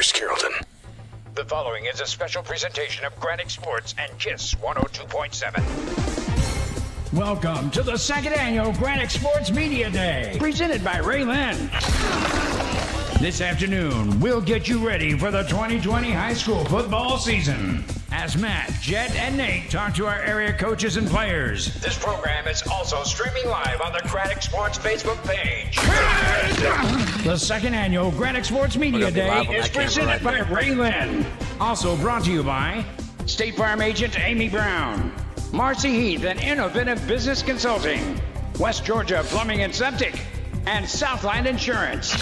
first, Carrollton. The following is a special presentation of Gradick Sports and KISS 102.7. Welcome to the second annual Gradick Sports Media Day, presented by RA-LIN. This afternoon, we'll get you ready for the 2020 high school football season. As Matt, Jet, and Nate talk to our area coaches and players. This program is also streaming live on the Gradick Sports Facebook page. The second annual Gradick Sports Media Day is presented by RA-LIN. Also brought to you by State Farm Agent Amy Brown, Marcy Heath and Inoventive Business Consulting, West Georgia Plumbing and Septic, and Southland Insurance.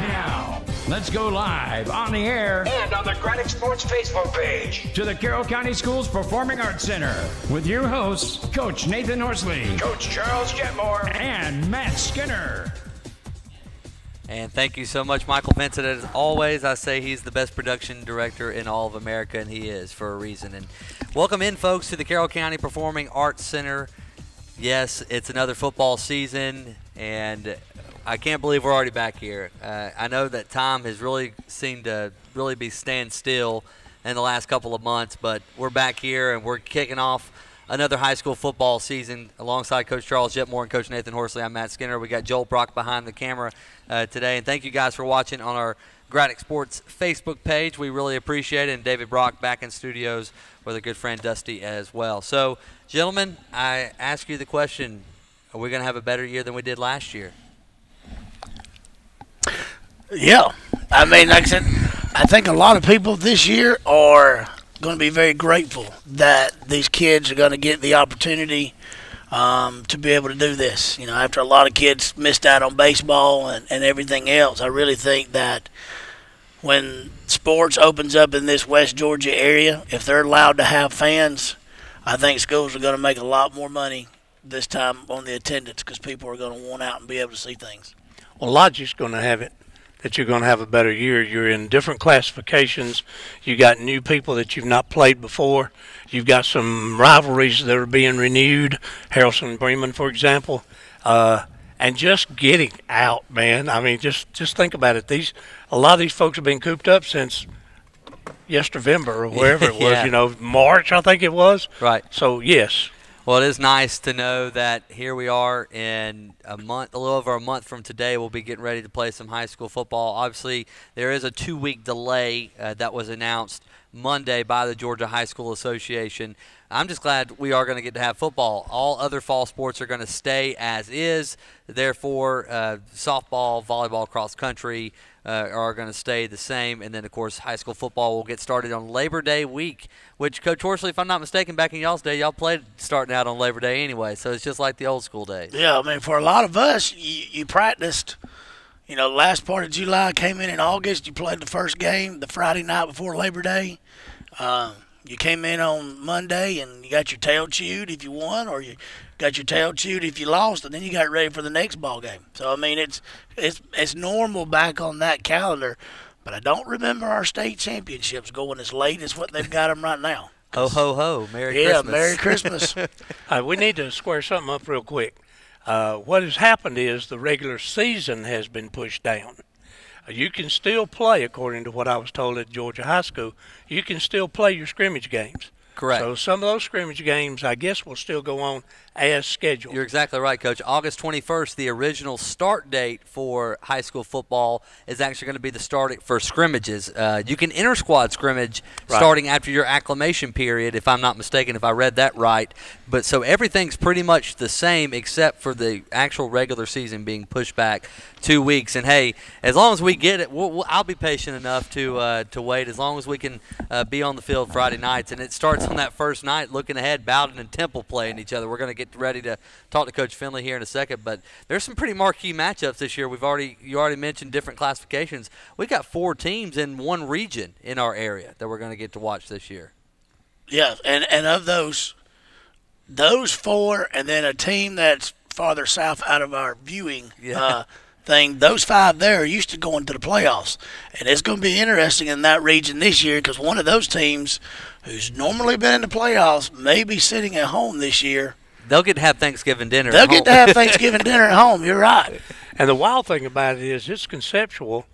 Now, let's go live on the air and on the Gradick Sports Facebook page to the Carroll County Schools Performing Arts Center with your hosts, Coach Nathan Horsley, Coach Charles Jetmore, and Matt Skinner. And thank you so much, Michael Vincent. As always, I say he's the best production director in all of America, and he is for a reason. And welcome in, folks, to the Carroll County Performing Arts Center. Yes, it's another football season, and I can't believe we're already back here. I know that time has really seemed to really be stand still in the last couple of months, but we're back here, and we're kicking off another high school football season alongside Coach Charles Jetmore and Coach Nathan Horsley. I'm Matt Skinner. We got Joel Brock behind the camera today, and thank you guys for watching on our Gradick Sports Facebook page. We really appreciate it, and David Brock back in studios with a good friend Dusty as well. So, gentlemen, I ask you the question, are we going to have a better year than we did last year? Yeah. I mean, like I said, I think a lot of people this year are going to be very grateful that these kids are going to get the opportunity to be able to do this. You know, after a lot of kids missed out on baseball and everything else, I really think that when sports opens up in this West Georgia area, if they're allowed to have fans, I think schools are going to make a lot more money this time on the attendance because people are going to want out and be able to see things. Well, logic's going to have it that you're going to have a better year. You're in different classifications. You got new people that you've not played before. You've got some rivalries that are being renewed, Harrelson and Bremen, for example. And just getting out, man. I mean, just think about it. A lot of these folks have been cooped up since November or wherever it was, Yeah. you know, March, I think it was. Right. So, yes. Well, it is nice to know that here we are in a month, a little over a month from today, we'll be getting ready to play some high school football. Obviously, there is a 2-week delay that was announced Monday by the Georgia High School Association. I'm just glad we are going to get to have football. All other fall sports are going to stay as is. Therefore, softball, volleyball, cross country are going to stay the same. And then, of course, high school football will get started on Labor Day week, which, Coach Horsley, if I'm not mistaken, back in y'all's day, y'all played starting out on Labor Day anyway. So it's just like the old school days. Yeah, I mean, for a lot of us, you practiced. You know, last part of July came in August. You played the first game the Friday night before Labor Day. You came in on Monday and you got your tail chewed if you won, or you got your tail chewed if you lost, and then you got ready for the next ball game. So I mean, it's normal back on that calendar, but I don't remember our state championships going as late as what they've got them right now. Ho, ho, ho. Merry Christmas. Christmas. Merry Christmas. We need to square something up real quick. What has happened is the regular season has been pushed down. You can still play, according to what I was told at Georgia High School, you can still play your scrimmage games. Correct. So some of those scrimmage games, I guess, will still go on as scheduled. You're exactly right, Coach. August 21st, the original start date for high school football is actually going to be the start for scrimmages. You can inter-squad scrimmage starting after your acclimation period, if I'm not mistaken, if I read that right. But so everything's pretty much the same except for the actual regular season being pushed back 2 weeks. And, hey, as long as we get it, I'll be patient enough to wait as long as we can be on the field Friday nights. And it starts on that first night, looking ahead, Bowden and Temple playing each other. We're going to get ready to talk to Coach Finley here in a second, but there's some pretty marquee matchups this year. You already mentioned different classifications. We got 4 teams in one region in our area that we're going to get to watch this year. Yeah, and of those 4, and then a team that's farther south out of our viewing thing, those 5 there are used to going to the playoffs. And it's going to be interesting in that region this year because one of those teams who's normally been in the playoffs may be sitting at home this year. They'll get to have Thanksgiving dinner They'll at home. get to have Thanksgiving dinner at home. You're right. And the wild thing about it is it's conceptual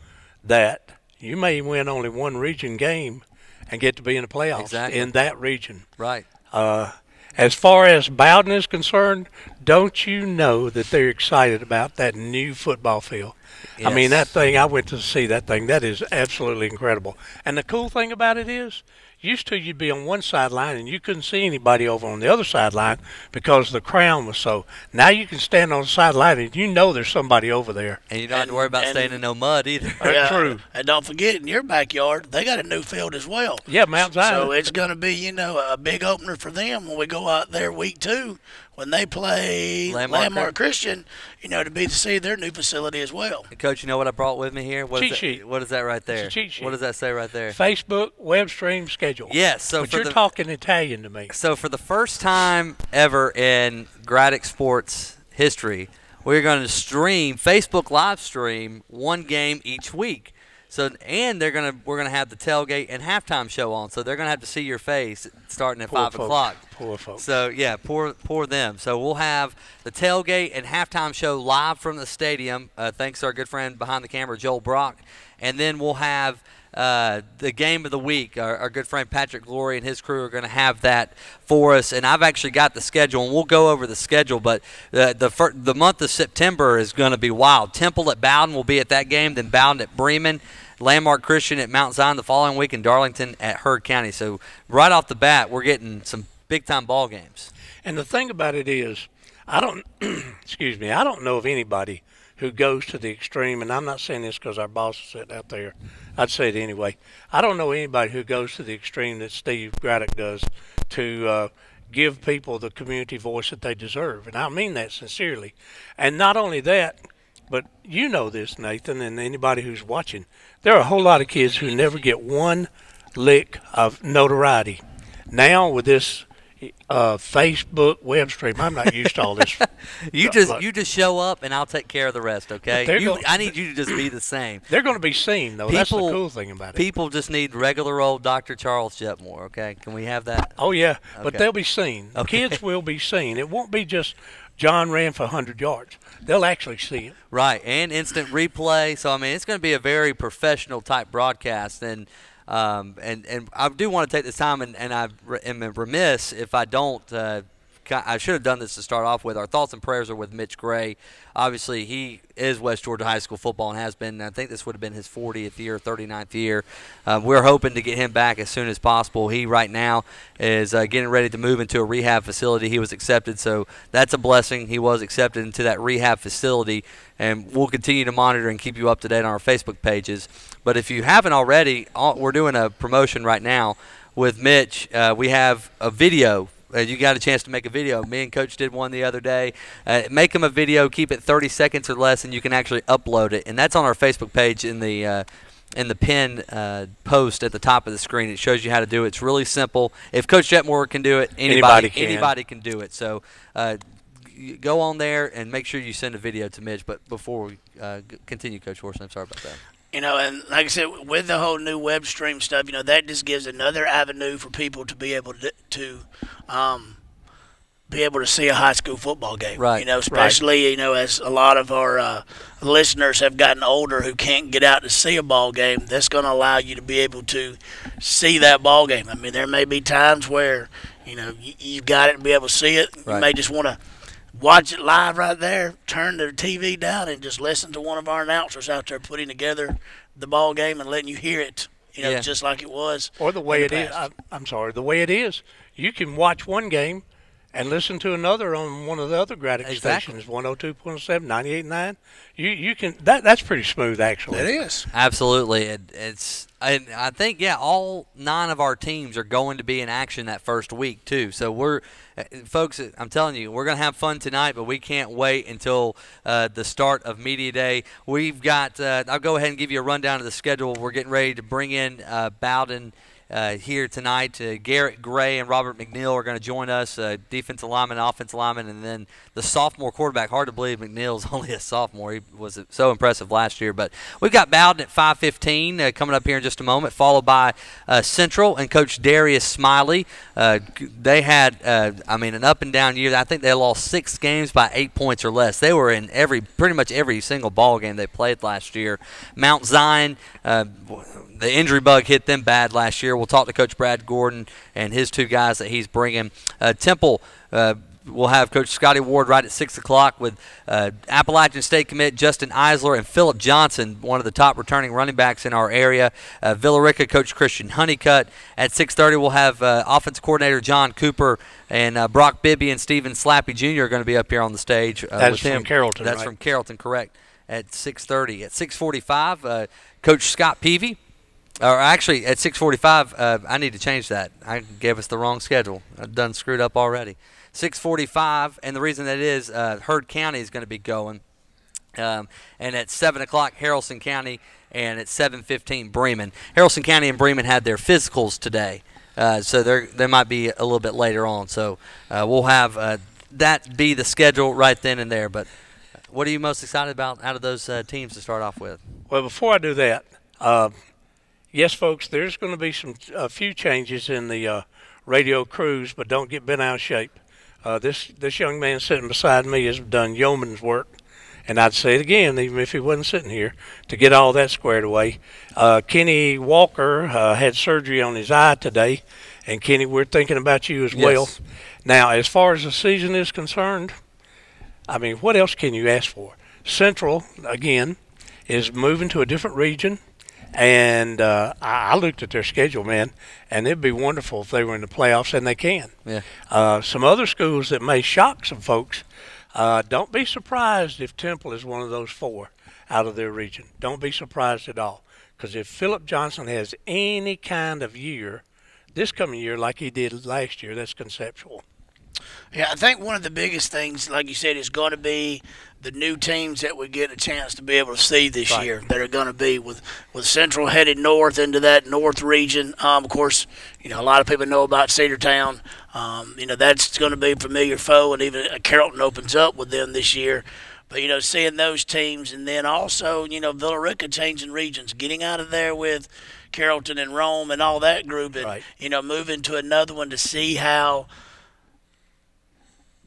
that, You may win only one region game and get to be in the playoffs in that region. Right. As far as Bowden is concerned, don't you know that they're excited about that new football field? Yes. I mean, that thing, I went to see that thing. That is absolutely incredible. And the cool thing about it is, used to you'd be on one sideline and you couldn't see anybody over on the other sideline because the crown was so. Now you can stand on the sideline and you know there's somebody over there. And you don't have to worry about staying in no mud either. That's true. And don't forget, in your backyard, they got a new field as well. Yeah, Mount Zion. So it's going to be, a big opener for them when we go out there week 2 when they play Landmark Christian, to see their new facility as well. And Coach, you know what I brought with me here? Cheat sheet. What is that right there? It's a cheat sheet. What does that say right there? Facebook web stream schedule. Yes. So but you're talking Italian to me. So for the first time ever in Gradick sports history, we're going to Facebook live stream one game each week. So and we're gonna have the tailgate and halftime show on. So they're gonna have to see your face starting at 5 o'clock. Poor folks. So yeah, poor them. So we'll have the tailgate and halftime show live from the stadium. Thanks to our good friend behind the camera, Joel Brock, and then we'll have the game of the week. Our good friend Patrick Glory and his crew are going to have that for us, and I've actually got the schedule, and we'll go over the schedule. But the month of September is going to be wild. Temple at Bowden will be at that game, then Bowden at Bremen, Landmark Christian at Mount Zion the following week, and Darlington at Heard County. So right off the bat, we're getting some big-time ball games. And the thing about it is, I don't know of anybody who goes to the extreme, and I'm not saying this because our boss is sitting out there. I'd say it anyway. I don't know anybody who goes to the extreme that Steve Gradick does to give people the community voice that they deserve, and I mean that sincerely. And not only that, but you know this, Nathan, and anybody who's watching, there are a whole lot of kids who never get one lick of notoriety. Now with this Facebook web stream, I'm not used to all this. You just show up and I'll take care of the rest, okay? I need you to just be the same. They're going to be seen, though. That's the cool thing about it. People just need regular old Dr. Charles Jetmore, okay? Can we have that? Oh, yeah, okay. But they'll be seen. Okay. Kids will be seen. It won't be just John ran for 100 yards. They'll actually see it. Right, and instant replay. So, I mean, it's going to be a very professional type broadcast. And I do want to take this time, and I am remiss if I don't. I should have done this to start off with. Our thoughts and prayers are with Mitch Gray. Obviously, he is West Georgia High School football and has been. I think this would have been his 40th year, 39th year. We're hoping to get him back as soon as possible. He right now is getting ready to move into a rehab facility. He was accepted, so that's a blessing. He was accepted into that rehab facility, and we'll continue to monitor and keep you up to date on our Facebook pages. But if you haven't already, we're doing a promotion right now with Mitch. We have a video. You got a chance to make a video. Me and Coach did one the other day. Make him a video, keep it 30 seconds or less, and you can actually upload it. And that's on our Facebook page in the pin post at the top of the screen. It shows you how to do it. It's really simple. If Coach Jetmore can do it, anybody can do it. So go on there and make sure you send a video to Mitch. But before we continue, Coach Horson, I'm sorry about that. And like I said, with the whole new web stream stuff, that just gives another avenue for people to be able to see a high school football game. Right. Especially, as a lot of our listeners have gotten older who can't get out to see a ball game, that's going to allow you to be able to see that ball game. I mean, there may be times where, you've got it and be able to see it. Right. You may just want to watch it live right there, turn the TV down, and just listen to one of our announcers out there putting together the ball game and letting you hear it, just like it was. Or the way it is. I'm sorry, the way it is. You can watch one game and listen to another on one of the other Gradick stations, 102.7, 98.9. You can. That's pretty smooth, actually. It is. Absolutely. I think, all 9 of our teams are going to be in action that first week, too. So folks, I'm telling you, we're going to have fun tonight, but we can't wait until the start of Media Day. We've got, I'll go ahead and give you a rundown of the schedule. We're getting ready to bring in Bowden here tonight. Garrett Gray and Robert McNeil are going to join us, defensive lineman, offensive lineman, and then the sophomore quarterback. Hard to believe McNeil's only a sophomore. He was so impressive last year. But we've got Bowden at 5:15 coming up here in just a moment, followed by Central and Coach Darius Smiley. They had, an up-and-down year. I think they lost 6 games by 8 points or less. They were in pretty much every single ball game they played last year. Mount Zion, the injury bug hit them bad last year. We'll talk to Coach Brad Gordon and his 2 guys that he's bringing. Temple, we'll have Coach Scotty Ward right at 6 o'clock with Appalachian State commit Justin Eisler and Phillip Johnson, one of the top returning running backs in our area. Villarica, Coach Christian Honeycutt. At 6:30, we'll have offensive coordinator John Cooper and Brock Bibby and Stephen Slappy Jr. are going to be up here on the stage. That's from Carrollton, That's right? from Carrollton, correct, at 6:30. At 6:45, Coach Scott Peavy. Or actually, at 6:45, I need to change that. I gave us the wrong schedule. I've done screwed up already. 6:45, and the reason that is Heard County is going to be going. And at 7 o'clock, Haralson County, and at 7:15, Bremen. Haralson County and Bremen had their physicals today, so they might be a little bit later on. So we'll have that be the schedule right then and there. But what are you most excited about out of those teams to start off with? Well, before I do that, yes, folks, there's going to be a few changes in the radio crews, but don't get bent out of shape. This young man sitting beside me has done yeoman's work, and I'd say it again, even if he wasn't sitting here, to get all that squared away. Kenny Walker had surgery on his eye today, and Kenny, we're thinking about you as well. Now, as far as the season is concerned, what else can you ask for? Central, again, is moving to a different region. And I looked at their schedule, man, and it'd be wonderful if they were in the playoffs, and they can. Yeah. Some other schools that may shock some folks, don't be surprised if Temple is one of those 4 out of their region. Don't be surprised at all, because if Phillip Johnson has any kind of year, this coming year like he did last year, that's conceptual. Yeah, I think one of the biggest things, like you said, is going to be the new teams that we get a chance to be able to see this year that are going to be with Central headed north into that north region. Of course, a lot of people know about Cedartown. That's going to be a familiar foe, and even Carrollton opens up with them this year. But, seeing those teams, and then also, Villarica changing regions, getting out of there with Carrollton and Rome and all that group, and, moving to another one to see how –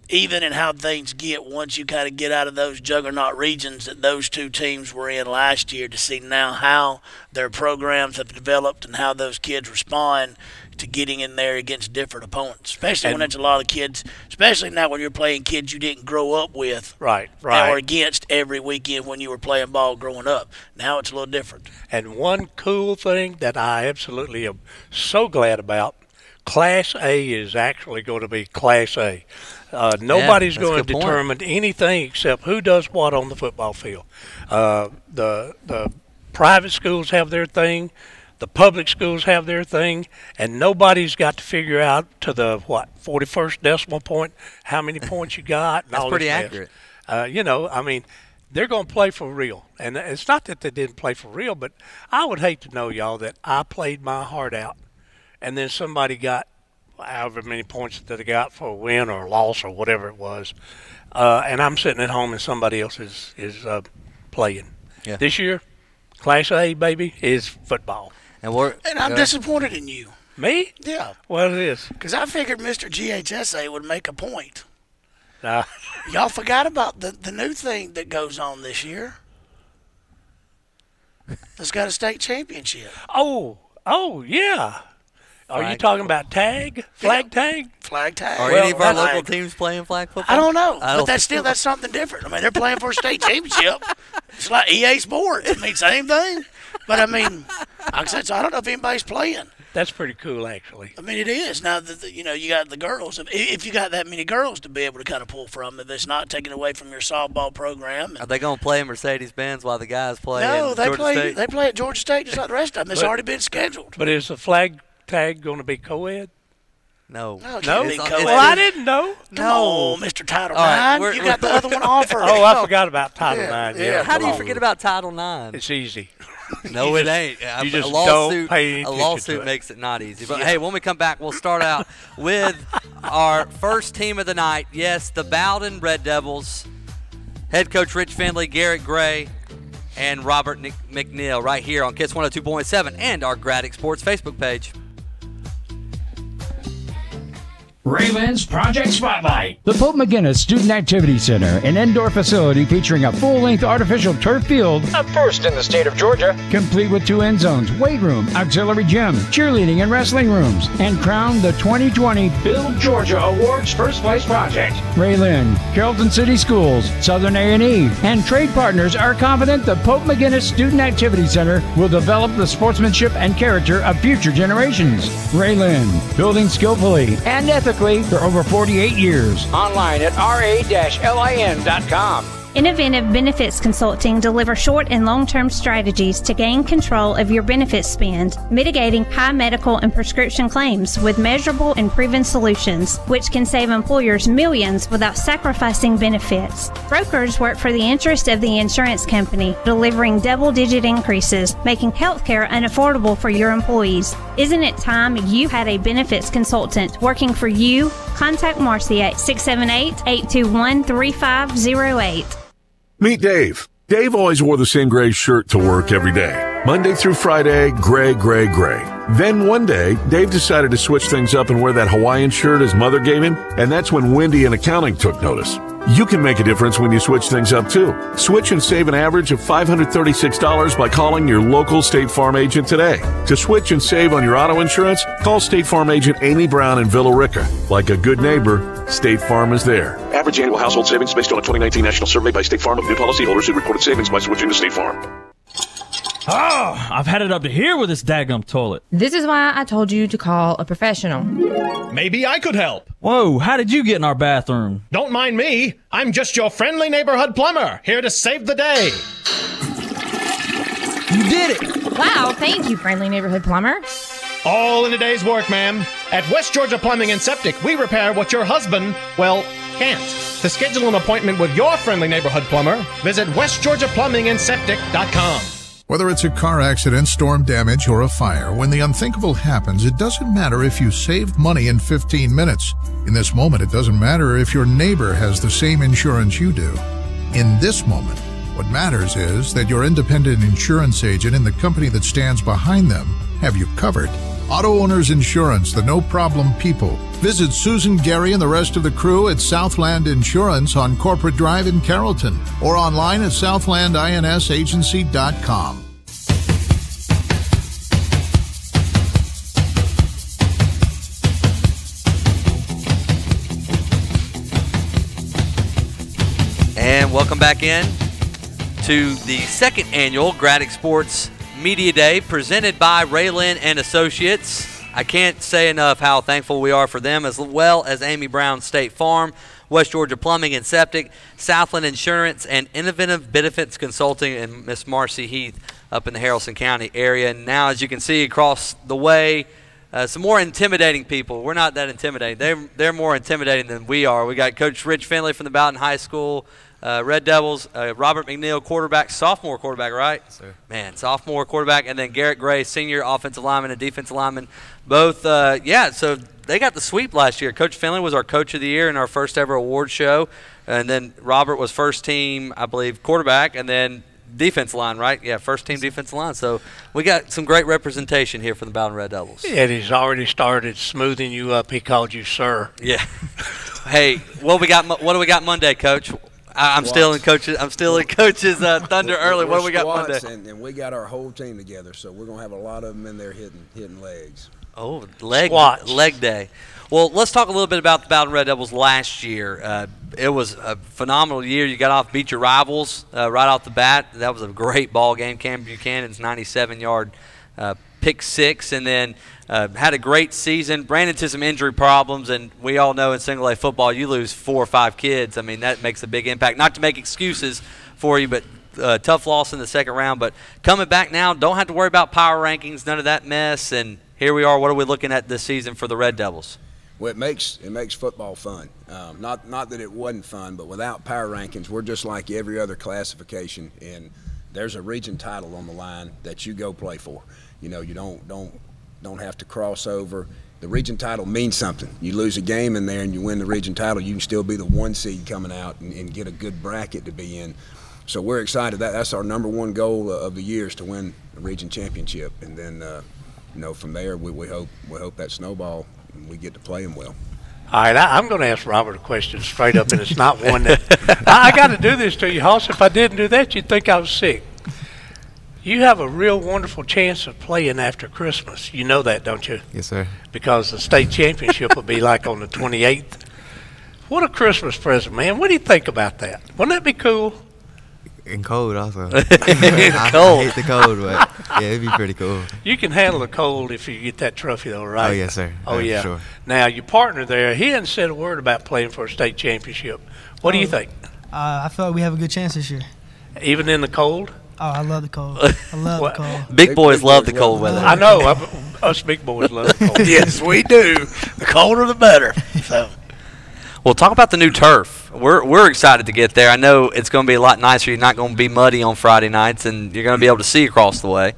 even in how things get once you kind of get out of those juggernaut regions that those 2 teams were in last year, to see now how their programs have developed and how those kids respond to getting in there against different opponents, especially when it's a lot of kids, especially now when you're playing kids you didn't grow up with or against every weekend when you were playing ball growing up. Now it's a little different. And one cool thing that I absolutely am so glad about, Class A is actually going to be Class A. Nobody's going to determine anything except who does what on the football field. The private schools have their thing. The public schools have their thing. And nobody's got to figure out to the, 41st decimal point, how many points you got. And That's all pretty this accurate. They're going to play for real. And it's not that they didn't play for real, but I would hate to know, y'all, that I played my heart out, and then somebody got however many points that they got for a win or a loss or whatever it was, and I'm sitting at home and somebody else is playing. Yeah. This year, Class A, baby, is football. And I'm disappointed in you. Me? Yeah. What it is? Because I figured Mr. GHSA would make a point. Y'all forgot about the new thing that goes on this year. It's got a state championship. Oh, yeah. Are you talking about tag? Flag tag? Flag tag. Are any of our local teams playing flag football? I don't know. But that's something different. They're playing for a state championship. It's like EA Sports. Same thing. But, like I said, so I don't know if anybody's playing. That's pretty cool, actually. It is. Now, that you got the girls. If you got that many girls to be able to kind of pull from, if it's not taken away from your softball program. Are they going to play Mercedes-Benz while the guys play No, they play at Georgia State just like the rest of them. It's already been scheduled. But is the flag tag going to be co-ed? No. No? Well, I didn't know. No, Mr. Title IX. You got the other one offered. Oh, I forgot about Title IX. How do you forget about Title IX? It's easy. No, it ain't. You just don't pay attention A lawsuit makes it not easy. But, hey, when we come back, we'll start out with our first team of the night. Yes, the Bowden Red Devils. Head coach Rich Finley, Garrett Gray, and Robert McNeil right here on KISS 102.7 and our Gradick Sports Facebook page. RA-LIN's Project Spotlight. The Pope McGinnis Student Activity Center, an indoor facility featuring a full-length artificial turf field, A first in the state of Georgia. complete with 2 end zones, weight room, auxiliary gym, cheerleading and wrestling rooms, and crowned the 2020 Build Georgia Awards First Place Project. RA-LIN, Carrollton City Schools, Southern A&E, and trade partners are confident the Pope McGinnis Student Activity Center will develop the sportsmanship and character of future generations. RA-LIN, building skillfully and ethically for over 48 years. Online at ra-lin.com. Inoventive Benefits Consulting delivers short and long-term strategies to gain control of your benefits spend, mitigating high medical and prescription claims with measurable and proven solutions, which can save employers millions without sacrificing benefits. Brokers work for the interest of the insurance company, delivering double-digit increases, making healthcare unaffordable for your employees. Isn't it time you had a benefits consultant working for you? Contact Marcy at 678-821-3508. Meet Dave. Dave always wore the same gray shirt to work every day. Monday through Friday, gray, gray, gray. Then one day, Dave decided to switch things up and wear that Hawaiian shirt his mother gave him, and that's when Wendy in accounting took notice. You can make a difference when you switch things up too. Switch and save an average of $536 by calling your local State Farm agent today. To switch and save on your auto insurance, call State Farm agent Amy Brown in Villa Rica. Like a good neighbor, State Farm is there. Average annual household savings based on a 2019 national survey by State Farm of new policyholders who reported savings by switching to State Farm. Oh, I've had it up to here with this daggum toilet. This is why I told you to call a professional. Maybe I could help. Whoa, how did you get in our bathroom? Don't mind me. I'm just your friendly neighborhood plumber, here to save the day. You did it! Wow, thank you, friendly neighborhood plumber. All in a day's work, ma'am. At West Georgia Plumbing and Septic, we repair what your husband, well, can't. To schedule an appointment with your friendly neighborhood plumber, visit westgeorgiaplumbingandseptic.com. Whether it's a car accident, storm damage, or a fire, when the unthinkable happens, it doesn't matter if you saved money in 15 minutes. In this moment, it doesn't matter if your neighbor has the same insurance you do. In this moment, what matters is that your independent insurance agent and the company that stands behind them have you covered. Auto Owners Insurance, the no-problem people. Visit Susan, Gary, and the rest of the crew at Southland Insurance on Corporate Drive in Carrollton or online at southlandinsagency.com. And welcome back in to the second annual Gradick Sports Media Day presented by RA-LIN Associates. I can't say enough how thankful we are for them, as well as Amy Brown State Farm, West Georgia Plumbing and Septic, Southland Insurance, and Inoventive Benefits Consulting, and Miss Marcy Heath up in the Haralson County area. And now, as you can see across the way, some more intimidating people. We're not that intimidating. They're more intimidating than we are. We got Coach Rich Finley from the Bowden High School Red Devils, Robert McNeil, quarterback, sophomore quarterback, right? Yes, sir. Man, sophomore quarterback, and then Garrett Gray, senior offensive lineman and defensive lineman. Both, so they got the sweep last year. Coach Finley was our coach of the year in our first ever award show, and then Robert was first team, I believe, quarterback, and then defense line, right? Yeah, first team defensive line. So we got some great representation here for the Bowden Red Devils. And he's already started smoothing you up. He called you sir. Yeah. Hey, what do we got Monday, Coach? I'm still in coach's thunder early. What do we got Monday? And we got our whole team together, so we're gonna have a lot of them in there hitting legs. Oh, leg day. Well, let's talk a little bit about the Bowden Red Devils last year. It was a phenomenal year. You got off, beat your rivals right off the bat. That was a great ball game. Cam Buchanan's 97-yard pick six, and then had a great season. Ran into some injury problems, and we all know in single-A football you lose 4 or 5 kids. I mean, that makes a big impact. Not to make excuses for you, but tough loss in the second round. But coming back now, don't have to worry about power rankings, none of that mess, and here we are. What are we looking at this season for the Red Devils? Well, it makes football fun. Not that it wasn't fun, but without power rankings, we're just like every other classification in there's a region title on the line that you go play for. You know, you don't have to cross over. The region title means something. You lose a game in there and you win the region title, you can still be the 1 seed coming out and get a good bracket to be in. So we're excited. That's our #1 goal of the year, is to win the region championship. And then, you know, from there we hope that snowball and we get to play them well. All right, I'm going to ask Robert a question straight up, and it's not one that I got to do this to you, Hoss. If I didn't do that, you'd think I was sick. You have a real wonderful chance of playing after Christmas. You know that, don't you? Yes, sir. Because the state championship will be like on the 28th. What a Christmas present, man. What do you think about that? Wouldn't that be cool? And cold also. Cold. I hate the cold, but yeah, it'd be pretty cool. You can handle the cold if you get that trophy, though, right? Oh, yes, sir. Oh, yeah. Sure. Now, your partner there, he hadn't said a word about playing for a state championship. What do you think? I feel like we have a good chance this year. Even in the cold? Oh, I love the cold. I love the cold. Big boys love the cold weather. I know. Us big boys love the cold. Yes, we do. The colder, the better. So. Well, talk about the new turf. We're excited to get there. I know it's going to be a lot nicer. You're not going to be muddy on Friday nights, and you're going to be able to see across the way.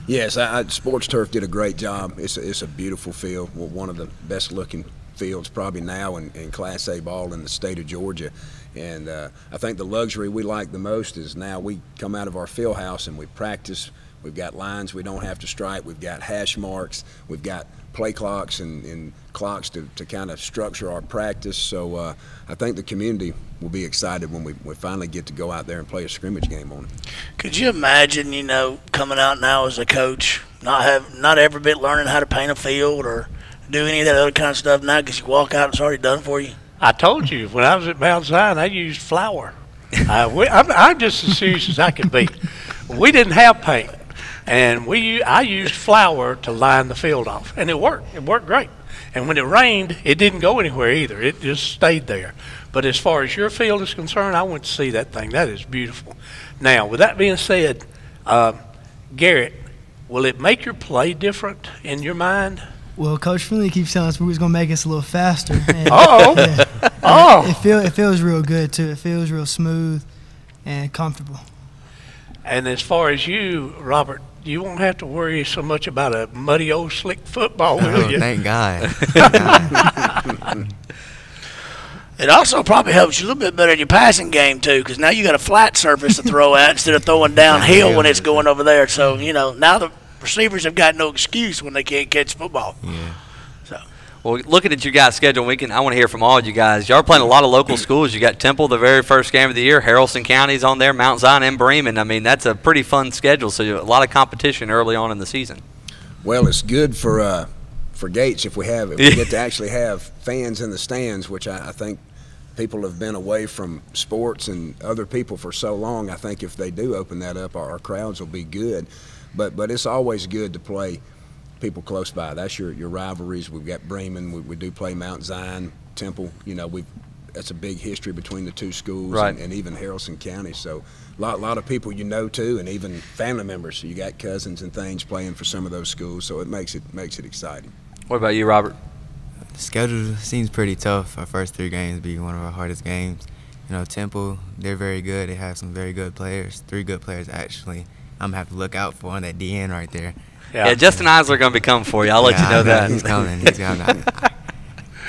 Yes, Sports Turf did a great job. It's a beautiful field, one of the best-looking fields probably now in Class A ball in the state of Georgia. And I think the luxury we like the most is now we come out of our field house and we practice. We've got lines we don't have to strike. We've got hash marks. We've got play clocks and clocks to kind of structure our practice. So I think the community will be excited when we finally get to go out there and play a scrimmage game on it. Could you imagine, you know, coming out now as a coach, not every bit learning how to paint a field or do any of that other kind of stuff now because you walk out and it's already done for you? I told you, when I was at Mount Zion, I used flour. I'm just as serious as I can be. We didn't have paint, and I used flour to line the field off, and it worked. It worked great. And when it rained, it didn't go anywhere either. It just stayed there. But as far as your field is concerned, I went to see that thing. That is beautiful. Now, with that being said, Garrett, will it make your play different in your mind? Well, Coach Finley keeps telling us we're going to make us a little faster. And, It feels real good, too. It feels real smooth and comfortable. And as far as you, Robert, you won't have to worry so much about a muddy old slick football, will you? Thank God. It also probably helps you a little bit better in your passing game, too, because now you got a flat surface to throw at instead of throwing downhill when it's going over there. So, you know, now the receivers have got no excuse when they can't catch football. Yeah. So. Well, looking at you guys' schedule, I want to hear from all of you guys. Y'all are playing a lot of local schools. You got Temple, the very first game of the year. Haralson County's on there, Mount Zion, and Bremen. I mean, that's a pretty fun schedule. So a lot of competition early on in the season. Well, it's good for Gates if we get to actually have fans in the stands, which I think people have been away from sports and other people for so long. I think if they do open that up, our crowds will be good. But it's always good to play people close by. That's your rivalries. We've got Bremen. We do play Mount Zion, Temple. You know, that's a big history between the two schools, right. and even Haralson County. So a lot of people you know too, and even family members. So you got cousins and things playing for some of those schools. So it makes it exciting. What about you, Robert? The schedule seems pretty tough. Our first 3 games be one of our hardest games. You know, Temple, they're very good. They have some very good players, 3 good players actually. I'm going to have to look out for on that DN right there. Yeah, Justin Eisler going to be coming for you. I'll let you know that. He's coming. He's coming.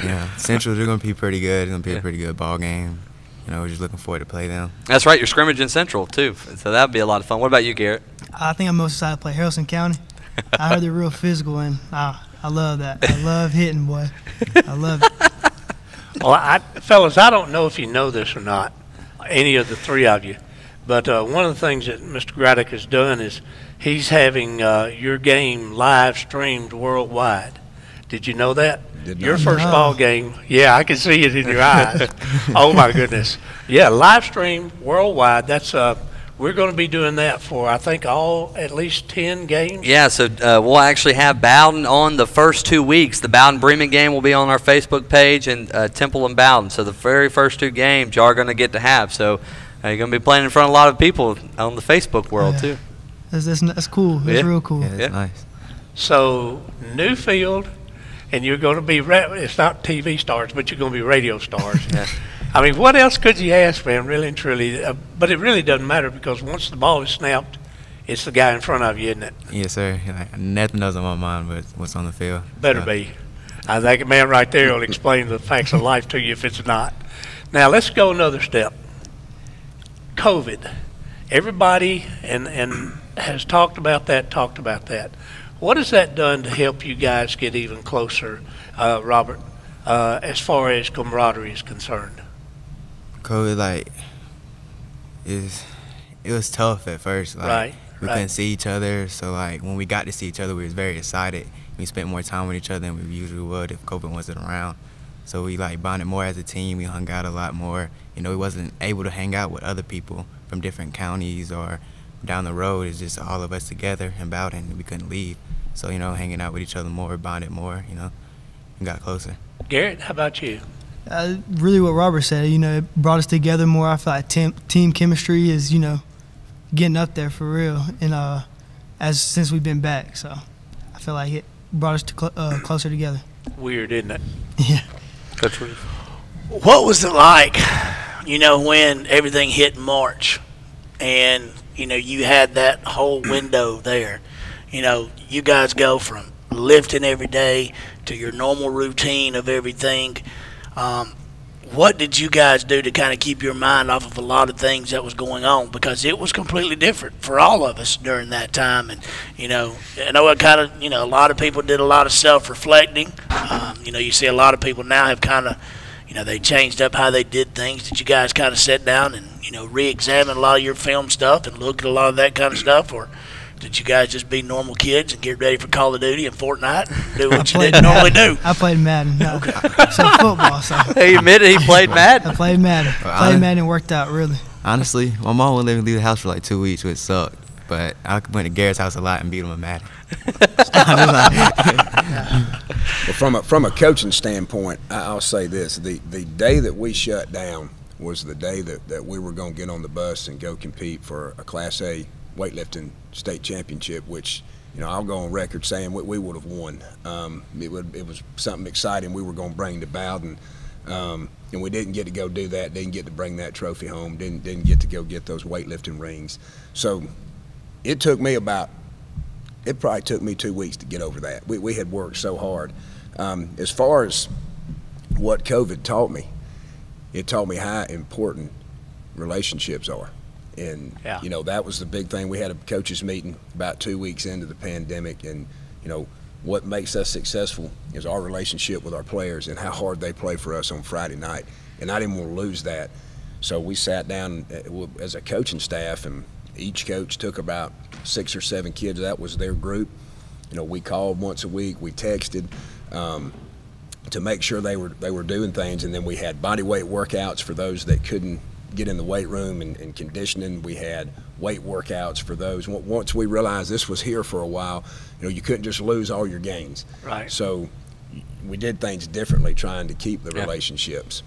Yeah, Central, they're going to be pretty good. It's going to be a pretty good ball game. You know, we're just looking forward to play them. That's right. You're scrimmaging Central, too. So that would be a lot of fun. What about you, Garrett? I think I'm most excited to play Haralson County. I heard they're real physical, and I love that. I love hitting, boy. I love it. Well, fellas, I don't know if you know this or not, any of the 3 of you, but one of the things that Mr. Gradick has done is he's having your game live streamed worldwide. Did you know that? Your first ball game, yeah, I can see it in your eyes. Oh, my goodness. Yeah, live streamed worldwide. That's we're going to be doing that for, I think, at least 10 games. Yeah, so we'll actually have Bowden on the first 2 weeks. The Bowden-Bremen game will be on our Facebook page, and Temple and Bowden. So the very first 2 games you are going to get to have. So you're going to be playing in front of a lot of people on the Facebook world, too. That's cool. That's real cool. Yeah, that's nice. So, new field, and you're going to be, it's not TV stars, but you're going to be radio stars. I mean, what else could you ask, man, really and truly? But it really doesn't matter because once the ball is snapped, it's the guy in front of you, isn't it? Yes, sir. Like, nothing else on my mind but what's on the field. Better be. I think a man right there will explain the facts of life to you if it's not. Now, let's go another step. COVID. Everybody and has talked about that. What has that done to help you guys get even closer, Robert, as far as camaraderie is concerned? COVID, it was tough at first. We couldn't see each other, so when we got to see each other, we was very excited. We spent more time with each other than we usually would if COVID wasn't around. So we bonded more as a team. We hung out a lot more. We wasn't able to hang out with other people from different counties or down the road. It's just all of us together in Bowden. We couldn't leave. So, hanging out with each other more, bonded more, and got closer. Garrett, how about you? Really what Robert said, it brought us together more. I feel like team chemistry is, getting up there for real, and since we've been back. So I feel like it brought us closer together. Weird, isn't it? Yeah. That's weird. What was it like, when everything hit in March and, you had that whole window there? You guys go from lifting every day to your normal routine of everything. What did you guys do to kind of keep your mind off of a lot of things that was going on? Because it was completely different for all of us during that time. And, I know it kind of, a lot of people did a lot of self-reflecting. You see a lot of people now have kind of, they changed up how they did things. Did you guys kind of sit down and, re-examine a lot of your film stuff and look at a lot of that kind of stuff? Or did you guys just be normal kids and get ready for Call of Duty and Fortnite and do what you didn't normally do? I played Madden. Okay. So football. So. He admitted he played Madden. I played Madden. Played Madden and worked out, really. Honestly, my mom wouldn't let me leave the house for 2 weeks, which sucked. But I went to Garrett's house a lot and beat him at Madden. Well, from a coaching standpoint, I'll say this. The day that we shut down was the day that we were going to get on the bus and go compete for a Class A weightlifting state championship, which, I'll go on record saying we would have won. It was something exciting we were going to bring to Bowden. And we didn't get to go do that, didn't get to bring that trophy home, didn't get to go get those weightlifting rings. So it probably took me 2 weeks to get over that. We had worked so hard. As far as what COVID taught me, it taught me how important relationships are. And, that was the big thing. We had a coaches meeting about 2 weeks into the pandemic, and, what makes us successful is our relationship with our players and how hard they play for us on Friday night. And I didn't want to lose that. So we sat down as a coaching staff, and each coach took about 6 or 7 kids. That was their group. We called once a week. We texted to make sure they were doing things, and then we had body weight workouts for those that couldn't get in the weight room and conditioning. We had weight workouts for those. Once we realized this was here for a while, you couldn't just lose all your gains. Right. So we did things differently, trying to keep the relationships.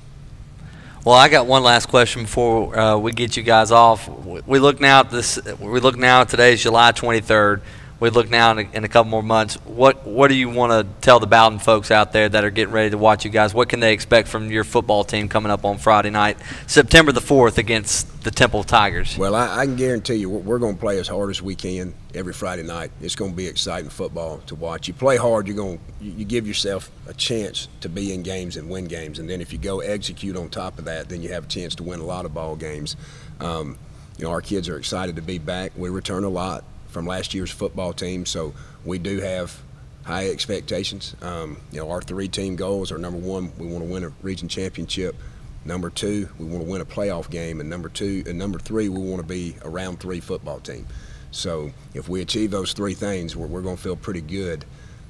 Well, I got one last question before we get you guys off. We look now at today's July 23rd. We look now in a couple more months. What do you want to tell the Bowden folks out there that are getting ready to watch you guys? What can they expect from your football team coming up on Friday night, September the 4th, against the Temple Tigers? Well, I can guarantee you we're going to play as hard as we can every Friday night. It's going to be exciting football to watch. You play hard, you give yourself a chance to be in games and win games. And then if you go execute on top of that, then you have a chance to win a lot of ball games. Our kids are excited to be back. We return a lot from last year's football team, so we do have high expectations. Our 3-team goals are: number 1, we want to win a region championship; number 2, we want to win a playoff game; and number 3, we want to be a round 3 football team. So if we achieve those 3 things, we're going to feel pretty good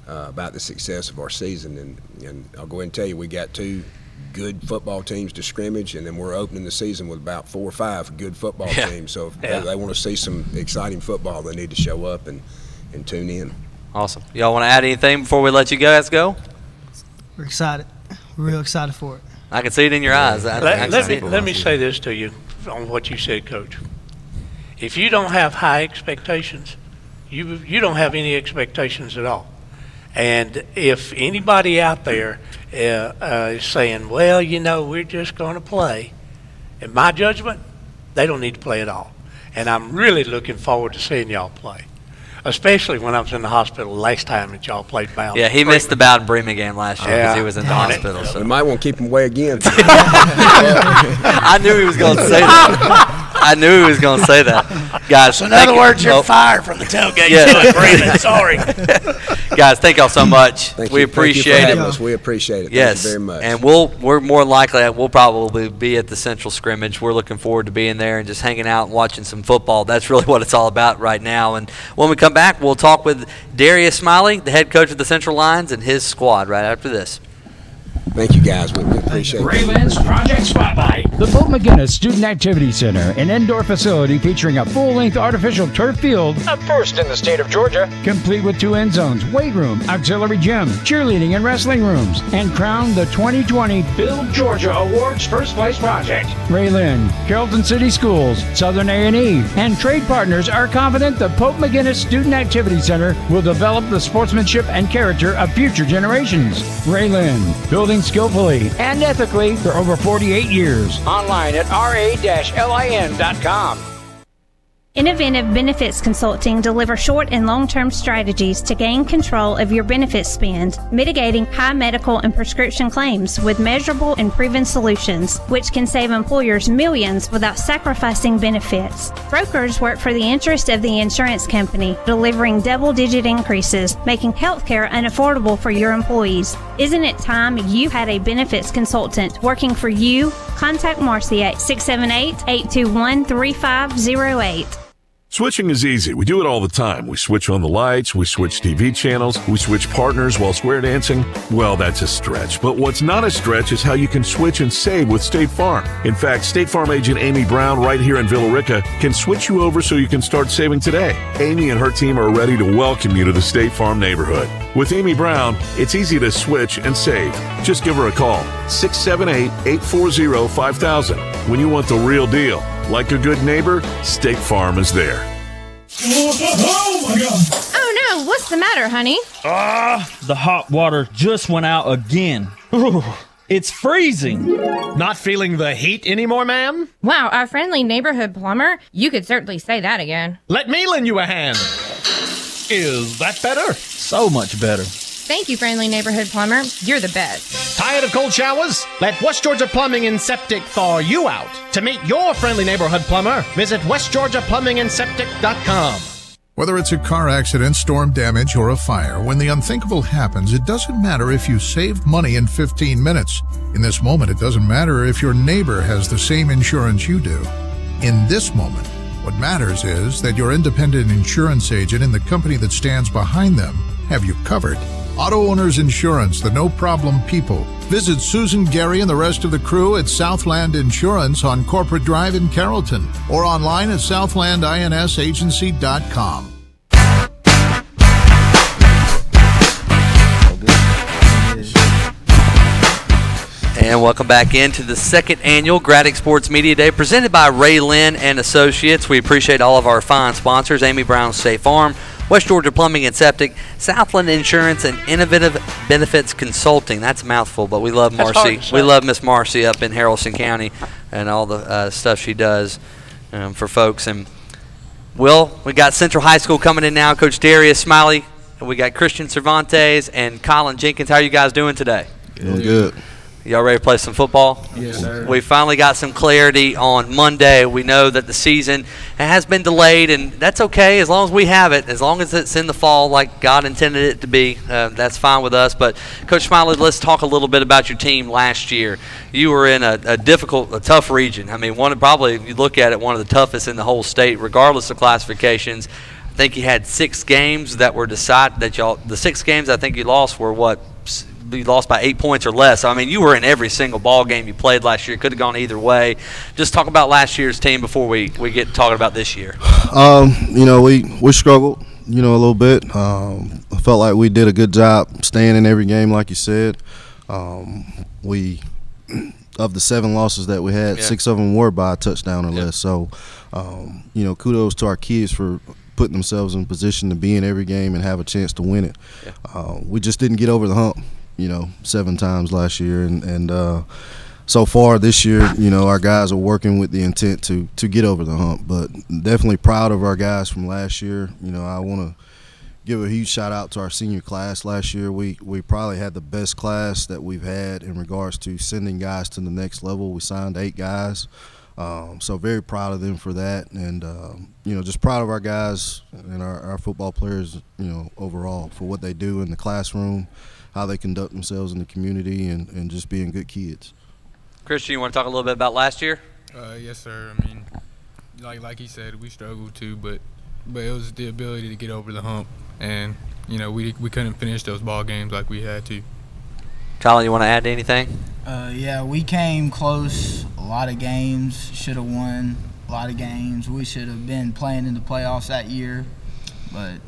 about the success of our season. And I'll go ahead and tell you, we got 2 good football teams to scrimmage, and then we're opening the season with about 4 or 5 good football teams. So if they want to see some exciting football, they need to show up and tune in. Awesome. Y'all want to add anything before we let you guys go? We're excited. We're real excited for it. I can see it in your eyes. Let me say this to you on what you said, Coach. If you don't have high expectations, you don't have any expectations at all. And if anybody out there saying, well, you know, we're just going to play. In my judgment, they don't need to play at all. And I'm really looking forward to seeing y'all play, especially when I was in the hospital last time that y'all played Bowden. Yeah, he missed the Bowden Bremen game last year because he was in the hospital. So. We might want to keep him away again. I knew he was going to say that. I knew he was going to say that. Guys, so in other words, you're fired from the tailgate. Yeah. Bremen. Sorry. Guys, thank y'all so much. We appreciate it. We appreciate it. Yes. Thank you very much. And we're more likely we'll probably be at the Central scrimmage. We're looking forward to being there and just hanging out and watching some football. That's really what it's all about right now. And when we come back, we'll talk with Darius Smiley, the head coach of the Central Lions, and his squad right after this. Thank you, guys. We appreciate it. RA-LIN's Project Spotlight. The Pope McGinnis Student Activity Center, an indoor facility featuring a full-length artificial turf field, A first in the state of Georgia. complete with 2 end zones, weight room, auxiliary gym, cheerleading and wrestling rooms, and crowned the 2020 Build Georgia Awards First Place Project. RA-LIN, Carrollton City Schools, Southern A&E, and trade partners are confident the Pope McGinnis Student Activity Center will develop the sportsmanship and character of future generations. RA-LIN, building skillfully and ethically for over 48 years. Online at ra-lin.com. Inoventive Benefits Consulting deliver short and long-term strategies to gain control of your benefits spend, mitigating high medical and prescription claims with measurable and proven solutions, which can save employers millions without sacrificing benefits. Brokers work for the interest of the insurance company, delivering double-digit increases, making healthcare unaffordable for your employees. Isn't it time you had a benefits consultant working for you? Contact Marcy at 678-821-3508. Switching is easy. We do it all the time. We switch on the lights, we switch TV channels, we switch partners while square dancing. Well, that's a stretch. But what's not a stretch is how you can switch and save with State Farm. In fact, State Farm agent Amy Brown right here in Villa Rica can switch you over so you can start saving today. Amy and her team are ready to welcome you to the State Farm neighborhood. With Amy Brown, it's easy to switch and save. Just give her a call, 678-840-5000. When you want the real deal. Like a good neighbor, State Farm is there. Oh my God. Oh no, what's the matter, honey? The hot water just went out again. It's freezing. Not feeling the heat anymore, ma'am? Wow, our friendly neighborhood plumber? You could certainly say that again. Let me lend you a hand. Is that better? So much better. Thank you, friendly neighborhood plumber. You're the best. Tired of cold showers? Let West Georgia Plumbing and Septic thaw you out. To meet your friendly neighborhood plumber, visit westgeorgiaplumbingandseptic.com. Whether it's a car accident, storm damage, or a fire, when the unthinkable happens, it doesn't matter if you saved money in 15 minutes. In this moment, it doesn't matter if your neighbor has the same insurance you do. In this moment, what matters is that your independent insurance agent and the company that stands behind them have you covered. Auto Owners Insurance, the no-problem people. Visit Susan, Gary, and the rest of the crew at Southland Insurance on Corporate Drive in Carrollton or online at southlandinsagency.com. And welcome back into the second annual Gradick Sports Media Day presented by RA-LIN Associates. We appreciate all of our fine sponsors, Amy Brown State Farm, West Georgia Plumbing and Septic, Southland Insurance, and Inoventive Benefits Consulting. That's a mouthful, but we love Marcy. We love Miss Marcy up in Haralson County and all the stuff she does for folks. And Will, we got Central High School coming in now. Coach Darius Smiley, and we got Christian Cervantes and Colin Jenkins. How are you guys doing today? Doing good. Y'all ready to play some football? Yes, sir. We finally got some clarity on Monday. We know that the season has been delayed, and that's okay as long as we have it. As long as it's in the fall like God intended it to be, that's fine with us. But, Coach Smiley, let's talk a little bit about your team last year. You were in a tough region. I mean, probably, if you look at it, one of the toughest in the whole state, regardless of classifications. I think you had 6 games that were decided that the 6 games I think you lost were what? You lost by 8 points or less. I mean, you were in every single ball game you played last year. Could have gone either way. Just talk about last year's team before we get talking about this year. We struggled, a little bit. I felt like we did a good job staying in every game, like you said. Of the 7 losses that we had, 6 of them were by a touchdown or less. So, kudos to our kids for putting themselves in position to be in every game and have a chance to win it. We just didn't get over the hump. 7 times last year, and so far this year, our guys are working with the intent to get over the hump. But definitely proud of our guys from last year. I want to give a huge shout out to our senior class last year. We probably had the best class that we've had in regards to sending guys to the next level. We signed 8 guys, so very proud of them for that, and just proud of our guys and our football players, overall for what they do in the classroom, how they conduct themselves in the community, and just being good kids. Christian, you want to talk a little bit about last year? Yes, sir. I mean, like he said, we struggled too, but it was the ability to get over the hump, and we couldn't finish those ball games like we had to. Colin, you want to add anything? Yeah, we came close. A lot of games, should have won. A lot of games we should have been playing in the playoffs that year, but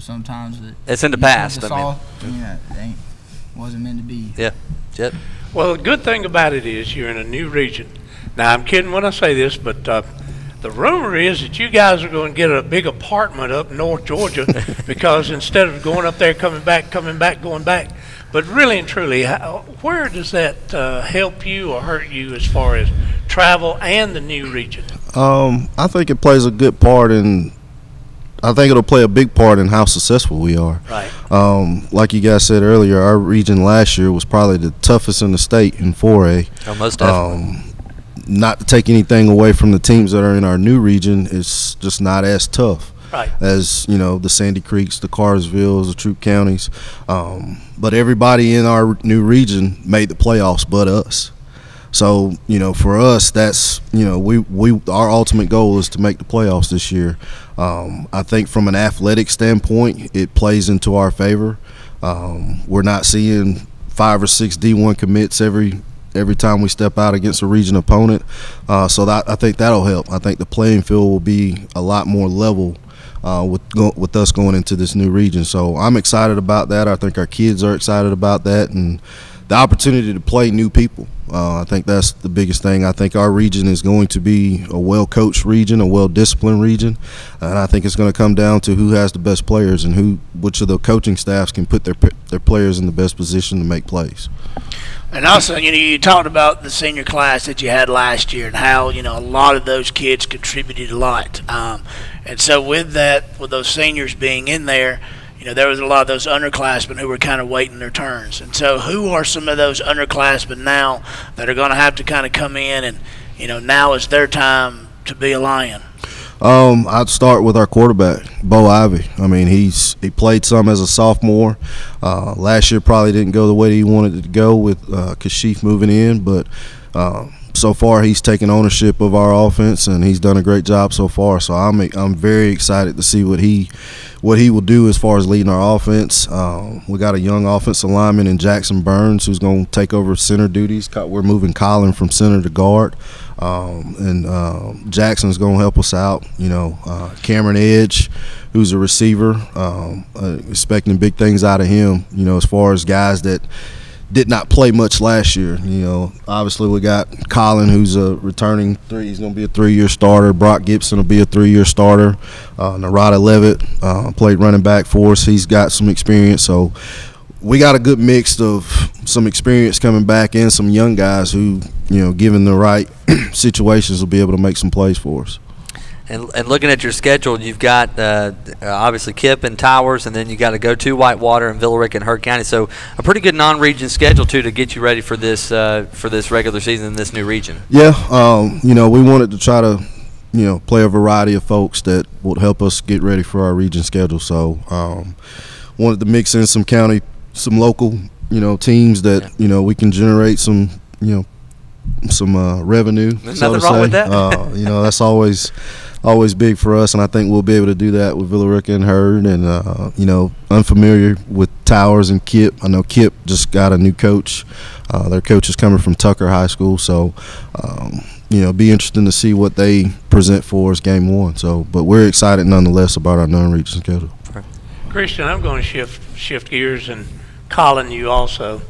sometimes it's in the past. It wasn't meant to be. Yeah, Chip. Well, the good thing about it is you're in a new region. Now, I'm kidding when I say this, but the rumor is that you guys are going to get a big apartment up in North Georgia because instead of going up there, coming back, going back. But really and truly, where does that help you or hurt you as far as travel and the new region? I think it plays a good part in – I think it'll play a big part in how successful we are. Right. Like you guys said earlier, our region last year was probably the toughest in the state in 4A. Oh, most definitely. Not to take anything away from the teams that are in our new region, it's just not as tough. Right. As the Sandy Creeks, the Carsvilles, the Troup counties. But everybody in our new region made the playoffs but us. So, for us, that's, our ultimate goal is to make the playoffs this year. I think from an athletic standpoint, it plays into our favor. We're not seeing 5 or 6 D1 commits every time we step out against a region opponent. So I think that'll help. I think the playing field will be a lot more level with us going into this new region. So I'm excited about that. I think our kids are excited about that, and the opportunity to play new people. I think that's the biggest thing. I think our region is going to be a well-coached region, a well-disciplined region, and I think it's going to come down to who has the best players and which of the coaching staffs can put their players in the best position to make plays. And also, you talked about the senior class that you had last year and how, a lot of those kids contributed a lot. And so with those seniors being in there, there was a lot of those underclassmen who were kind of waiting their turns. And so who are some of those underclassmen now that are going to have to kind of come in and, now is their time to be a Lion? I'd start with our quarterback, Bo Ivy. I mean, he played some as a sophomore. Last year probably didn't go the way he wanted it to go with Kashif moving in, but so far he's taken ownership of our offense and he's done a great job so far. So I'm very excited to see what he will do as far as leading our offense. We got a young offensive lineman in Jackson Burns who's going to take over center duties. We're moving Colin from center to guard. And Jackson's going to help us out. Cameron Edge, who's a receiver, expecting big things out of him, as far as guys that did not play much last year. Obviously we got Colin, who's a returning he's going to be a 3-year starter. Brock Gibson will be a 3-year starter. Narada Levitt played running back for us. He's got some experience. So we got a good mix of some experience coming back and some young guys who, given the right situations, will be able to make some plays for us. And looking at your schedule, you've got obviously Kip and Towers, and then you got to go to Whitewater and Villa Rica and Hurt County. So a pretty good non-region schedule too to get you ready for this regular season in this new region. Yeah, we wanted to try to play a variety of folks that would help us get ready for our region schedule. So wanted to mix in some local teams that we can generate some revenue. There's nothing wrong with that. That's always big for us, and I think we'll be able to do that with Villa Rica and Herd. And unfamiliar with Towers and Kip. I know Kip just got a new coach. Their coach is coming from Tucker High School, so be interesting to see what they present for us game 1. So, but we're excited nonetheless about our non-region schedule. Christian, I'm going to shift gears, and Colin, you also.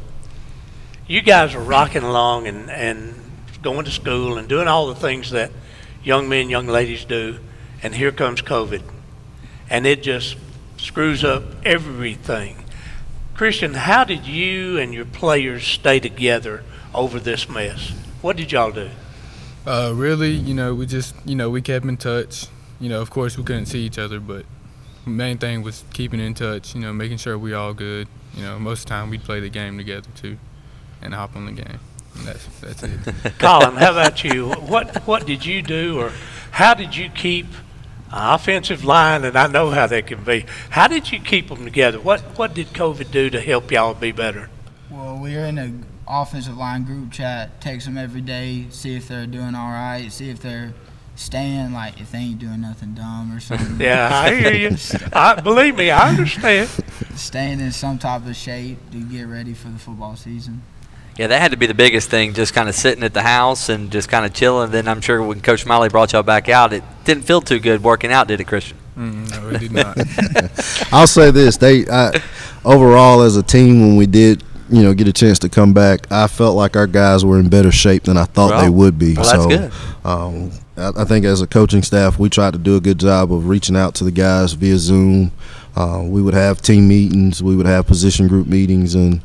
You guys are rocking along and going to school and doing all the things that young men, young ladies do, and here comes COVID, and it just screws up everything. Christian, how did you and your players stay together over this mess? What did y'all do? Really, we just, we kept in touch. Of course we couldn't see each other, but the main thing was keeping in touch, making sure we all good. Most of the time we'd play the game together too and hop on the game. And that's it. Colin, how about you? What did you do, or how did you keep offensive line, and I know how they can be. How did you keep them together? What did COVID do to help y'all be better? Well, we're in a offensive line group chat, text them every day, see if they're doing all right, see if they're staying, like if they ain't doing nothing dumb or something. Yeah, I hear you. Believe me, I understand. Staying in some type of shape to get ready for the football season. Yeah, that had to be the biggest thing, just kind of sitting at the house and just kind of chilling. Then I'm sure when Coach Smiley brought y'all back out, it didn't feel too good working out, did it, Christian? No, it did not. I'll say this: overall as a team, when we did, get a chance to come back, I felt like our guys were in better shape than I thought they would be. Well, so, that's good. I think as a coaching staff, we tried to do a good job of reaching out to the guys via Zoom. We would have team meetings, we would have position group meetings, and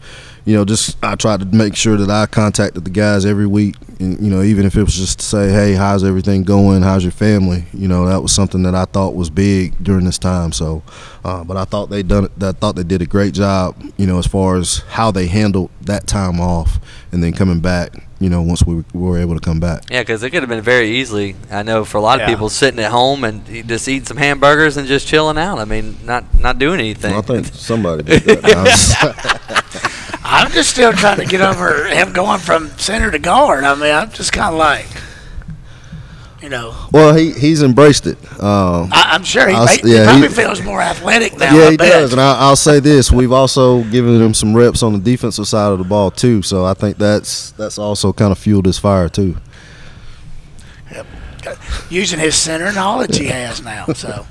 I tried to make sure that I contacted the guys every week, and, even if it was just to say, hey, how's everything going? How's your family? That was something that I thought was big during this time. So, but I thought they did a great job, as far as how they handled that time off and then coming back, once we were able to come back. Yeah, because it could have been very easily, I know, for a lot of people sitting at home and just eating some hamburgers and just chilling out. I mean, not doing anything. Well, I think somebody did that. I'm just still trying to get over him going from center to guard. I mean, I'm just kind of like, Well, he's embraced it. I'm sure he probably feels more athletic now. Yeah, he does. And I'll say this: we've also given him some reps on the defensive side of the ball too. So I think that's also kind of fueled his fire too. Yep. Using his center knowledge he has now. So.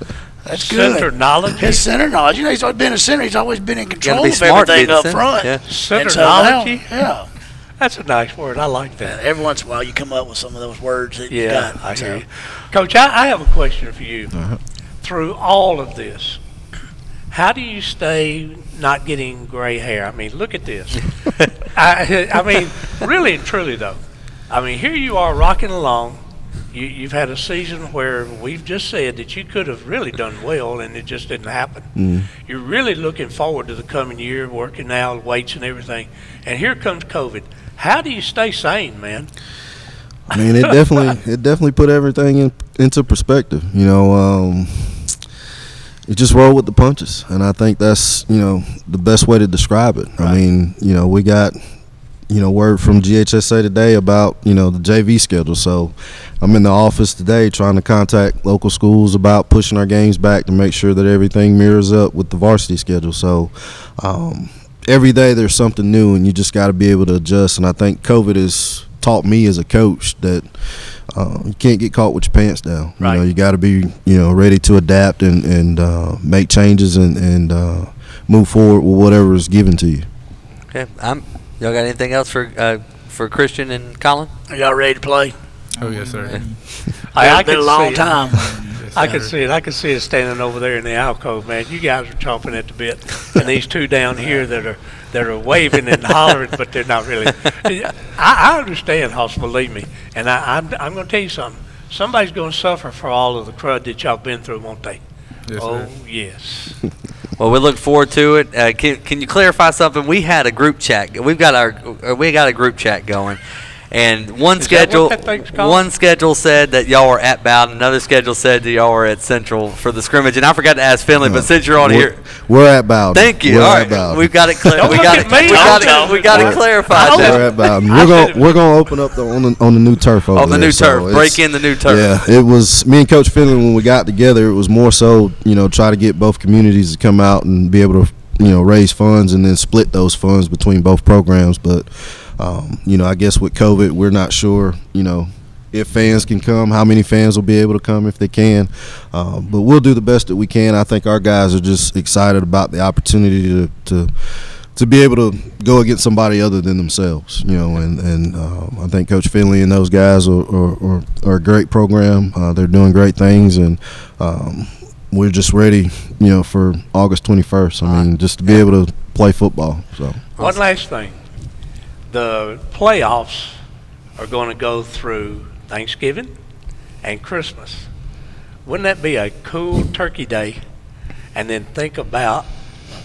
That's good. Center knowledge. His center knowledge. He's always been a center. He's always been in control of smart everything up front. Yeah. Center knowledge. Yeah. That's a nice word. I like that. Every once in a while, you come up with some of those words that you got. I hear you. Coach, I have a question for you. Through all of this, how do you stay not getting gray hair? I mean, look at this. I mean, really and truly, though. I mean, here you are rocking along. You've had a season where we've just said that you could have really done well, and it just didn't happen. You're really looking forward to the coming year, working out, weights and everything. And here comes COVID. How do you stay sane, man? I mean, it definitely put everything into perspective. You just roll with the punches, and I think that's the best way to describe it. Right. I mean, we got word from GHSA today about the JV schedule. So I'm in the office today trying to contact local schools about pushing our games back to make sure that everything mirrors up with the varsity schedule. So every day there's something new, and you just got to be able to adjust. And I think COVID has taught me as a coach that you can't get caught with your pants down. Right. You got to be ready to adapt and make changes and move forward with whatever is given to you. Okay, y'all got anything else for Christian and Colin? Are y'all ready to play? Oh yes, sir. It's been a long time. I can see it. I can see it standing over there in the alcove, man. You guys are chomping at the bit, and these two down here that are waving and hollering, but they're not really. I understand, Hoss, believe me, and I'm going to tell you something. Somebody's going to suffer for all of the crud that y'all been through, won't they? Yes, oh sir. Yes. Well, we look forward to it. Can you clarify something? We had a group chat. We got a group chat going, and one schedule said that y'all were at Bowden. Another schedule said that y'all were at Central for the scrimmage. And I forgot to ask Finley, but since you're on here, we're at Bowden. Thank you. All right, we've got it clear. we got it clarified. We're at Bowden. We're gonna open up on the new turf over there. On the new turf, break in the new turf. Yeah, it was me and Coach Finley when we got together. It was more so try to get both communities to come out and be able to raise funds and then split those funds between both programs. But I guess with COVID, we're not sure if fans can come, how many fans will be able to come if they can. But we'll do the best that we can. I think our guys are just excited about the opportunity to be able to go against somebody other than themselves, and I think Coach Finley and those guys are a great program. They're doing great things, and we're just ready, for August 21st. I mean, just to be able to play football. So one last thing, the playoffs are going to go through Thanksgiving and Christmas. Wouldn't that be a cool turkey day? And then think about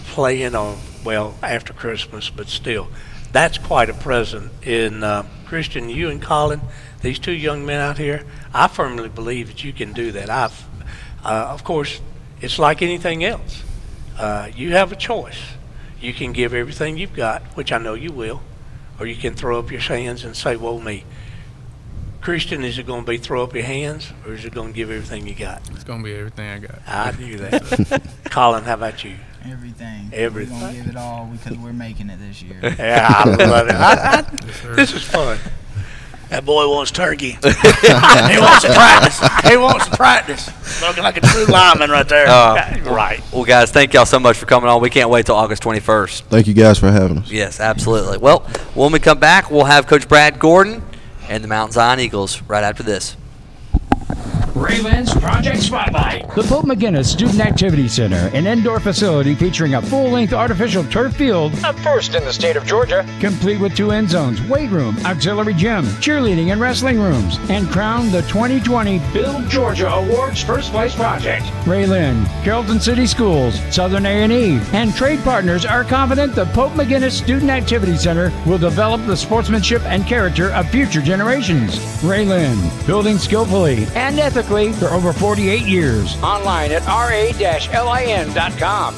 playing on, well, after Christmas, but still, that's quite a present. In Christian, you and Colin, these two young men out here, I firmly believe that you can do that. Of course, it's like anything else. You have a choice. You can give everything you've got, which I know you will, or you can throw up your hands and say, woe me. Christian, is it going to be throw up your hands, or is it going to give everything you got? It's going to be everything I got. I knew that. Colin, how about you? Everything. Everything. We're going to give it all because we're making it this year. Yeah, I love it. This is fun. That boy wants turkey. He wants to practice. He wants to practice. Looking like a true lineman right there. Right. Well, guys, thank y'all so much for coming on. We can't wait till August 21st. thank you guys for having us. Yes, absolutely. Well, when we come back, we'll have Coach Brad Gordon and the Mount Zion Eagles right after this. RA-LIN's Project Spotlight. The Pope McGinnis Student Activity Center, an indoor facility featuring a full-length artificial turf field, a first in the state of Georgia, complete with 2 end zones, weight room, auxiliary gym, cheerleading and wrestling rooms, and crowned the 2020 Build Georgia Awards First Place Project. RA-LIN, Carrollton City Schools, Southern A&E, and trade partners are confident the Pope McGinnis Student Activity Center will develop the sportsmanship and character of future generations. RA-LIN, building skillfully and ethically for over 48 years. Online at ra-lin.com.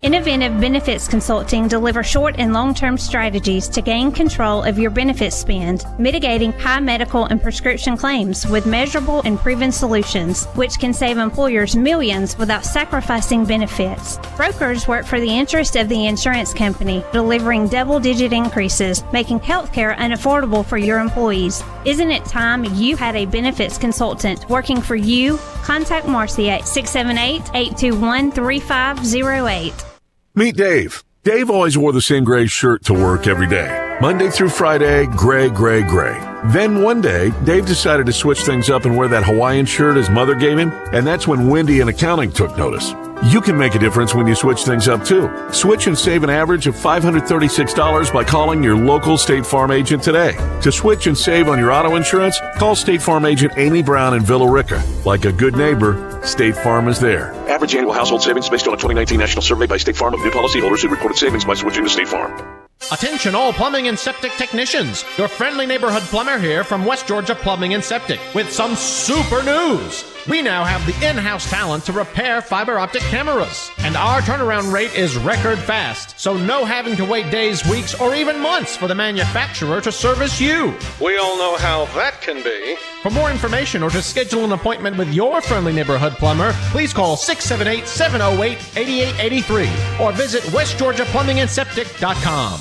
Inoventive Benefits Consulting delivers short and long-term strategies to gain control of your benefits spend, mitigating high medical and prescription claims with measurable and proven solutions, which can save employers millions without sacrificing benefits. Brokers work for the interest of the insurance company, delivering double-digit increases, making healthcare unaffordable for your employees. Isn't it time you had a benefits consultant working for you? Contact Marcy at 678-821-3508. Meet Dave. Dave always wore the same gray shirt to work every day. Monday through Friday, gray, gray, gray. Then one day, Dave decided to switch things up and wear that Hawaiian shirt his mother gave him, and that's when Wendy in accounting took notice. You can make a difference when you switch things up too. Switch and save an average of $536 by calling your local State Farm agent today. To switch and save on your auto insurance, call State Farm agent Amy Brown in Villa Rica. Like a good neighbor, State Farm is there. Average annual household savings based on a 2019 national survey by State Farm of new policyholders who reported savings by switching to State Farm. Attention all plumbing and septic technicians. Your friendly neighborhood plumber here from West Georgia Plumbing and Septic with some super news. We now have the in-house talent to repair fiber optic cameras. And our turnaround rate is record fast. So no having to wait days, weeks, or even months for the manufacturer to service you. We all know how that can be. For more information or to schedule an appointment with your friendly neighborhood plumber, please call 678-708-8883 or visit westgeorgiaplumbingandseptic.com.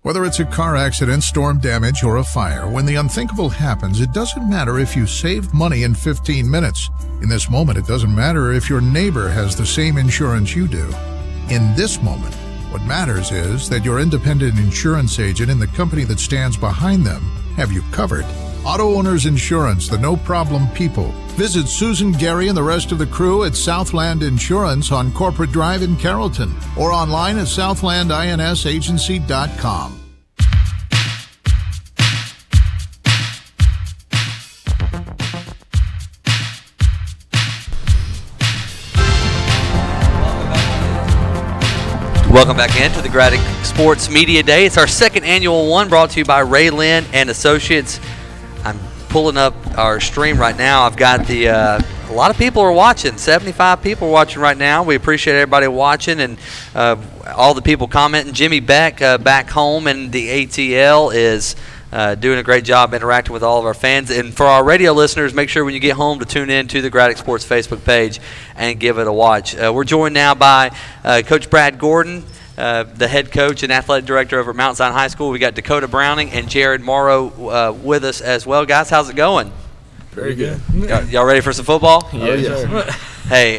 Whether it's a car accident, storm damage, or a fire, when the unthinkable happens, it doesn't matter if you saved money in 15 minutes. In this moment, it doesn't matter if your neighbor has the same insurance you do. In this moment, what matters is that your independent insurance agent and the company that stands behind them have you covered. Auto Owners Insurance, the no-problem people. Visit Susan, Gary, and the rest of the crew at Southland Insurance on Corporate Drive in Carrollton or online at southlandinsagency.com. Welcome back into the Gradick Sports Media Day. It's our second annual one, brought to you by RA-LIN Associates. I'm pulling up our stream right now. I've got the a lot of people are watching. 75 people are watching right now. We appreciate everybody watching and all the people commenting. Jimmy Beck back home in the ATL is doing a great job interacting with all of our fans. And for our radio listeners, make sure when you get home to tune in to the Gradick Sports Facebook page and give it a watch. We're joined now by Coach Brad Gordon, the head coach and athletic director over at Mount Zion High School. We got Dakota Browning and Jared Morrow with us as well. Guys, how's it going? Very good. Y'all ready for some football? Yeah. Hey,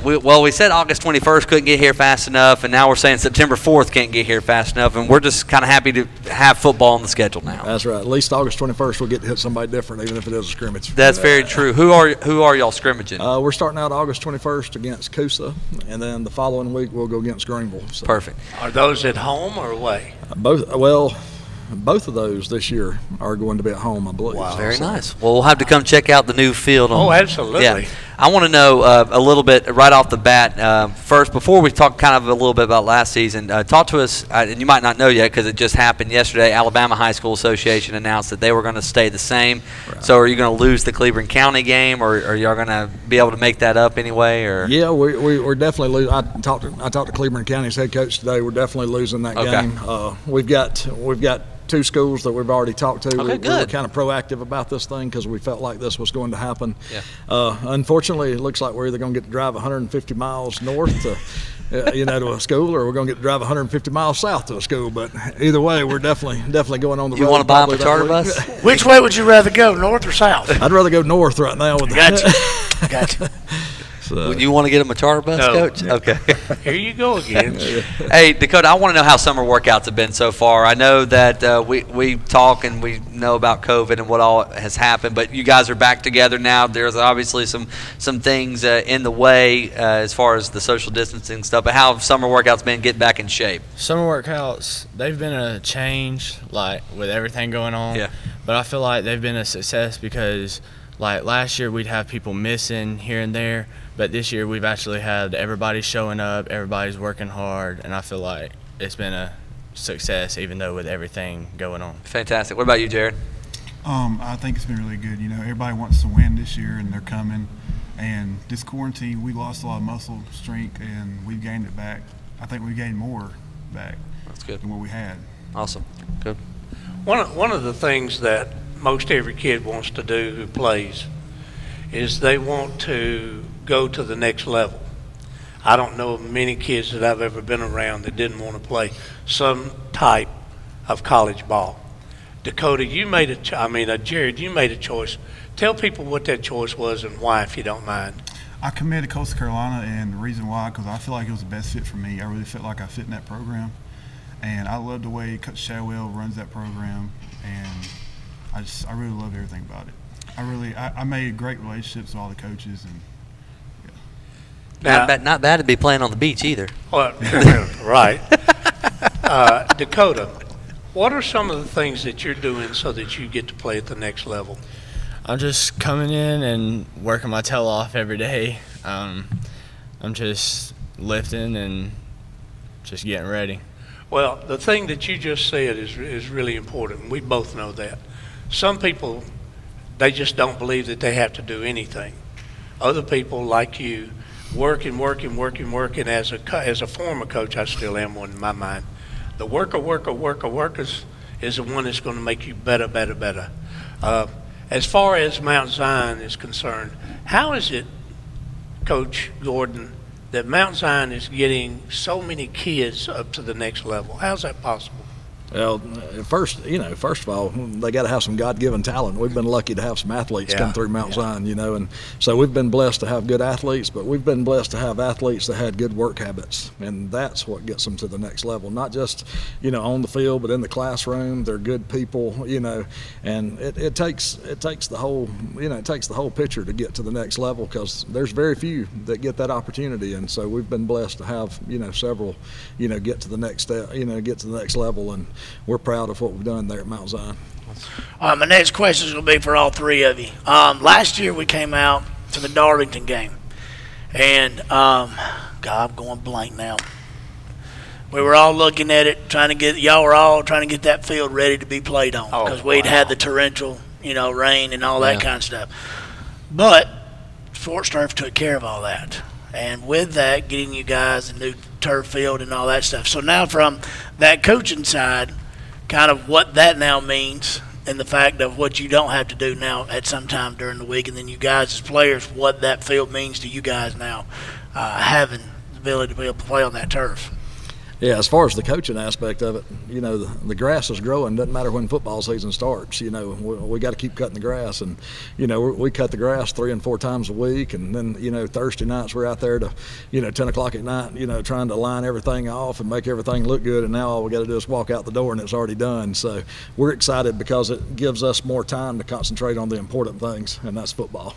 we said August 21st couldn't get here fast enough, and now we're saying September 4th can't get here fast enough, and we're just kind of happy to have football on the schedule now. That's right. At least August 21st we'll get to hit somebody different, even if it is a scrimmage. That's very true. Who are y'all scrimmaging? We're starting out August 21st against Coosa, and then the following week we'll go against Greenville. So. Perfect. Are those at home or away? Both of those this year are going to be at home, I believe. Wow. Very nice. Well, we'll have to come check out the new field. Absolutely. Yeah. I want to know a little bit right off the bat. First, before we talk kind of a little bit about last season, talk to us, and you might not know yet because it just happened yesterday, Alabama High School Association announced that they were going to stay the same. Right. So are you going to lose the Cleveland County game, or are y'all going to be able to make that up anyway? Or? Yeah, we're definitely losing. I talked to Cleveland County's head coach today. We're definitely losing that game. We've got 2 schools that we've already talked to. Okay, we were kind of proactive about this thing because we felt like this was going to happen. Yeah. Unfortunately, it looks like we're either going to get to drive 150 miles north to, to a school, or we're going to get to drive 150 miles south to a school. But either way, we're definitely going on the road. You want to buy them a charter bus? Which way would you rather go, north or south? I'd rather go north right now. Gotcha. So. You want to get him a charter bus, Coach? Okay. Here you go again. Hey, Dakota, I want to know how summer workouts have been so far. I know that we talk and we know about COVID and what all has happened, but you guys are back together now. There's obviously some things in the way as far as the social distancing stuff, but how have summer workouts been getting back in shape? Summer workouts, they've been a change, like, with everything going on. Yeah. But I feel like they've been a success because, like, last year we'd have people missing here and there. But this year we've actually had everybody showing up, everybody's working hard, and I feel like it's been a success even though with everything going on. Fantastic. What about you, Jared? I think it's been really good. Everybody wants to win this year, and they're coming. And this quarantine, we lost a lot of muscle strength, and we've gained it back. I think we gained more back. That's good. Than what we had. Awesome. Good. One of the things that most every kid wants to do who plays is they want to go to the next level. I don't know of many kids that I've ever been around that didn't want to play some type of college ball. Dakota, you made Jared, you made a choice. Tell people what that choice was and why, if you don't mind. I committed to Coastal Carolina, and the reason why, because I feel like it was the best fit for me. I really felt like I fit in that program, and I love the way Coach Shadwell runs that program, and I really love everything about it. I made great relationships with all the coaches, and not bad to be playing on the beach either. Well, right. Dakota, what are some of the things that you're doing so that you get to play at the next level? I'm just coming in and working my tail off every day. I'm just lifting and just getting ready. Well, the thing that you just said is really important. We both know that. Some people, they just don't believe that they have to do anything. Other people, like you, working. As a former coach, I still am one in my mind. The worker is the one that's going to make you better. As far as Mount Zion is concerned, how is it, Coach Gordon, that Mount Zion is getting so many kids up to the next level? How's that possible? Well, first of all, they got to have some God-given talent. We've been lucky to have some athletes come through Mount Zion, and so we've been blessed to have good athletes, but we've been blessed to have athletes that had good work habits, and that's what gets them to the next level. Not just, on the field, but in the classroom. They're good people, and it takes the whole picture to get to the next level, because there's very few that get that opportunity, and so we've been blessed to have several get to the next step, get to the next level, and we're proud of what we've done there at Mount Zion. My next question is going to be for all three of you. Last year we came out to the Darlington game, and God, I'm going blank now. We were all looking at it, y'all were all trying to get that field ready to be played on, because we'd had the torrential, rain and all that kind of stuff. But Sports Turf took care of all that. And with that, getting you guys a new turf field and all that stuff. So now from that coaching side, kind of what that now means, and the fact of what you don't have to do now at some time during the week, and then you guys as players, what that field means to you guys now, having the ability to be able to play on that turf. Yeah, as far as the coaching aspect of it, you know, the grass is growing. Doesn't matter when football season starts. You know, we got to keep cutting the grass, and you know, we cut the grass 3 and 4 times a week, and then you know, Thursday nights we're out there to, you know, 10 o'clock at night, you know, trying to line everything off and make everything look good. And now all we got to do is walk out the door, and it's already done. So we're excited because it gives us more time to concentrate on the important things, and that's football.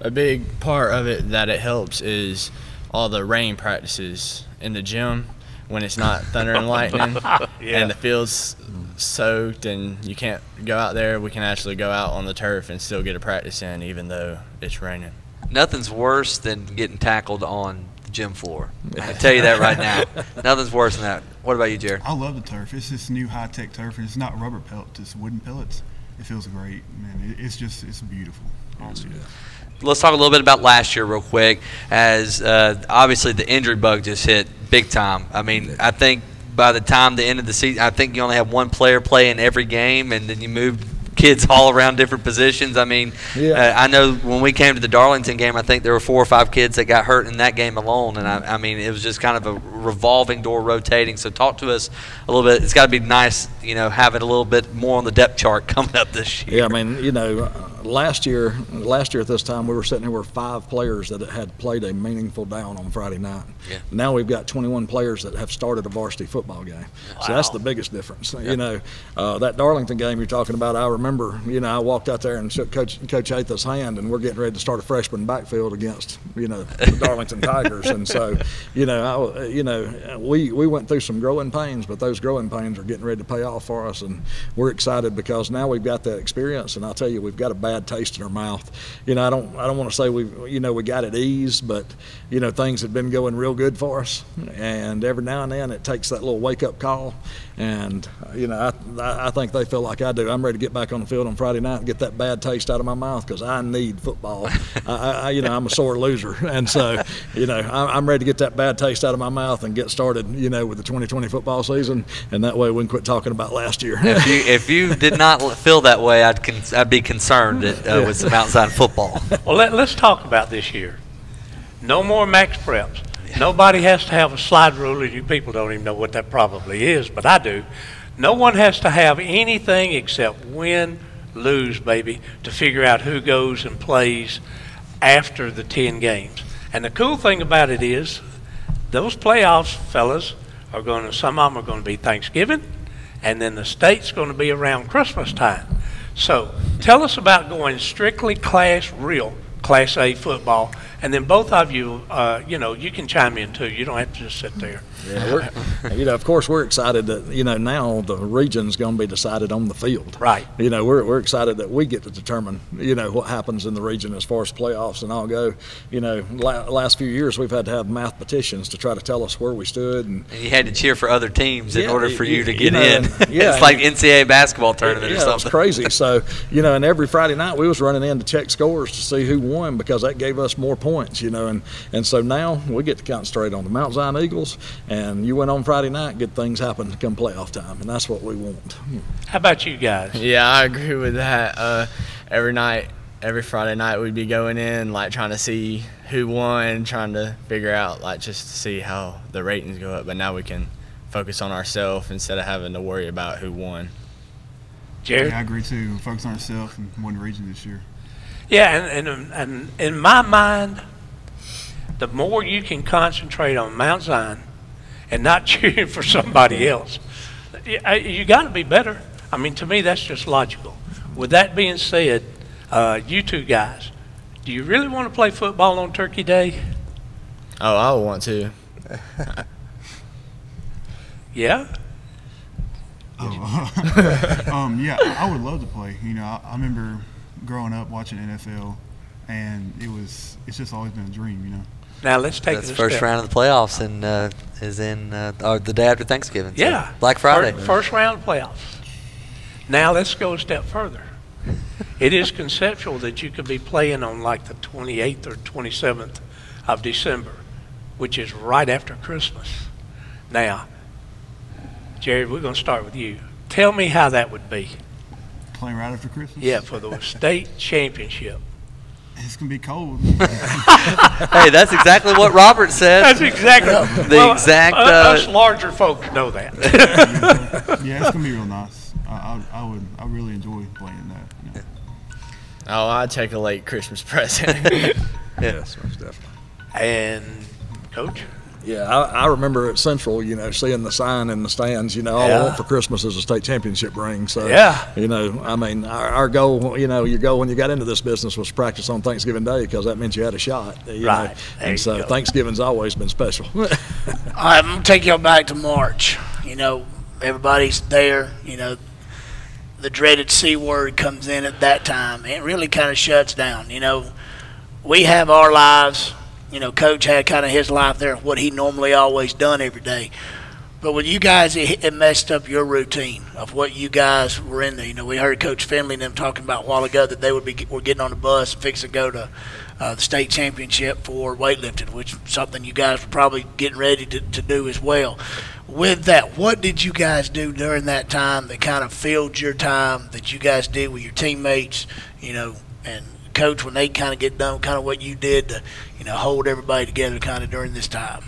A big part of it that it helps is all the rain practices in the gym when it's not thunder and lightning and the field's soaked and you can't go out there. We can actually go out on the turf and still get a practice in even though it's raining. Nothing's worse than getting tackled on the gym floor. I can tell you that right now. Nothing's worse than that. What about you, Jared? I love the turf. It's this new high-tech turf, and it's not rubber pellets, it's wooden pellets. It feels great, man. It's beautiful. Honestly. Let's talk a little bit about last year real quick, as obviously the injury bug just hit big time. I mean, I think by the time the end of the season, I think you only have one player play in every game, and then you moved kids all around different positions. I mean, I know when we came to the Darlington game, I think there were 4 or 5 kids that got hurt in that game alone, and I mean, it was just kind of a revolving door rotating. So talk to us a little bit. It's got to be nice, you know, having a little bit more on the depth chart coming up this year. Yeah, I mean, you know, last year at this time, we were sitting here with 5 players that had played a meaningful down on Friday night. Yeah. Now we've got 21 players that have started a varsity football game. Wow. So that's the biggest difference. Yeah. You know, that Darlington game you're talking about, I remember, you know, I walked out there and shook Coach Atha's hand, and we're getting ready to start a freshman backfield against, you know, the Darlington Tigers. And so, you know, we went through some growing pains, but those growing pains are getting ready to pay off for us, and we're excited because now we've got that experience, and I'll tell you, we've got a bad taste in our mouth. You know, I don't want to say we got it eased, but you know, things have been going real good for us, and every now and then it takes that little wake up call, and you know, I think they feel like I do. I'm ready to get back on the field on Friday night and get that bad taste out of my mouth because I need football. You know, I'm a sore loser, and so you know, I'm ready to get that bad taste out of my mouth and get started, you know, with the 2020 football season, and that way we can quit talking about last year. If you did not feel that way, I'd be concerned with some outside football. Well, let's talk about this year. No more max preps. Nobody has to have a slide rule, and you people don't even know what that probably is, but I do. No one has to have anything except win, lose, baby, to figure out who goes and plays after the 10 games. And the cool thing about it is those playoffs, fellas, are going to, some of them are going to be Thanksgiving, and then the state's going to be around Christmas time. So tell us about going strictly real Class A football, and then both of you, you know, you can chime in too. You don't have to just sit there. Yeah, you know, of course, we're excited that, you know, now the region's going to be decided on the field. Right. You know, we're excited that we get to determine, you know, what happens in the region as far as playoffs and all go. You know, last few years we've had to have mathematics to try to tell us where we stood, and you had to cheer for other teams in order for you to get in. Yeah, it's like NCAA basketball tournament or something. It's crazy. So, you know, and every Friday night we was running in to check scores to see who won because that gave us more points. You know, and so now we get to concentrate on the Mount Zion Eagles. And you went on Friday night, good things happen come playoff time, and that's what we want. How about you guys? Yeah, I agree with that. Every Friday night we'd be going in, like, trying to see who won, trying to figure out, like, just to see how the ratings go up. But now we can focus on ourselves instead of having to worry about who won. Jared? Yeah, I agree too. Focus on ourselves and win the region this year. Yeah, and in my mind, the more you can concentrate on Mount Zion and not cheering for somebody else, you got to be better. I mean, to me, that's just logical. With that being said, you two guys, do you really want to play football on Turkey Day? Oh, I would want to. Yeah? Oh. Yeah, I would love to play. You know, I remember growing up watching NFL, and it's just always been a dream, you know. Now let's take the first round of the playoffs, and is in the day after Thanksgiving. So yeah, Black Friday. First round of playoffs. Now let's go a step further. It is conceptual that you could be playing on like the 28th or 27th of December, which is right after Christmas. Now, Jared, we're going to start with you. Tell me how that would be. Playing right after Christmas? Yeah, for the state championship. It's going to be cold. Hey, that's exactly what Robert said. That's exactly us larger folks know that. Yeah, it's going to be real nice. I really enjoy playing that. Yeah. Oh, I'd take a late Christmas present. Yes, most definitely. And Coach? Yeah, I remember at Central, seeing the sign in the stands, all I want for Christmas is a state championship ring. So, I mean, our goal, your goal when you got into this business was practice on Thanksgiving Day because that meant you had a shot. Right. And so Thanksgiving's always been special. All right, I'm going to take y'all back to March. Everybody's there. The dreaded C word comes in at that time. It really kind of shuts down. We have our lives. Coach had kind of his life there, what he normally always done every day. But with you guys, it messed up your routine of what you guys were in there. We heard Coach Finley and them talking about a while ago that they were getting on the bus and fixing to go to the state championship for weightlifting, which is something you guys were probably getting ready to do as well. With that, what did you guys do during that time that kind of filled your time that you guys did with your teammates, and Coach, when they kind of get done, kind of what you did to, hold everybody together kind of during this time?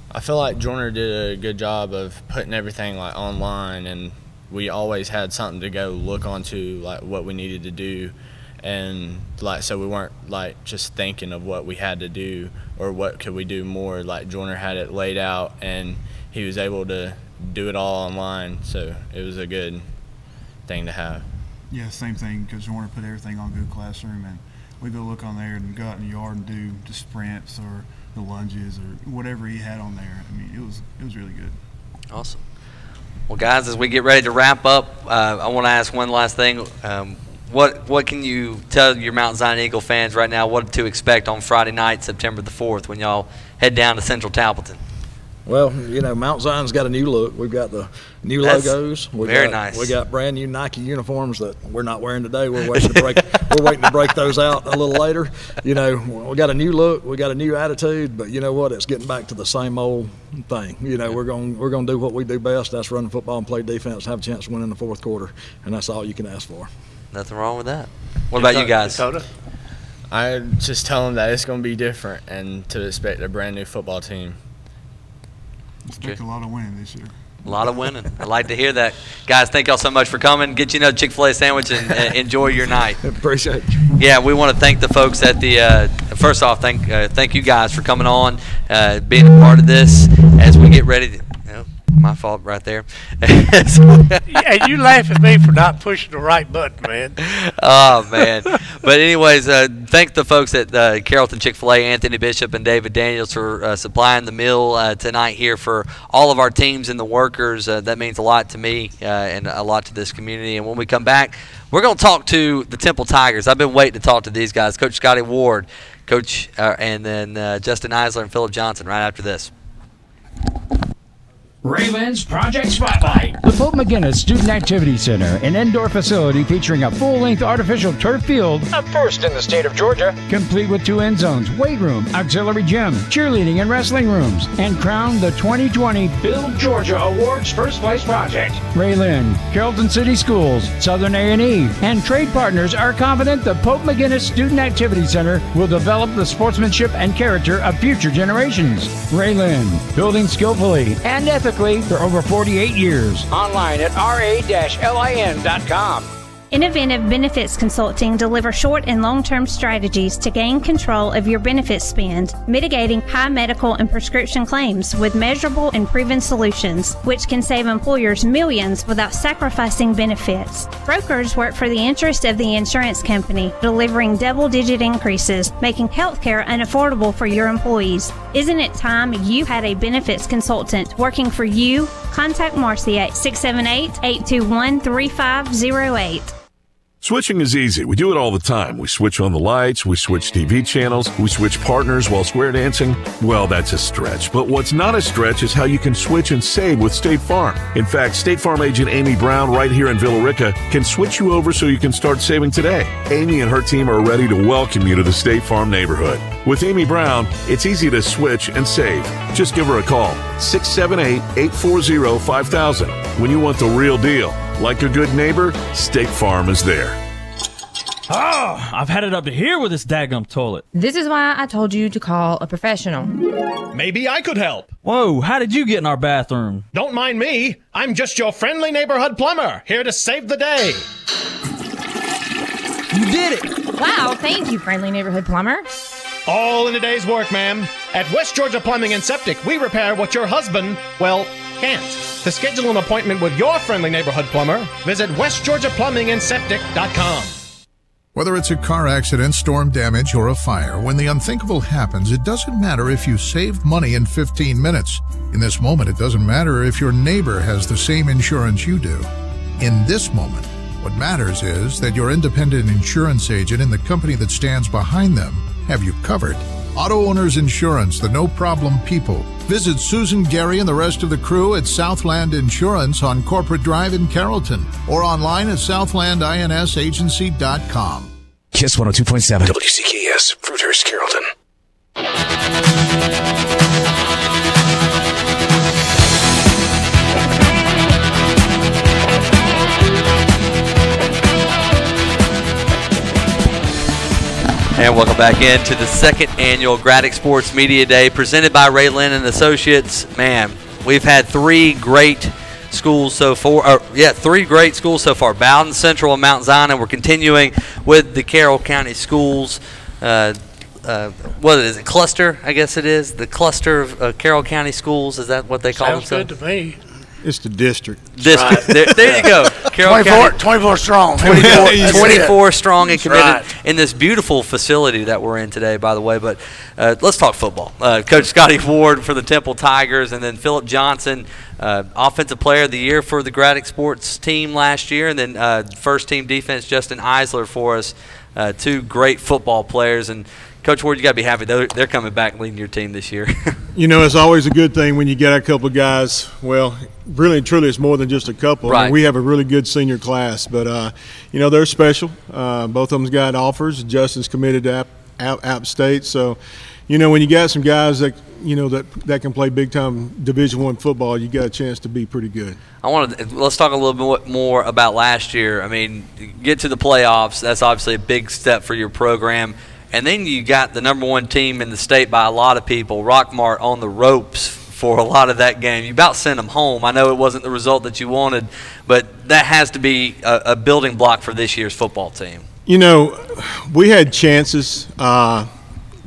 I feel like Joyner did a good job of putting everything like online, and we always had something to go look onto, like what we needed to do, and like so we weren't like just thinking of what we had to do or what could we do more. Like Joyner had it laid out, and he was able to do it all online, so it was a good thing to have. Yeah, same thing, because Joyner put everything on Google Classroom, and we go look on there and go out in the yard and do the sprints or the lunges or whatever he had on there. I mean, it was really good. Awesome. Well, guys, as we get ready to wrap up, I want to ask one last thing. What can you tell your Mount Zion Eagle fans right now what to expect on Friday night, September the 4th, when y'all head down to Central Talbotton? Well, Mount Zion's got a new look. We've got the new logos. Very nice. We got brand new Nike uniforms that we're not wearing today. We're waiting to break. We're waiting to break those out a little later. We got a new look. We got a new attitude. But you know what? It's getting back to the same old thing. We're going to do what we do best. That's run the football and play defense, have a chance to win in the fourth quarter, and that's all you can ask for. Nothing wrong with that. What about you guys? Dakota? I just tell them that it's going to be different and to expect a brand new football team. Expect a lot of winning this year. A lot of winning. I like to hear that. Guys, thank y'all so much for coming. Get you another Chick-fil-A sandwich and enjoy your night. Appreciate it. Yeah, we want to thank the folks at the first off, thank you guys for coming on, being a part of this as we get ready to, my fault right there. Yeah, you laugh at me for not pushing the right button, man. Oh, man. But anyways, thank the folks at Carrollton Chick-fil-A, Anthony Bishop and David Daniels for supplying the meal tonight here for all of our teams and the workers. That means a lot to me and a lot to this community. And when we come back, we're going to talk to the Temple Tigers. I've been waiting to talk to these guys, Coach Scotty Ward, and then Justin Eisler and Philip Johnson right after this. RA-LIN's Project Spotlight. The Pope McGinnis Student Activity Center, an indoor facility featuring a full-length artificial turf field, a first in the state of Georgia, complete with 2 end zones, weight room, auxiliary gym, cheerleading and wrestling rooms, and crowned the 2020 Build Georgia Awards First Place Project. RA-LIN, Carrollton City Schools, Southern A&E, and trade partners are confident the Pope McGinnis Student Activity Center will develop the sportsmanship and character of future generations. RA-LIN, building skillfully and ethically for over 48 years. Online at ra-lin.com. Inoventive Benefits Consulting deliver short and long-term strategies to gain control of your benefit spend, mitigating high medical and prescription claims with measurable and proven solutions, which can save employers millions without sacrificing benefits. Brokers work for the interest of the insurance company, delivering double-digit increases, making healthcare unaffordable for your employees. Isn't it time you had a benefits consultant working for you? Contact Marcy at 678-821-3508. Switching is easy. We do it all the time. We switch on the lights, we switch TV channels, we switch partners while square dancing. Well, that's a stretch. But what's not a stretch is how you can switch and save with State Farm. In fact, State Farm agent Amy Brown right here in Villa Rica can switch you over so you can start saving today. Amy and her team are ready to welcome you to the State Farm neighborhood. With Amy Brown, it's easy to switch and save. Just give her a call, 678-840-5000. When you want the real deal, like a good neighbor, State Farm is there. Oh, Oh, I've had it up to here with this daggum toilet. This is why I told you to call a professional. Maybe I could help. Whoa, how did you get in our bathroom? Don't mind me. I'm just your friendly neighborhood plumber, here to save the day. You did it. Wow, thank you, friendly neighborhood plumber. All in a day's work, ma'am. At West Georgia Plumbing and Septic, we repair what your husband, well, can't. To schedule an appointment with your friendly neighborhood plumber, visit westgeorgiaplumbingandseptic.com. Whether it's a car accident, storm damage, or a fire, when the unthinkable happens, it doesn't matter if you saved money in 15 minutes. In this moment, it doesn't matter if your neighbor has the same insurance you do. In this moment, what matters is that your independent insurance agent and the company that stands behind them have you covered. Auto Owners Insurance, the no-problem people. Visit Susan, Gary, and the rest of the crew at Southland Insurance on Corporate Drive in Carrollton or online at southlandinsagency.com. Kiss 102.7. WCKS, Fruithurst, Carrollton. And welcome back into the second annual Gradick Sports Media Day presented by RA-LIN Associates. Man, we've had three great schools so far. Three great schools so far. Bowden, Central, and Mount Zion, and we're continuing with the Carroll County schools. What is it? Cluster, I guess it is. The cluster of Carroll County schools. Is that what they call themselves? Sounds good to me. It's the district. Right. There you go. Carroll 24 strong. 24 strong and committed in this beautiful facility that we're in today, by the way. But let's talk football. Coach Scotty Ward for the Temple Tigers, and then Philip Johnson, Offensive Player of the Year for the Gradick Sports team last year, and then first team defense Justin Eisler for us. Two great football players. And Coach Ward, you got to be happy they're coming back leading your team this year. You know, it's always a good thing when you get a couple of guys. Well, really and truly, it's more than just a couple. Right. I mean, we have a really good senior class, but you know, they're special. Both of them's got offers. Justin's committed to App State, so you know, when you got some guys that that can play big time Division I football, you got a chance to be pretty good. Let's talk a little bit more about last year. I mean, get to the playoffs. That's obviously a big step for your program. And then you got the #1 team in the state by a lot of people, Rockmart, on the ropes for a lot of that game. You about sent them home. I know it wasn't the result that you wanted, but that has to be a building block for this year's football team. You know, we had chances,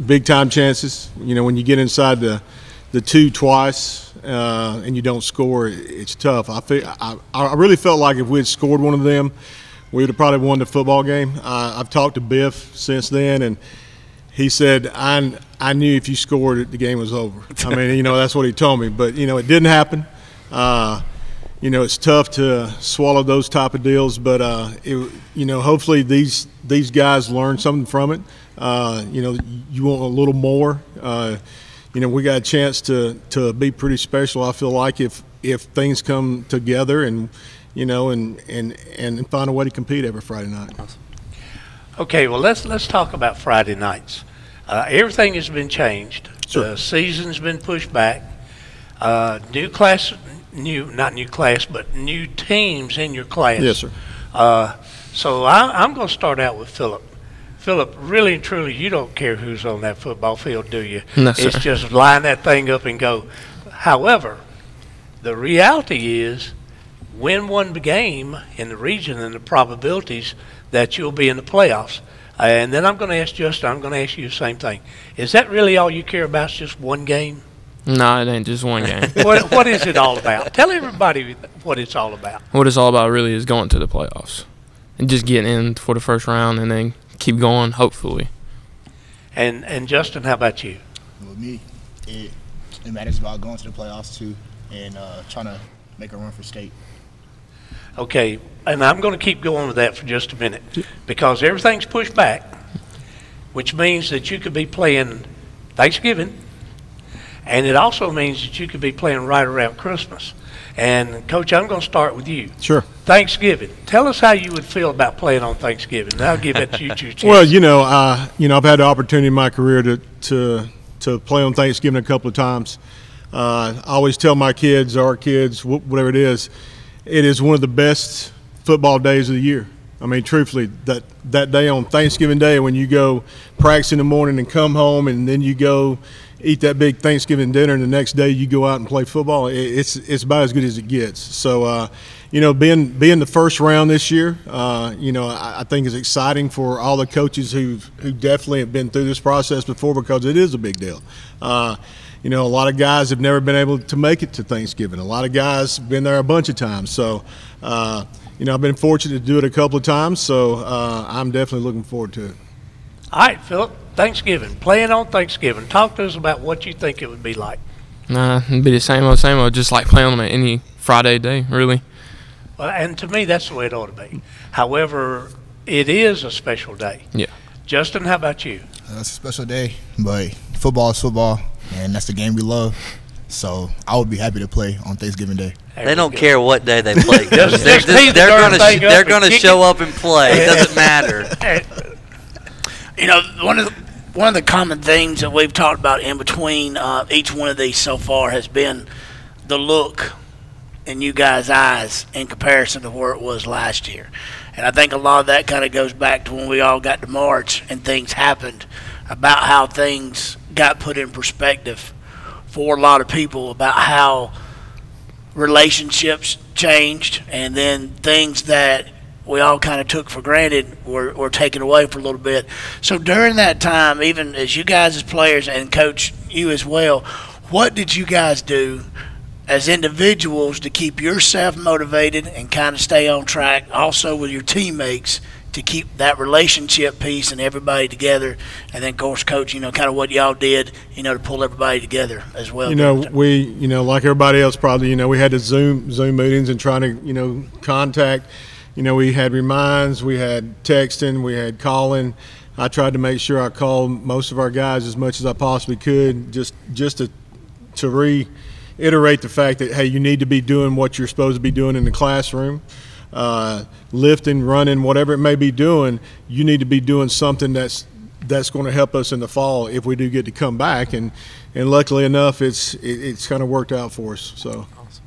big-time chances. You know, when you get inside the two twice and you don't score, it's tough. I really felt like if we had scored one of them, we would have probably won the football game. I've talked to Biff since then, and he said, I knew if you scored it, the game was over. I mean, you know, that's what he told me. But, you know, it didn't happen. You know, it's tough to swallow those type of deals. But, you know, hopefully these guys learn something from it. You know, you want a little more. You know, we got a chance to be pretty special, I feel like, if things come together and – you know, and find a way to compete every Friday night. Okay, well, let's talk about Friday nights. Everything has been changed. Sure. The season's been pushed back. New teams in your class. Yes, sir. So I'm going to start out with Philip. Philip, really and truly, you don't care who's on that football field, do you? No, sir. It's just line that thing up and go. However, the reality is, win one game in the region and the probabilities that you'll be in the playoffs. And then I'm going to ask Justin, I'm going to ask you the same thing. Is that really all you care about, is just one game? No, it ain't just one game. What is it all about? Tell everybody what it's all about. What it's all about really is going to the playoffs and just getting in for the first round and then keep going, hopefully. And Justin, how about you? With me, it matters about going to the playoffs too and trying to make a run for state. Okay, and I'm going to keep going with that for just a minute because everything's pushed back, which means that you could be playing Thanksgiving, and it also means that you could be playing right around Christmas. And, Coach, I'm going to start with you. Sure. Thanksgiving. Tell us how you would feel about playing on Thanksgiving. And I'll give it to you two chances. Well, you know, I've had the opportunity in my career to play on Thanksgiving a couple of times. I always tell my kids, our kids, whatever it is one of the best football days of the year. I mean, truthfully, that day on Thanksgiving Day when you go practice in the morning and come home and then you go eat that big Thanksgiving dinner and the next day you go out and play football, it's about as good as it gets. So, being the first round this year, I think is exciting for all the coaches who definitely have been through this process before, because it is a big deal. A lot of guys have never been able to make it to Thanksgiving. A lot of guys have been there a bunch of times. So, I've been fortunate to do it a couple of times, so I'm definitely looking forward to it. All right, Philip, Thanksgiving, playing on Thanksgiving. Talk to us about what you think it would be like. Nah, it'd be the same old, just like playing on any Friday day, really. Well, and to me, that's the way it ought to be. However, it is a special day. Yeah. Justin, how about you? It's a special day, but football is football, and that's the game we love. So I would be happy to play on Thanksgiving Day. They don't care what day they play. They're going to show up and play. It doesn't matter. One of the common things that we've talked about in between each one of these so far has been the look in you guys' eyes in comparison to where it was last year. And I think a lot of that kind of goes back to when we all got to March and things happened, about how things got put in perspective for a lot of people, about how relationships changed, and then things that we all kind of took for granted were taken away for a little bit. So during that time, even as you guys as players and Coach, you as well, what did you guys do as individuals to keep yourself motivated and kind of stay on track, also with your teammates, to keep that relationship piece and everybody together? And then, of course, Coach, kind of what y'all did, to pull everybody together as well. We, like everybody else probably, we had the Zoom meetings and trying to, contact. We had reminds, we had texting, we had calling. I tried to make sure I called most of our guys as much as I possibly could, just to reiterate the fact that, hey, you need to be doing what you're supposed to be doing in the classroom. Lifting, running, whatever it may be doing, you need to be doing something that's going to help us in the fall if we do get to come back. And luckily enough, it's kind of worked out for us. So, awesome.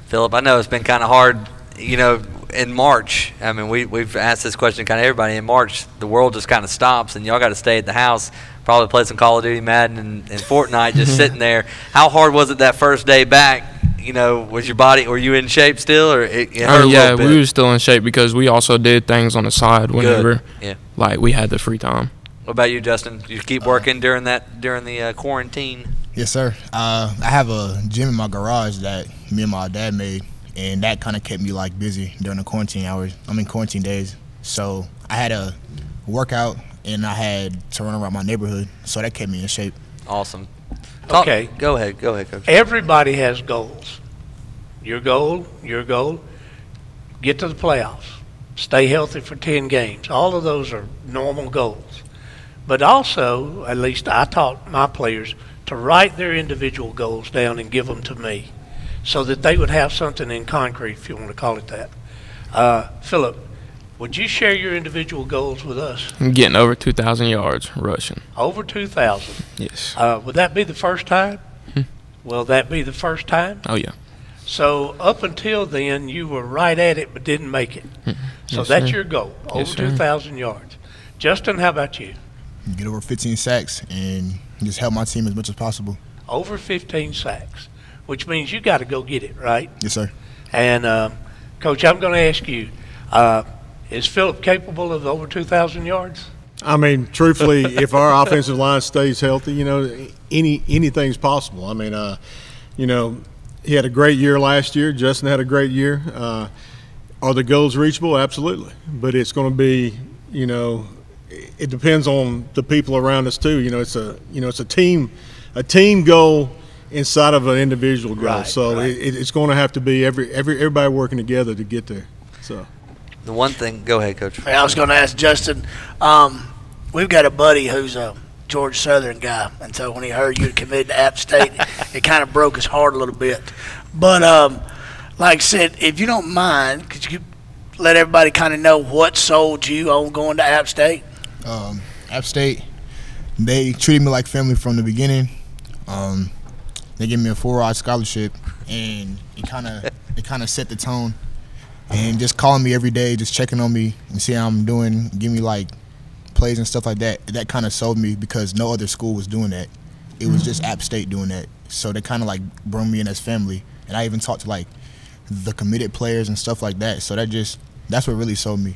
Philip, I know it's been kind of hard, in March. I mean, we've asked this question to kind of everybody. In March, the world just kind of stops, and y'all got to stay at the house, probably play some Call of Duty, Madden, and Fortnite, just sitting there. How hard was it that first day back? Was your body, were you in shape still, or it hurt a little bit? We were still in shape because we also did things on the side whenever, we had the free time. What about you, Justin? Did you keep working during the quarantine? Yes, sir. I have a gym in my garage that me and my dad made, and that kind of kept me busy during the quarantine days. So I had a workout, and I had to run around my neighborhood, so that kept me in shape. Awesome. Okay. Go ahead, Coach. Everybody has goals. Your goal, get to the playoffs, stay healthy for 10 games. All of those are normal goals. But also, at least I taught my players to write their individual goals down and give them to me so that they would have something in concrete, if you want to call it that. Philip, would you share your individual goals with us? I'm getting over 2,000 yards rushing. Over 2,000? Yes. Would that be the first time? Will that be the first time? Oh, yeah. So up until then, you were right at it but didn't make it. So Yes, that's sir. your goal, over Yes, sir. 2,000 yards. Justin, how about you? Get over 15 sacks and just help my team as much as possible. Over 15 sacks, which means you got to go get it, right? Yes, sir. And, Coach, I'm going to ask you, is Philip capable of over 2,000 yards? I mean, truthfully, if our offensive line stays healthy, anything's possible. I mean, he had a great year last year. Justin had a great year. Are the goals reachable? Absolutely. But it's going to be, it depends on the people around us too. It's a team goal inside of an individual goal. Right, so right. It's going to have to be everybody working together to get there. So. The one thing, go ahead, Coach. I was going to ask Justin, we've got a buddy who's a Georgia Southern guy, and so when he heard you had committed to App State, it kind of broke his heart a little bit. But like I said, if you don't mind, could you let everybody kind of know what sold you on going to App State? App State, they treated me like family from the beginning. They gave me a full-ride scholarship, and it kind of set the tone. and just calling me every day, just checking on me and see how I'm doing, give me like plays and stuff like that. That kind of sold me because no other school was doing that. It was just App State doing that. So they kind of like brought me in as family, and I even talked to like the committed players and stuff like that. So that's what really sold me.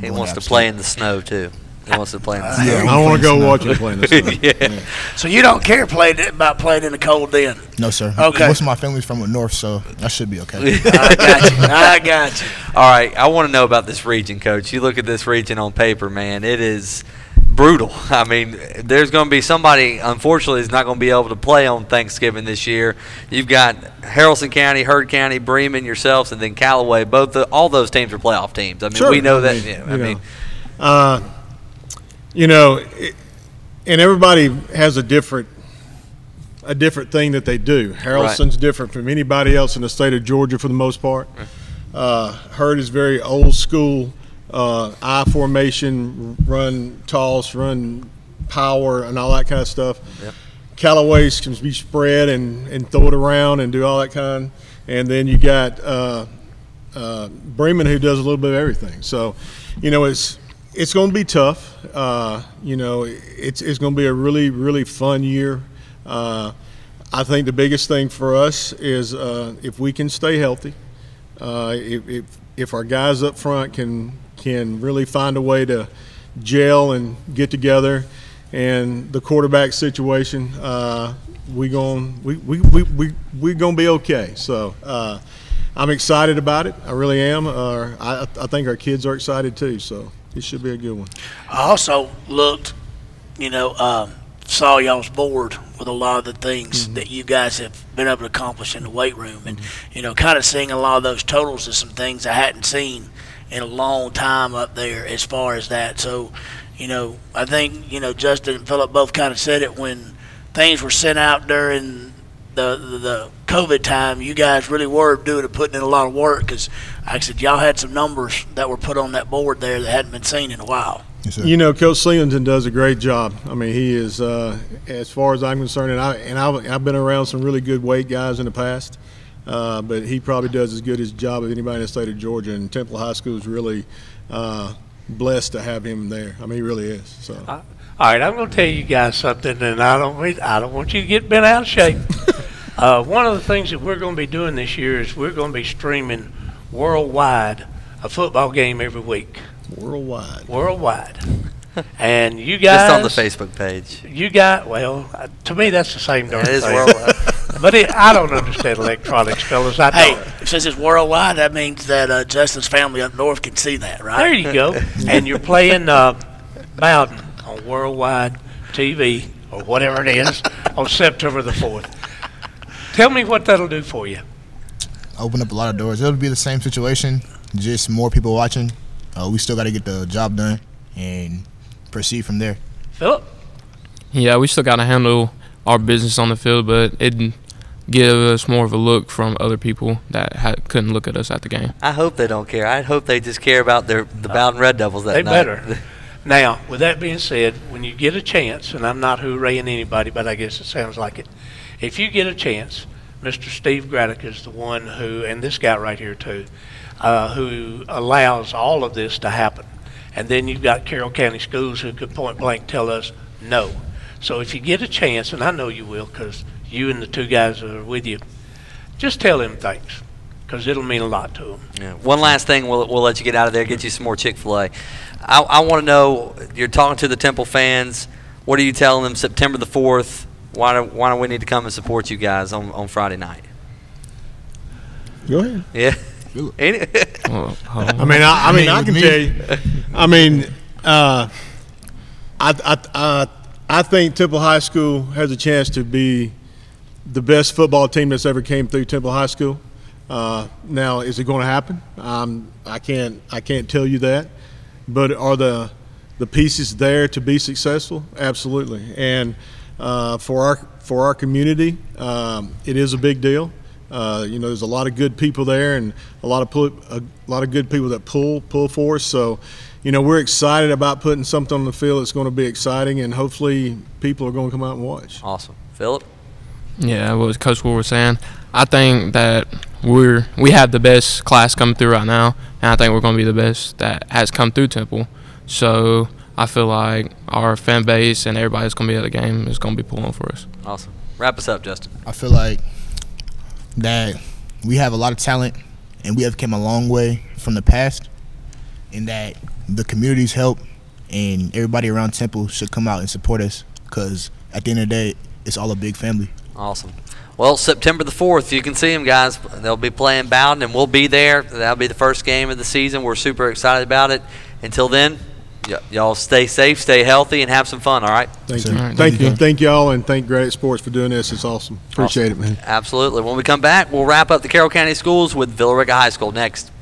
He wants to play in the snow too. He wants to play in the snow. Yeah, I want to go watch him play in the snow. Yeah. So you don't care about playing in the cold then? No, sir. Okay. Most of my family's from the north, so that should be okay. I got you. All right, I want to know about this region, Coach. You look at this region on paper, man. It is brutal. I mean, there's going to be somebody, unfortunately, is not going to be able to play on Thanksgiving this year. You've got Haralson County, Heard County, Bremen, yourselves, and then Callaway. All those teams are playoff teams. I mean, sure. We know that. And everybody has a different thing that they do. Haralson's different from anybody else in the state of Georgia for the most part. Heard is very old school. I formation, run toss, run power, and all that kind of stuff. Yep. Callaway's can be spread and throw it around and do all that kind. And then you got Bremen, who does a little bit of everything. So, it's going to be tough. It's going to be a really, really fun year. I think the biggest thing for us is if we can stay healthy, if our guys up front can really find a way to gel and get together, and the quarterback situation, we're gonna be okay. So I'm excited about it. I really am. I think our kids are excited too. So it should be a good one. I also looked, saw y'all's board with a lot of the things that you guys have been able to accomplish in the weight room, and kind of seeing a lot of those totals of some things I hadn't seen in a long time up there as far as that. So, I think Justin and Phillip both kind of said it when things were sent out during the COVID time. You guys really were putting in a lot of work, because like I said, y'all had some numbers that were put on that board there that hadn't been seen in a while. Yes, sir. Coach Seelington does a great job. I mean, he is, as far as I'm concerned, and I've been around some really good weight guys in the past, but he probably does as good a job as anybody in the state of Georgia. And Temple High School is really blessed to have him there. I mean, he really is. So. All right, I'm going to tell you guys something, and I don't want you to get bent out of shape. One of the things that we're going to be doing this year is we're going to be streaming worldwide a football game every week. Worldwide. And you guys. Just on the Facebook page. To me, that's the same darn thing. It is worldwide. But I don't understand electronics, fellas. I don't. Hey, since it's worldwide, that means that Justin's family up north can see that, right? There you go. And you're playing Bowden on worldwide TV, or whatever it is, on September the 4th. Tell me what that'll do for you. Open up a lot of doors. It'll be the same situation, just more people watching. We still got to get the job done and proceed from there. Phillip? Yeah, we still got to handle our business on the field, but it'd give us more of a look from other people that couldn't look at us at the game. I hope they don't care. I hope they just care about the Bowden Red Devils that night. They better. Now, with that being said, when you get a chance, and I'm not hooraying anybody, but I guess it sounds like it, if you get a chance, Mr. Steve Gradick is the one who, and this guy right here too, who allows all of this to happen. And then you've got Carroll County Schools who could point blank tell us no. So if you get a chance, and I know you will because you and the two guys that are with you, just tell them thanks, because it'll mean a lot to them. Yeah. One last thing, we'll let you get out of there, get you some more Chick-fil-A. I want to know, you're talking to the Temple fans, what are you telling them September the 4th? Why do we need to come and support you guys on Friday night? Go ahead. Yeah. I can tell you. I think Temple High School has a chance to be the best football team that's ever came through Temple High School. Now, is it going to happen? I can't tell you that. But are the pieces there to be successful? Absolutely. And for our community, it is a big deal. There's a lot of good people there, and a lot of good people that pull for us. So, we're excited about putting something on the field that's going to be exciting, and hopefully people are going to come out and watch. Awesome. Phillip? Yeah, what Coach Wool was saying, I think that we have the best class coming through right now, and I think we're going to be the best that has come through Temple. So I feel like our fan base and everybody that's going to be at the game is going to be pulling for us. Awesome. Wrap us up, Justin. I feel like that we have a lot of talent, and we have come a long way from the past, and that the community's help and everybody around Temple should come out and support us, because at the end of the day, it's all a big family. Awesome. Well, September the 4th, you can see them, guys. They'll be playing Bowden, and we'll be there. That'll be the first game of the season. We're super excited about it. Until then, y'all stay safe, stay healthy, and have some fun, all right? Thank you. Thank you. Thank y'all, and thank Gradick Sports for doing this. It's awesome. Appreciate it, man. Absolutely. When we come back, we'll wrap up the Carroll County Schools with Villa Rica High School next.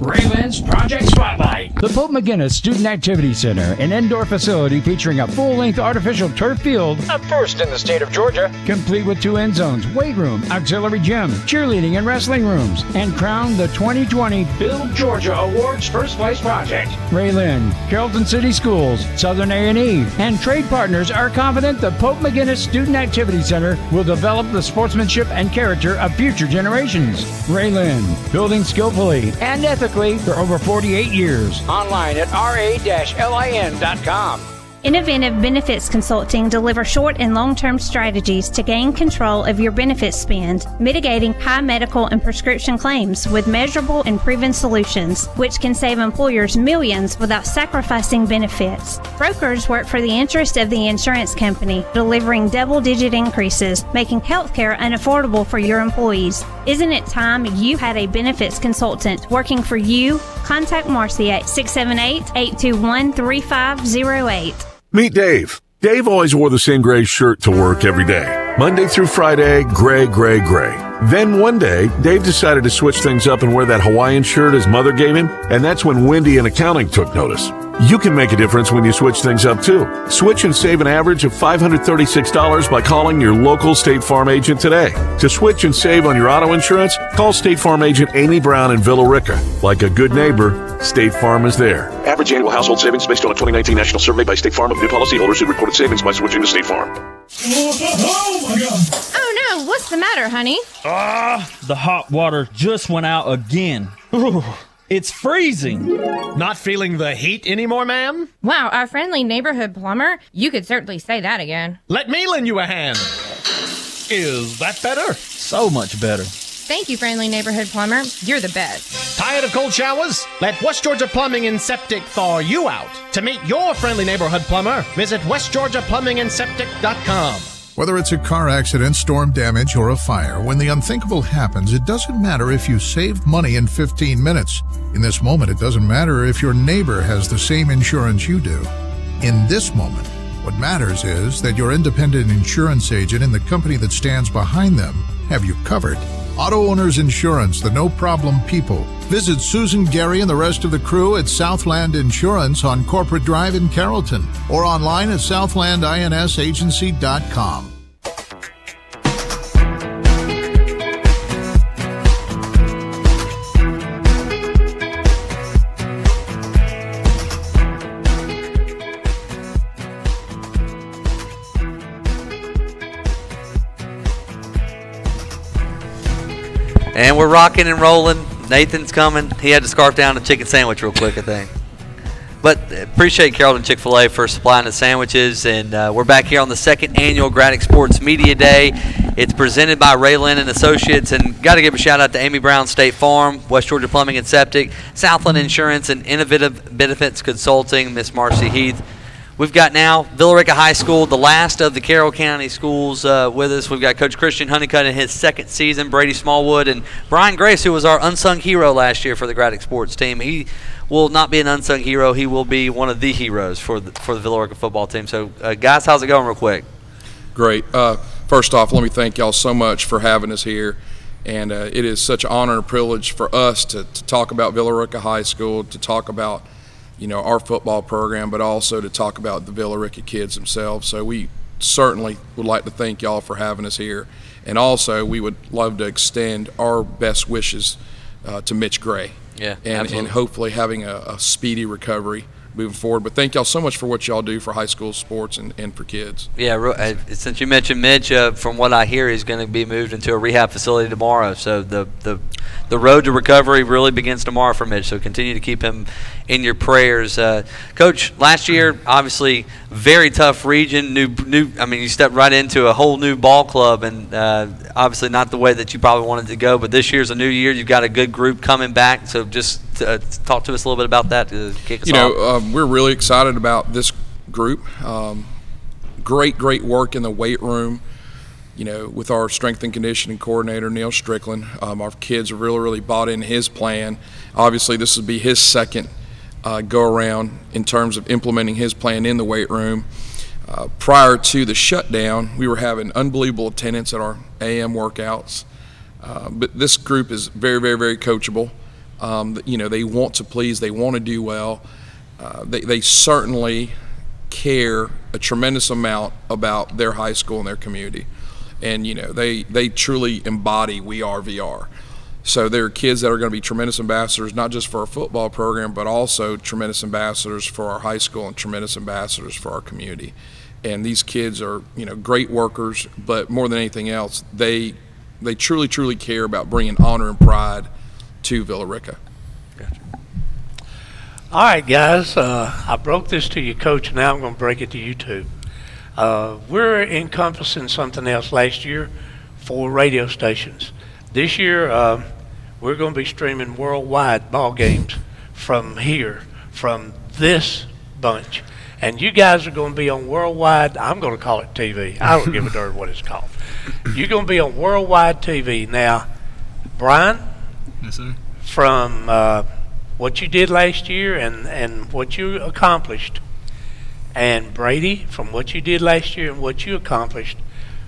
RA-LIN's Project Spotlight. The Pope McGinnis Student Activity Center, an indoor facility featuring a full-length artificial turf field, A first in the state of Georgia. complete with 2 end zones, weight room, auxiliary gym, cheerleading and wrestling rooms, and crowned the 2020 Build Georgia Awards First Place Project. RA-LIN, Carrollton City Schools, Southern A&E, and trade partners are confident the Pope McGinnis Student Activity Center will develop the sportsmanship and character of future generations. RA-LIN, building skillfully and ethically for over 48 years. Online at ra-lin.com. Inoventive Benefits Consulting deliver short and long-term strategies to gain control of your benefits spend, mitigating high medical and prescription claims with measurable and proven solutions, which can save employers millions without sacrificing benefits. Brokers work for the interest of the insurance company, delivering double-digit increases, making healthcare unaffordable for your employees. Isn't it time you had a benefits consultant working for you? Contact Marcy at 678-821-3508. Meet Dave. Dave always wore the same gray shirt to work every day. Monday through Friday, gray, gray, gray. Then one day, Dave decided to switch things up and wear that Hawaiian shirt his mother gave him, and that's when Wendy in accounting took notice. You can make a difference when you switch things up too. Switch and save an average of $536 by calling your local State Farm agent today. To switch and save on your auto insurance, call State Farm agent Amy Brown in Villa Rica. Like a good neighbor, State Farm is there. Average annual household savings based on a 2019 national survey by State Farm of new policyholders who reported savings by switching to State Farm. Oh my God. Oh no, what's the matter, honey? The hot water just went out again. It's freezing. Not feeling the heat anymore, ma'am? Wow, our friendly neighborhood plumber? You could certainly say that again. Let me lend you a hand. Is that better? So much better. Thank you, friendly neighborhood plumber. You're the best. Tired of cold showers? Let West Georgia Plumbing and Septic thaw you out. To meet your friendly neighborhood plumber, visit westgeorgiaplumbingandseptic.com. Whether it's a car accident, storm damage, or a fire, when the unthinkable happens, it doesn't matter if you saved money in 15 minutes. In this moment, it doesn't matter if your neighbor has the same insurance you do. In this moment, what matters is that your independent insurance agent and the company that stands behind them have you covered. Auto Owners Insurance, the no-problem people. Visit Susan, Gary, and the rest of the crew at Southland Insurance on Corporate Drive in Carrollton or online at southlandinsagency.com. And we're rocking and rolling. Nathan's coming. He had to scarf down a chicken sandwich real quick, I think. But appreciate Carrollton Chick-fil-A for supplying the sandwiches. And we're back here on the second annual Gradick Sports Media Day. It's presented by RA-LIN Associates. And got to give a shout out to Amy Brown, State Farm, West Georgia Plumbing and Septic, Southland Insurance, and Inoventive Benefits Consulting, Miss Marcy Heath. We've got now Villa Rica High School, the last of the Carroll County schools with us. We've got Coach Christian Honeycutt in his second season, Brady Smallwood, and Brian Grace, who was our unsung hero last year for the Gradick Sports team. He will not be an unsung hero. He will be one of the heroes for the Villa Rica football team. So, guys, how's it going real quick? Great. First off, let me thank y'all so much for having us here. And it is such an honor and a privilege for us to talk about Villa Rica High School, to talk about our football program, but also to talk about the Villa Rica kids themselves. So we certainly would like to thank y'all for having us here. And also, we would love to extend our best wishes to Mitch Gray. Yeah, and hopefully having a speedy recovery moving forward. But thank y'all so much for what y'all do for high school sports and for kids. Yeah, since you mentioned Mitch, from what I hear, he's going to be moved into a rehab facility tomorrow. So the road to recovery really begins tomorrow for Mitch. So continue to keep him in your prayers. Coach, last year, obviously, very tough region. I mean, you stepped right into a whole new ball club, and obviously not the way that you probably wanted to go. But this year's a new year. You've got a good group coming back. So just talk to us a little bit about that to kick us off. We're really excited about this group. Great work in the weight room. With our strength and conditioning coordinator, Neil Strickland. Our kids are really bought in his plan. Obviously, this will be his second go-around in terms of implementing his plan in the weight room. Prior to the shutdown, we were having unbelievable attendance at our AM workouts. But this group is very coachable. They want to please. They want to do well. They certainly care a tremendous amount about their high school and their community. And they truly embody We Are VR. So there are kids that are going to be tremendous ambassadors, not just for our football program, but also tremendous ambassadors for our high school and tremendous ambassadors for our community. And these kids are great workers, but more than anything else, they truly care about bringing honor and pride to Villa Rica. Gotcha. All right, guys, I broke this to you, Coach, now I'm going to break it to you two. We're encompassing something else last year for radio stations. This year, we're going to be streaming worldwide ball games from here, from this bunch. And you guys are going to be on worldwide, I'm going to call it TV. I don't give a darn what it's called. You're going to be on worldwide TV. Now, Brian, yes, sir. From what you did last year and what you accomplished, and Brady, from what you did last year and what you accomplished,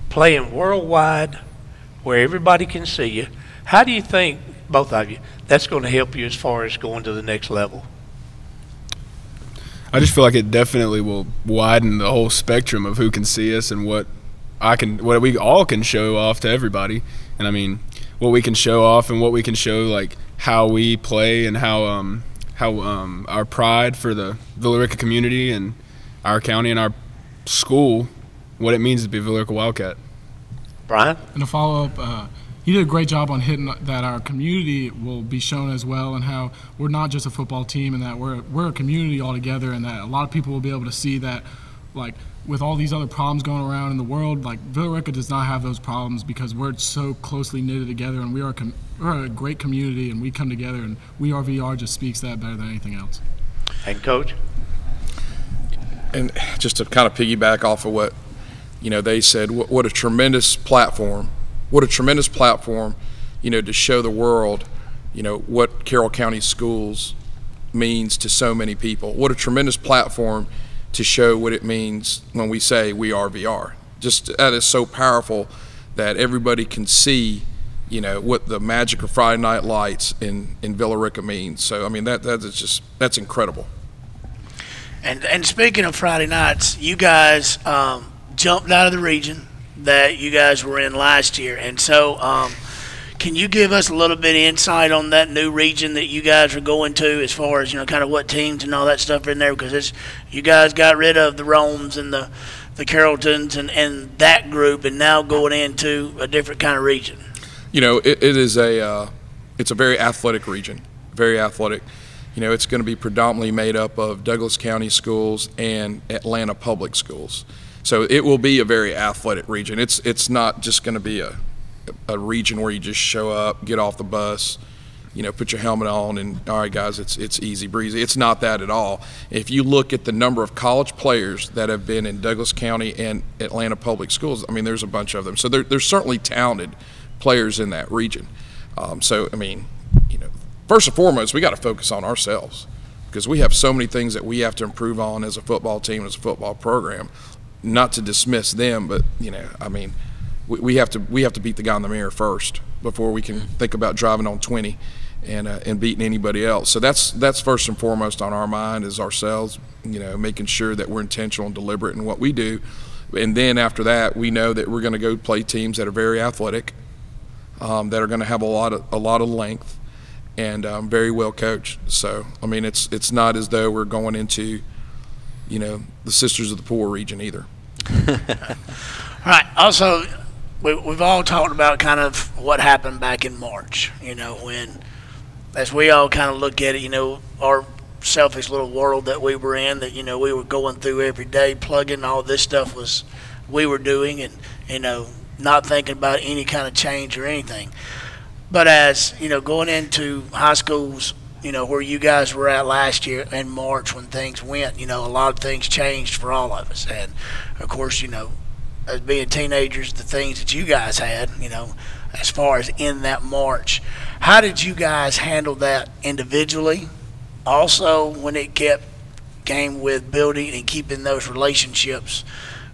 playing worldwide where everybody can see you, how do you think, both of you, that's going to help you as far as going to the next level? I just feel like it definitely will widen the whole spectrum of who can see us and what we all can show off to everybody. And I mean, what we can show off and what we can show, like how we play and how our pride for the Villa Rica community and our county and our school, what it means to be a Villa Rica Wildcat. Brian? And to follow up, you did a great job on hitting that our community will be shown as well, and how we're not just a football team, and that we're a community all together, and that a lot of people will be able to see that, like, with all these other problems going around in the world, like, Villa Rica does not have those problems because we're so closely knitted together, and we're a great community, and we come together, and We Are VR just speaks that better than anything else. And Coach? And just to kind of piggyback off of what they said, what a tremendous platform. What a tremendous platform, to show the world, what Carroll County Schools means to so many people. What a tremendous platform to show what it means when we say We Are VR. Just that is so powerful that everybody can see, what the magic of Friday Night Lights in Villa Rica means. So I mean that's incredible. And speaking of Friday nights, you guys jumped out of the region that you guys were in last year, and so can you give us a little bit of insight on that new region that you guys are going to, as far as kind of what teams and all that stuff are in there? Because you guys got rid of the Romes and the Carrolltons and that group, and now going into a different kind of region. It's a very athletic region, very athletic. It's going to be predominantly made up of Douglas County schools and Atlanta public schools. So it will be a very athletic region. It's not just going to be a region where you just show up, get off the bus, put your helmet on, and all right, guys, it's easy breezy. It's not that at all. If you look at the number of college players that have been in Douglas County and Atlanta public schools, I mean, there's a bunch of them. So there's certainly talented players in that region. So I mean, first and foremost, we got to focus on ourselves, because we have so many things that we have to improve on as a football team, as a football program. Not to dismiss them, but I mean, we have to beat the guy in the mirror first before we can think about driving on 20 and beating anybody else. So that's first and foremost on our mind, is ourselves. Making sure that we're intentional and deliberate in what we do, and then after that, we know that we're going to go play teams that are very athletic, that are going to have a lot of length, and very well coached. So, I mean, it's not as though we're going into, you know, the Sisters of the Poor region either. All right. Also, we've all talked about kind of what happened back in March, you know, when, as we all kind of look at it, you know, our selfish little world that we were in, that, you know, we were going through every day, plugging all this stuff was we were doing, and, you know, not thinking about any kind of change or anything. But as, you know, going into high schools, you know, where you guys were at last year in March when things went, you know, a lot of things changed for all of us. And, of course, you know, as being teenagers, the things that you guys had, you know, as far as in that March, how did you guys handle that individually? Also, when it came with building and keeping those relationships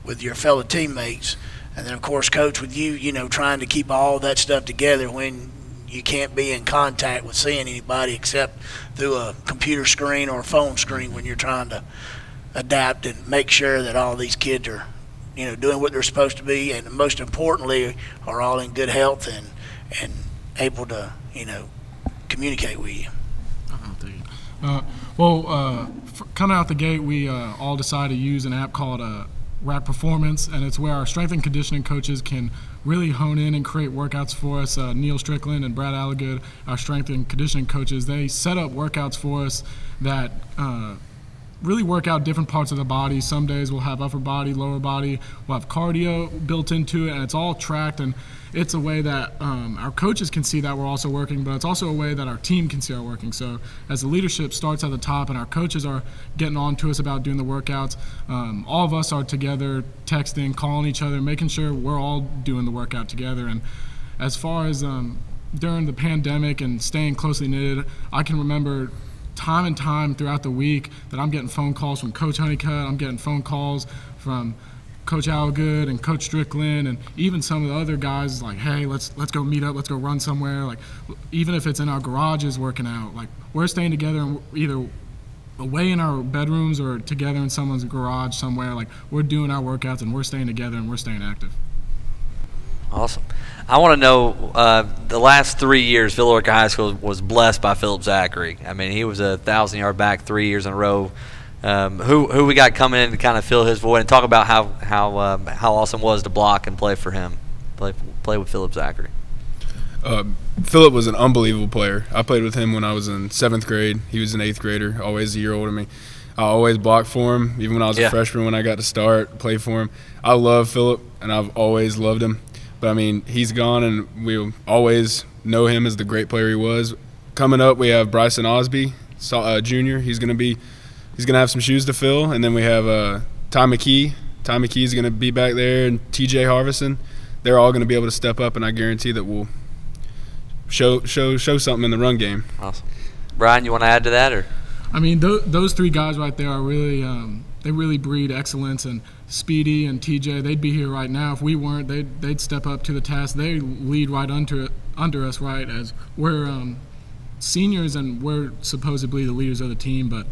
with your fellow teammates, and then, of course, Coach, with you, you know, trying to keep all that stuff together when you can't be in contact with seeing anybody except through a computer screen or a phone screen when you're trying to adapt and make sure that all these kids are, you know, doing what they're supposed to be, and most importantly, are all in good health and able to, you know, communicate with you. Coming out the gate, we all decided to use an app called Rack Performance, and it's where our strength and conditioning coaches can really hone in and create workouts for us. Neil Strickland and Brad Allagood, our strength and conditioning coaches, they set up workouts for us that really work out different parts of the body. Some days we'll have upper body, lower body, we'll have cardio built into it, and it's all tracked, and it's a way that our coaches can see that we're also working, but it's also a way that our team can see our working. So as the leadership starts at the top and our coaches are getting on to us about doing the workouts, all of us are together texting, calling each other, making sure we're all doing the workout together. And as far as during the pandemic and staying closely knitted, I can remember time and time throughout the week that I'm getting phone calls from Coach Honeycutt, I'm getting phone calls from Coach Allagood and Coach Strickland, and even some of the other guys, like, hey, let's go meet up, let's go run somewhere. Like, even if it's in our garages working out, like, we're staying together and either away in our bedrooms or together in someone's garage somewhere. Like, we're doing our workouts and we're staying together and we're staying active. Awesome. I want to know, the last 3 years, Villa Rica High School was blessed by Philip Zachary. I mean, he was a 1,000-yard back 3 years in a row. Who we got coming in to kind of fill his void, and talk about how awesome it was to block and play for him, play with Philip Zachary. Philip was an unbelievable player. I played with him when I was in 7th grade. He was an 8th grader, always a year older than me. I always blocked for him, even when I was a freshman. When I got to start, play for him. I love Philip, and I've always loved him. But, I mean, he's gone, and we always know him as the great player he was. Coming up, we have Bryson Osby, Jr. He's going to have some shoes to fill. And then we have Ty McKee. Ty McKee's going to be back there, and TJ Harvison. They're all going to be able to step up, and I guarantee that we'll show something in the run game. Awesome. Brian, you want to add to that? Or? I mean, those three guys right there are really they really breed excellence, and Speedy and TJ, they'd be here right now. If we weren't, they'd step up to the task. They lead right under us, right, as we're seniors and we're supposedly the leaders of the team, but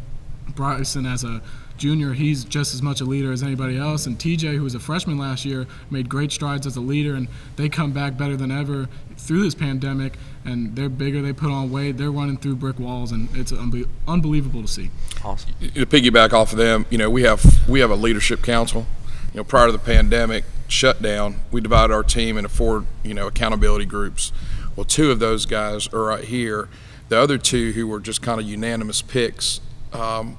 Bryson, as a junior, he's just as much a leader as anybody else. And TJ, who was a freshman last year, made great strides as a leader, and they come back better than ever through this pandemic, and they're bigger, they put on weight, they're running through brick walls, and it's unbelievable to see. Awesome. To piggyback off of them, you know, we have a leadership council. You know, prior to the pandemic shutdown, we divided our team into 4, accountability groups. Well, 2 of those guys are right here. The other 2 who were just kind of unanimous picks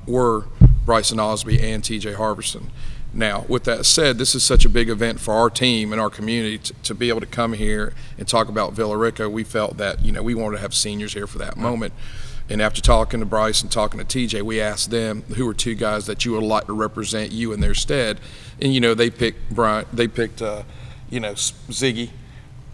were Bryson Osby and TJ Harvison. Now, with that said, this is such a big event for our team and our community to be able to come here and talk about Villa Rica. We felt that, we wanted to have seniors here for that moment. And after talking to Bryce and talking to TJ, we asked them who are 2 guys that you would like to represent you in their stead. And, they picked Brian, they picked, Ziggy,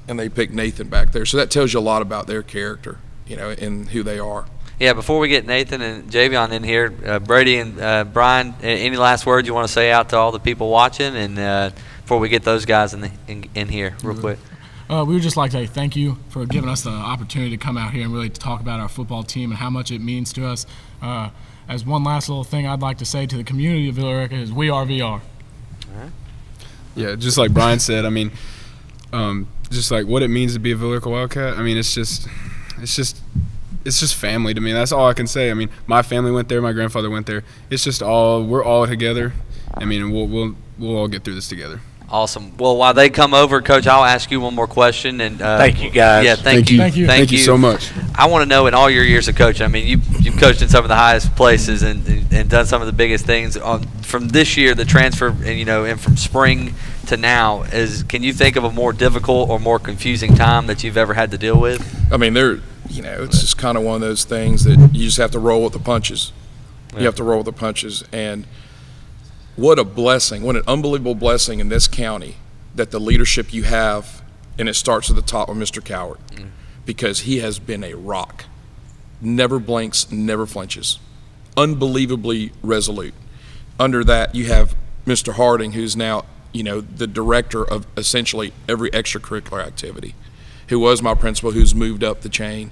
and they picked Nathan back there. So that tells you a lot about their character, and who they are. Yeah, before we get Nathan and Javion in here, Brady and Brian, any last words you want to say out to all the people watching, and before we get those guys in here real quick? We would just like to say thank you for giving us the opportunity to come out here and really talk about our football team and how much it means to us. As one last little thing I'd like to say to the community of Villa Rica is we are VR. All right. Yeah, just like Brian said, I mean, just like what it means to be a Villa Rica Wildcat, I mean, it's just it's just family to me. That's all I can say. I mean, my family went there, my grandfather went there. It's just we're all together. I mean, we'll all get through this together. Awesome. Well, while they come over, Coach, I'll ask you one more question. And thank you, guys. Yeah, thank you. Thank you so much. I want to know, in all your years of coaching, I mean, you've coached in some of the highest places and done some of the biggest things. From this year, the transfer, and from spring to now, can you think of a more difficult or more confusing time that you've ever had to deal with? I mean, it's just kind of one of those things that you just have to roll with the punches. Yeah. You have to roll with the punches. And what a blessing, what an unbelievable blessing in this county that the leadership you have, and it starts at the top with Mr. Coward, because he has been a rock. Never blinks, never flinches. Unbelievably resolute. Under that, you have Mr. Harding, who's now, the director of essentially every extracurricular activity, who was my principal, who's moved up the chain.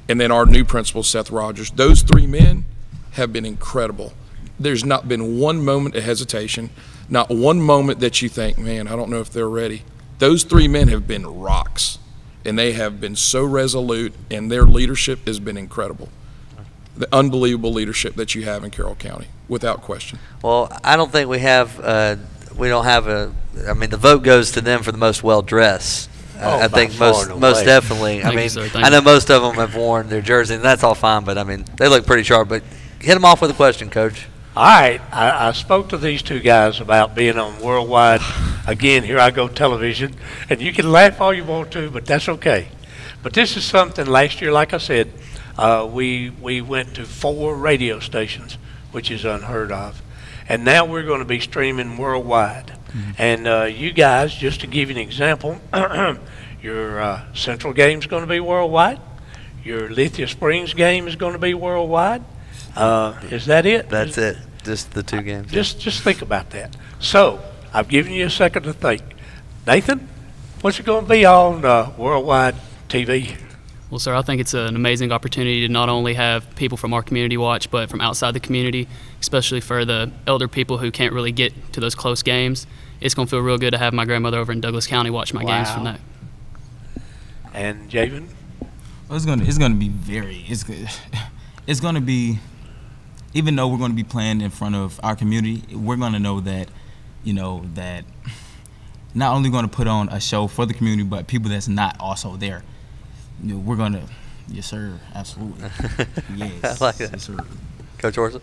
And then our new principal, Seth Rogers. Those three men have been incredible. There's not been one moment of hesitation, not one moment that you think, man, I don't know if they're ready. Those three men have been rocks, and they have been so resolute, and their leadership has been incredible. The unbelievable leadership that you have in Carroll County, without question. Well, I don't think we don't have I mean, the vote goes to them for the most well-dressed. I think most definitely. I know most of them have worn their jersey, and that's all fine, but, I mean, they look pretty sharp. But hit them off with a question, Coach. All right. I spoke to these two guys about being on worldwide. Again, here I go, television. And you can laugh all you want to, but that's okay. But this is something last year, like I said, we went to 4 radio stations, which is unheard of. And now we're going to be streaming worldwide. And you guys, just to give you an example, your Central game is going to be worldwide. Your Lithia Springs game is going to be worldwide. Is that it? That's it. Just the 2 games. Just think about that. So I've given you a second to think. Nathan, what's it going to be on worldwide TV? Well, sir, I think it's an amazing opportunity to not only have people from our community watch, but from outside the community, especially for the elder people who can't really get to those close games. It's going to feel real good to have my grandmother over in Douglas County watch my games from that. And Javen? Well, it's going to be it's going to be, even though we're going to be playing in front of our community, we're going to know that, that not only going to put on a show for the community, but people that's not also there. We're going to, yes, sir, absolutely. Yes. I like that. Yes, sir. Coach Orson?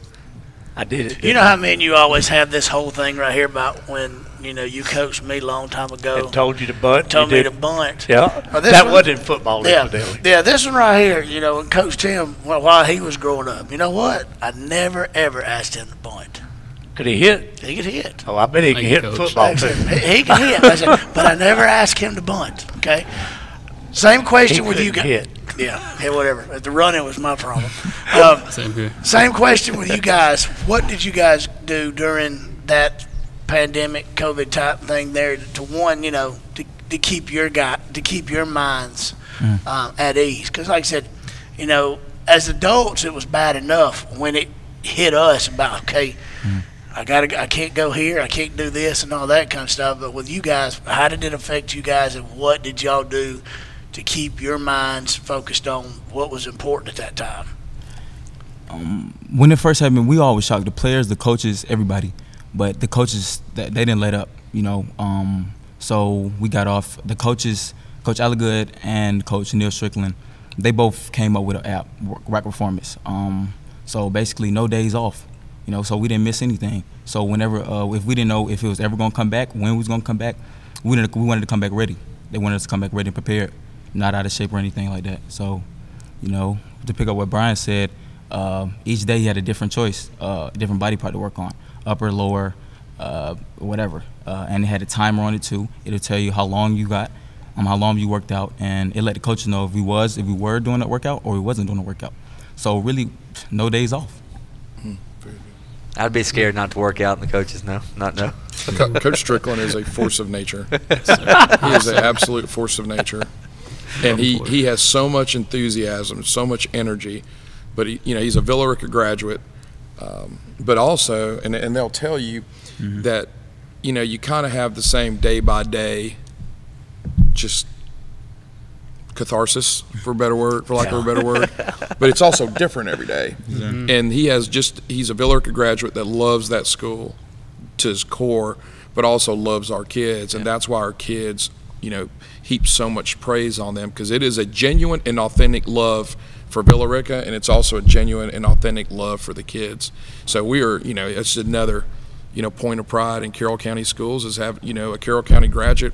I did it. You know how men you always have this whole thing right here about when, you coached me a long time ago. And told you to bunt. Told me to bunt. Yeah. That wasn't football, evidently. Yeah, this one right here, and Coach Tim, while he was growing up, you know what? I never, ever asked him to bunt. Could he hit? He could hit. Oh, I bet he can hit football, too. He can hit. But I never asked him to bunt, okay? Same question with you guys. Yeah, whatever. The running was my problem. Same here. Same question with you guys. What did you guys do during that pandemic, COVID type thing there to keep your minds at ease? Because, like I said, as adults, it was bad enough when it hit us about I can't go here, I can't do this, and all that kind of stuff. But with you guys, how did it affect you guys, and what did y'all do to keep your minds focused on what was important at that time? When it first happened, we always shocked the players, the coaches, everybody. But the coaches, they didn't let up, So we got off. The coaches, Coach Alligood and Coach Neil Strickland, they both came up with an app, Rack Performance. So basically, no days off. So we didn't miss anything. So whenever, if we didn't know if it was ever going to come back, when we was going to come back, we wanted to come back ready. They wanted us to come back ready and prepared, not out of shape or anything like that. So, to pick up what Brian said, each day he had a different choice, a different body part to work on, upper, lower, whatever. And it had a timer on it too. It'll tell you how long you got, how long you worked out, and it let the coaches know if we were doing that workout or we wasn't doing the workout. So really, no days off. I'd be scared not to work out, and the coaches know. Coach Strickland is a force of nature. He is an absolute force of nature, and he has so much enthusiasm, so much energy. But he's a Villa Rica graduate, but also, and they'll tell you that you kind of have the same day by day, just catharsis, for lack of a better word. But it's also different every day. Mm-hmm. And he's a Villa Rica graduate that loves that school to his core, but also loves our kids. And that's why our kids, heap so much praise on them, because it is a genuine and authentic love for Villa Rica, and it's also a genuine and authentic love for the kids. So we are, it's another, point of pride in Carroll County schools is have, a Carroll County graduate,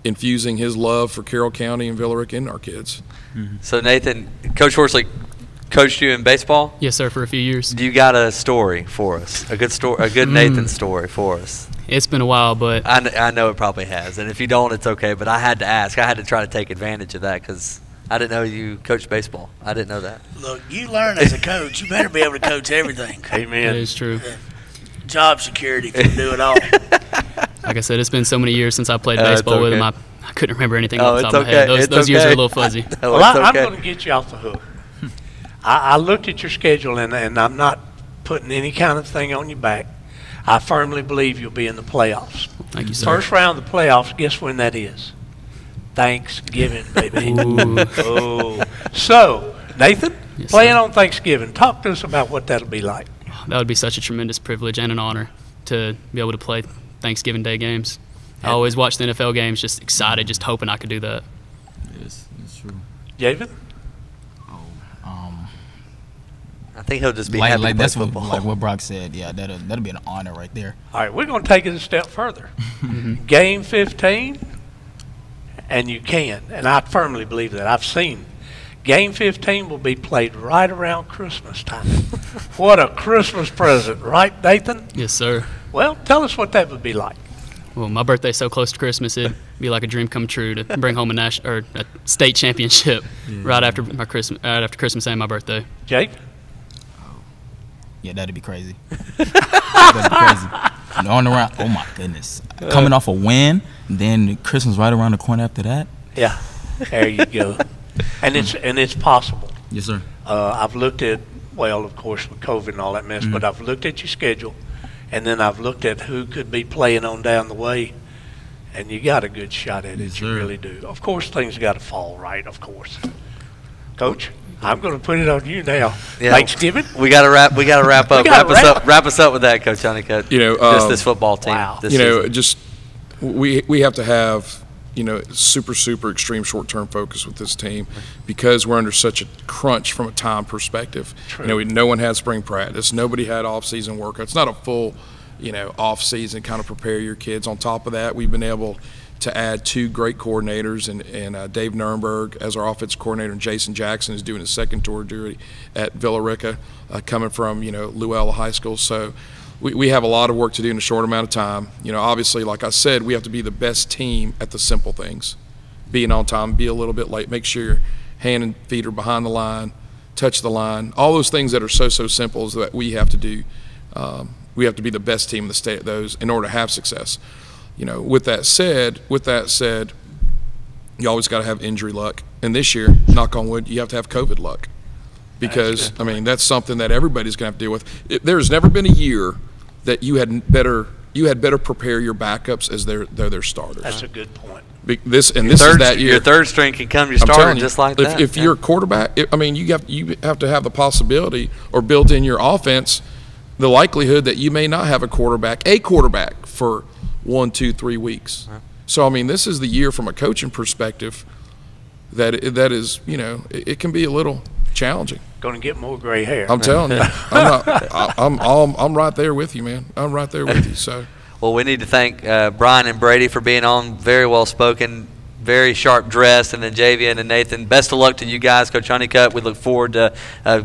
infusing his love for Carroll County and Villa Rica in our kids. Mm-hmm. So Nathan, Coach Horsley coached you in baseball? Yes, sir, for a few years. Do you got a story for us? A good Nathan story for us? It's been a while, but I know it probably has. And if you don't, it's okay. But I had to ask. I had to try to take advantage of that because I didn't know you coached baseball. I didn't know that. Look, you learn as a coach. You better be able to coach everything. Amen. That is true. Job security can do it all. Like I said, it's been so many years since I played baseball with him. I couldn't remember anything off the top of my head. Those years are a little fuzzy. Well, I'm going to get you off the hook. I looked at your schedule, and I'm not putting any kind of thing on your back. I firmly believe you'll be in the playoffs. Thank you, sir. First round of the playoffs, guess when that is? Thanksgiving, baby. Oh. So, Nathan, playing on Thanksgiving, talk to us about what that'll be like. That would be such a tremendous privilege and an honor to be able to play Thanksgiving Day games. I always watch the NFL games just excited, just hoping I could do that. Yes, that's true. Javen? I think he'll just be happy to play that's football. Like what Brock said. Yeah, that'll be an honor right there. All right, we're going to take it a step further. Game 15, and you can, and I firmly believe that. I've seen Game 15 will be played right around Christmas time. What a Christmas present, right, Nathan? Yes, sir. Well, tell us what that would be like. Well, my birthday's so close to Christmas, it'd be like a dream come true to bring home a state championship right after Christmas and my birthday. Jake? Yeah, that'd be crazy. That'd be crazy. On around, oh my goodness. Coming off a win, then Christmas right around the corner after that. Yeah, there you go. And it's possible. Yes, sir. I've looked at, well, of course, with COVID and all that mess, but I've looked at your schedule, and then I've looked at who could be playing on down the way, and you got a good shot at it. Yes, you really do. Of course, things got to fall right, of course. Coach, I'm going to put it on you now. Yeah. Thanksgiving. We got to wrap up. Wrap us up with that, Coach Honeycutt. Just this football team. Wow. We have to have super extreme short-term focus with this team because we're under such a crunch from a time perspective. True. No one had spring practice. Nobody had off-season work. It's not a full, off-season kind of prepare your kids. On top of that, we've been able to add two great coordinators and Dave Nurnberg as our offensive coordinator, and Jason Jackson is doing his second tour duty at Villa Rica, coming from Luella High School. So we have a lot of work to do in a short amount of time. Obviously, like I said, we have to be the best team at the simple things. Being on time, be a little bit late, make sure your hand and feet are behind the line, touch the line, all those things that are so simple is that we have to do. We have to be the best team in the state at those in order to have success. With that said, you always got to have injury luck. And this year, knock on wood, you have to have COVID luck. Because, that's something that everybody's going to have to deal with. There's never been a year that you had better prepare your backups as their starters. That's a good point. This is that year. Your third string can come your starter just like that. If you're a quarterback, you have to have the possibility or built in your offense the likelihood that you may not have a quarterback for 1, 2, 3 weeks. So this is the year from a coaching perspective that is it can be a little challenging. Going to get more gray hair. I'm telling you, I'm right there with you, man. I'm right there with you. So, well, we need to thank Brian and Brady for being on. Very well spoken, very sharp dressed, and then Javian and Nathan. Best of luck to you guys, Coach Honeycutt. We look forward to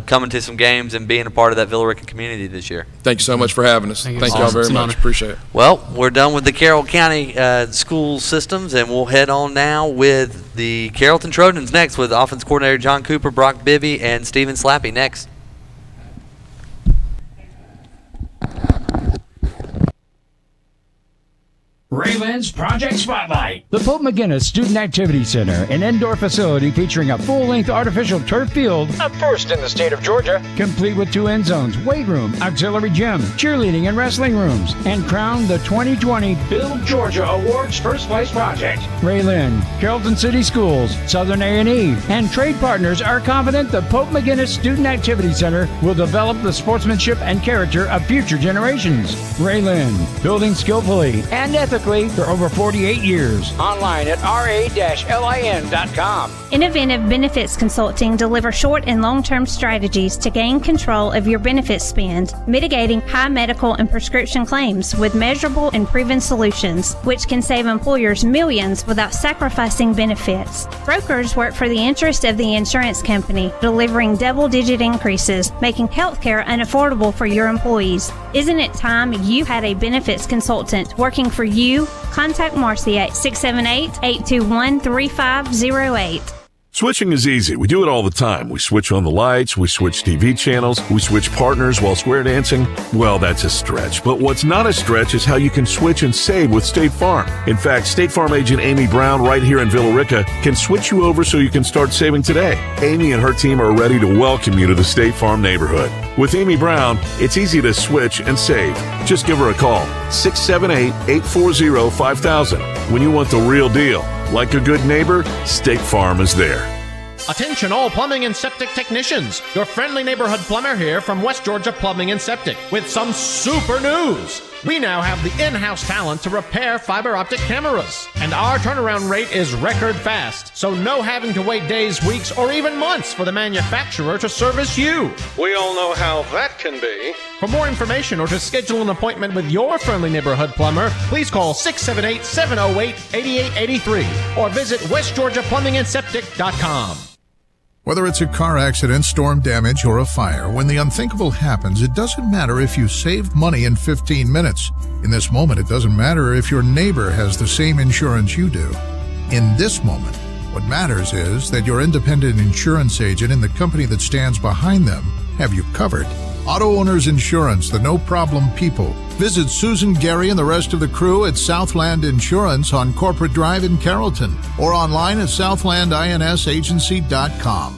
coming to some games and being a part of that Villa Rica community this year. Thank you so much for having us. Thank y'all very much. Appreciate it. Well, we're done with the Carroll County school systems, and we'll head on now with the Carrollton Trojans next with offense coordinator John Cooper, Brock Bibby, and Steven Slappy next. RA-LIN's Project Spotlight. The Pope McGinnis Student Activity Center, an indoor facility featuring a full-length artificial turf field, a first in the state of Georgia, complete with 2 end zones, weight room, auxiliary gym, cheerleading and wrestling rooms, and crowned the 2020 Build Georgia Awards First Place Project. RA-LIN, Carrollton City Schools, Southern A&E, and trade partners are confident the Pope McGinnis Student Activity Center will develop the sportsmanship and character of future generations. RA-LIN, building skillfully and ethically for over 48 years. Online at ra-lin.com. Inoventive Benefits Consulting deliver short and long-term strategies to gain control of your benefits spend, mitigating high medical and prescription claims with measurable and proven solutions, which can save employers millions without sacrificing benefits. Brokers work for the interest of the insurance company, delivering double-digit increases, making healthcare unaffordable for your employees. Isn't it time you had a benefits consultant working for you? Contact Marcy at 678-821-3508. Switching is easy. We do it all the time. We switch on the lights, we switch TV channels, we switch partners while square dancing. Well, that's a stretch. But what's not a stretch is how you can switch and save with State Farm. In fact, State Farm agent Amy Brown right here in Villa Rica can switch you over so you can start saving today. Amy and her team are ready to welcome you to the State Farm neighborhood. With Amy Brown, it's easy to switch and save. Just give her a call, 678-840-5000. When you want the real deal, like a good neighbor, State Farm is there. Attention all plumbing and septic technicians. Your friendly neighborhood plumber here from West Georgia Plumbing and Septic with some super news. We now have the in-house talent to repair fiber optic cameras. And our turnaround rate is record fast. So no having to wait days, weeks, or even months for the manufacturer to service you. We all know how that can be. For more information or to schedule an appointment with your friendly neighborhood plumber, please call 678-708-8883 or visit westgeorgiaplumbingandseptic.com. Whether it's a car accident, storm damage, or a fire, when the unthinkable happens, it doesn't matter if you saved money in 15 minutes. In this moment, it doesn't matter if your neighbor has the same insurance you do. In this moment, what matters is that your independent insurance agent and the company that stands behind them have you covered. Auto Owners Insurance, the no-problem people. Visit Susan, Gary, and the rest of the crew at Southland Insurance on Corporate Drive in Carrollton or online at southlandinsagency.com.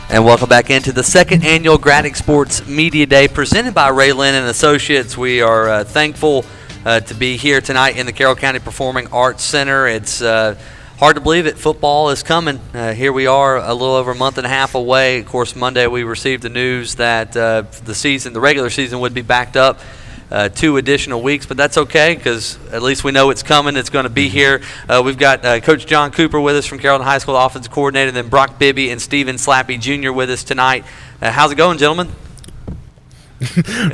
And welcome back into the second annual Gradick Sports Media Day presented by RA-LIN Associates. We are thankful to be here tonight in the Carroll County Performing Arts Center. It's hard to believe it. Football is coming. Here we are a little over a month and a half away. Of course, Monday we received the news that the regular season would be backed up 2 additional weeks, but that's okay because at least we know it's coming. It's going to be here. We've got Coach John Cooper with us from Carrollton High School, offensive coordinator, and then Brock Bibby and Steven Slappy Jr. with us tonight. How's it going, gentlemen?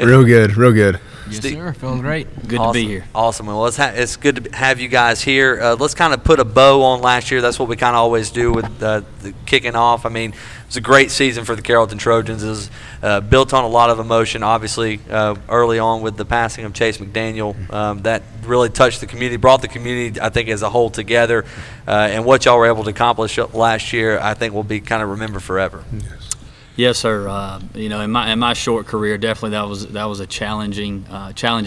Real good, real good. Yes, sir. Feeling great. Good awesome. To be here. Awesome. Well, it's good to have you guys here. Let's kind of put a bow on last year. That's what we kind of always do with the kicking off. I mean, it was a great season for the Carrollton Trojans. It was built on a lot of emotion, obviously, early on with the passing of Chase McDaniel. That really touched the community, brought the community, I think, as a whole together. And what y'all were able to accomplish last year, I think, will be kind of remembered forever. Yes. Yes, sir. You know, in my short career, definitely that was a challenging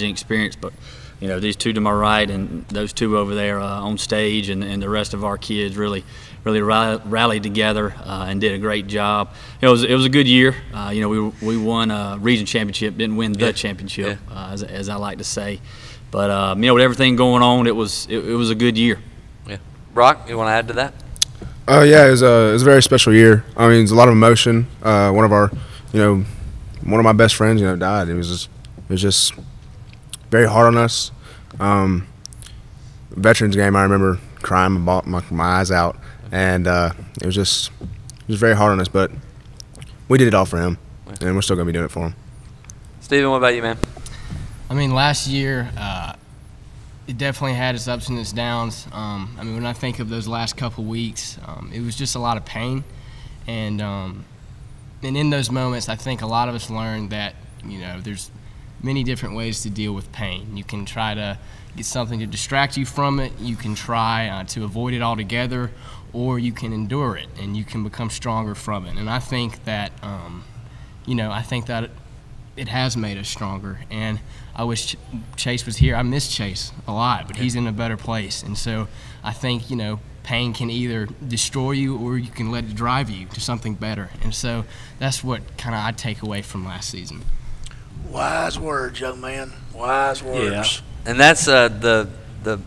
experience. But you know, these two to my right and those two over there on stage, and the rest of our kids really rallied together and did a great job. It was a good year. You know, we won a region championship, didn't win the championship, as I like to say. But you know, with everything going on, it was a good year. Yeah, Brock, you want to add to that? Yeah, it was a very special year. I mean, it was a lot of emotion. One of my best friends, died. It was just very hard on us. Veterans game, I remember crying my eyes out, and it was very hard on us. But we did it all for him, and we're still gonna be doing it for him. Steven, what about you, man? I mean, last year, it definitely had its ups and its downs. I mean, when I think of those last couple weeks, it was just a lot of pain, and in those moments, I think a lot of us learned that there's many different ways to deal with pain. You can try to get something to distract you from it. You can try to avoid it altogether, or you can endure it, and you can become stronger from it. And I think that, it has made us stronger. And I wish Chase was here. I miss Chase a lot, but he's in a better place. And so I think, you know, pain can either destroy you or you can let it drive you to something better. And so that's what kind of I take away from last season. Wise words, young man. Wise words. Yeah. And that's the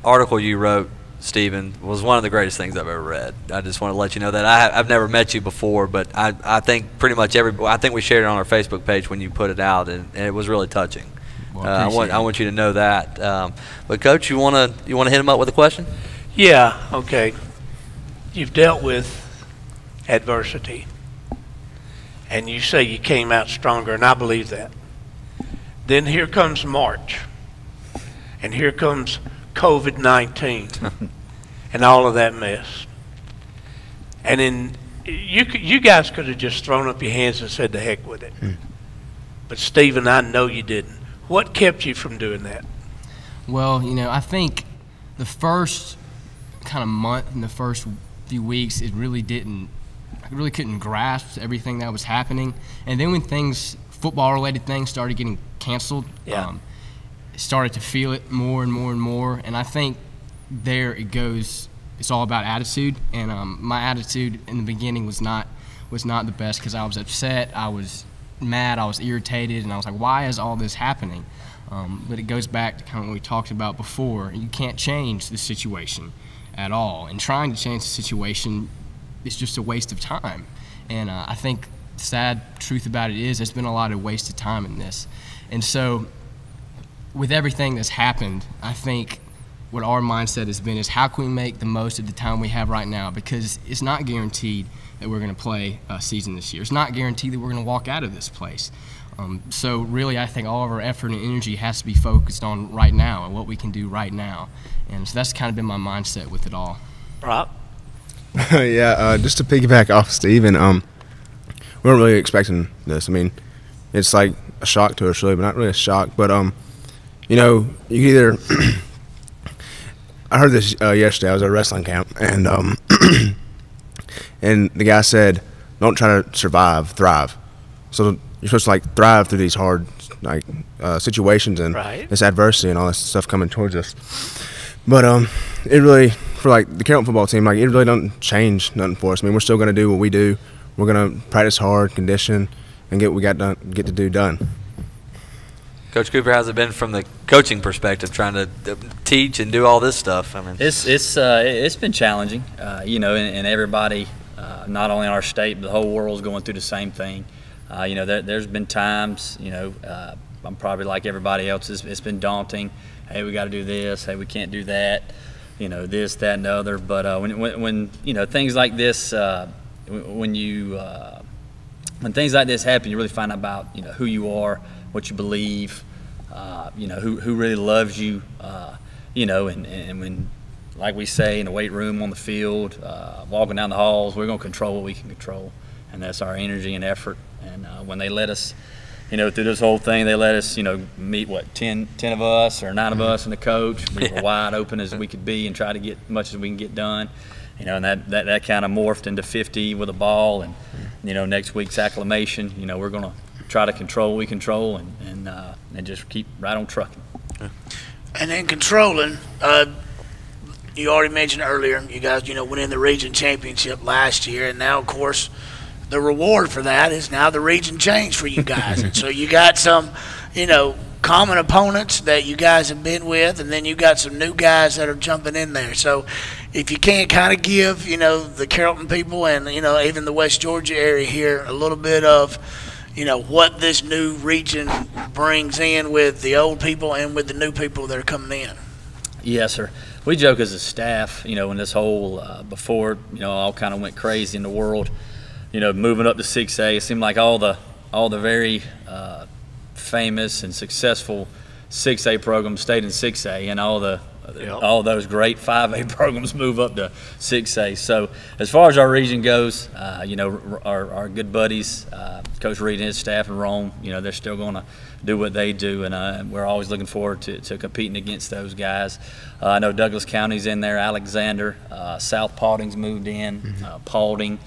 article you wrote, Stephen, was one of the greatest things I've ever read. I just want to let you know that I've never met you before, but I think pretty much I think we shared it on our Facebook page when you put it out, and it was really touching. Well, I want you to know that. But Coach, you want to hit him up with a question? Yeah. Okay. You've dealt with adversity, and you say you came out stronger, and I believe that. Then here comes March, and here comes COVID-19 and all of that mess. And then you guys could have just thrown up your hands and said the heck with it. But Stephen, I know you didn't. What kept you from doing that? Well, you know, I think the first kind of month and the first few weeks, I really couldn't grasp everything that was happening. And then when football-related things started getting canceled, started to feel it more and more and more. And I think there it goes. It's all about attitude. And my attitude in the beginning was not the best because I was upset, I was mad, I was irritated, and I was like, why is all this happening? But it goes back to kind of what we talked about before. You can't change the situation at all. And trying to change the situation is just a waste of time. And I think the sad truth about it is there's been a lot of wasted time in this. And so with everything that's happened, I think what our mindset has been is how can we make the most of the time we have right now, because it's not guaranteed that we're going to play a season this year. It's not guaranteed that we're going to walk out of this place. So really I think all of our effort and energy has to be focused on right now and what we can do right now. And so that's kind of been my mindset with it all. Rob? Yeah, just to piggyback off Stephen, we weren't really expecting this. I mean, it's like a shock to us really, but not really a shock. But you know, you either I heard this yesterday. I was at a wrestling camp, and and the guy said, "Don't try to survive, thrive." So you're supposed to like thrive through these hard situations and this adversity and all this stuff coming towards us. But it really, for like the Carrollton football team, like it really doesn't change nothing for us. I mean, we're still going to do what we do. We're going to practice hard, condition, and get what we get to do done. Coach Cooper, how's it been from the coaching perspective, trying to teach and do all this stuff? I mean, it's been challenging, you know, and everybody, not only in our state, but the whole world's going through the same thing. You know, there's been times, you know, I'm probably like everybody else. It's been daunting. Hey, we got to do this. Hey, we can't do that. You know, this, that, and the other. But when you know things like this, when things like this happen, you really find out about who you are, what you believe. You know, who really loves you. You know, and when, like we say, in the weight room, on the field, walking down the halls, we're going to control what we can control, and that's our energy and effort. And when they let us, you know, through this whole thing, they let us, meet, 10 of us or 9 of us and the coach. We were wide open as we could be and try to get as much as we can get done. You know, and that kind of morphed into 50 with a ball. And, next week's acclimation, we're going to try to control what we control and just keep right on trucking. And then controlling, you already mentioned earlier, you guys, winning the region championship last year. And now, of course, the reward for that is now the region changed for you guys. And so you got some, common opponents that you guys have been with, and then you got some new guys that are jumping in there. So if you can't kind of give, the Carrollton people and, even the West Georgia area here a little bit of, what this new region brings in with the old people and with the new people that are coming in. Yes, sir. We joke as a staff, when this whole, before, all kind of went crazy in the world, moving up to 6A, it seemed like all the very famous and successful 6A programs stayed in 6A, and all those great 5A programs move up to 6A. So as far as our region goes, our good buddies, Coach Reed and his staff and Rome, they're still going to do what they do, and we're always looking forward to competing against those guys. I know Douglas County's in there, Alexander, South Paulding's moved in, Paulding,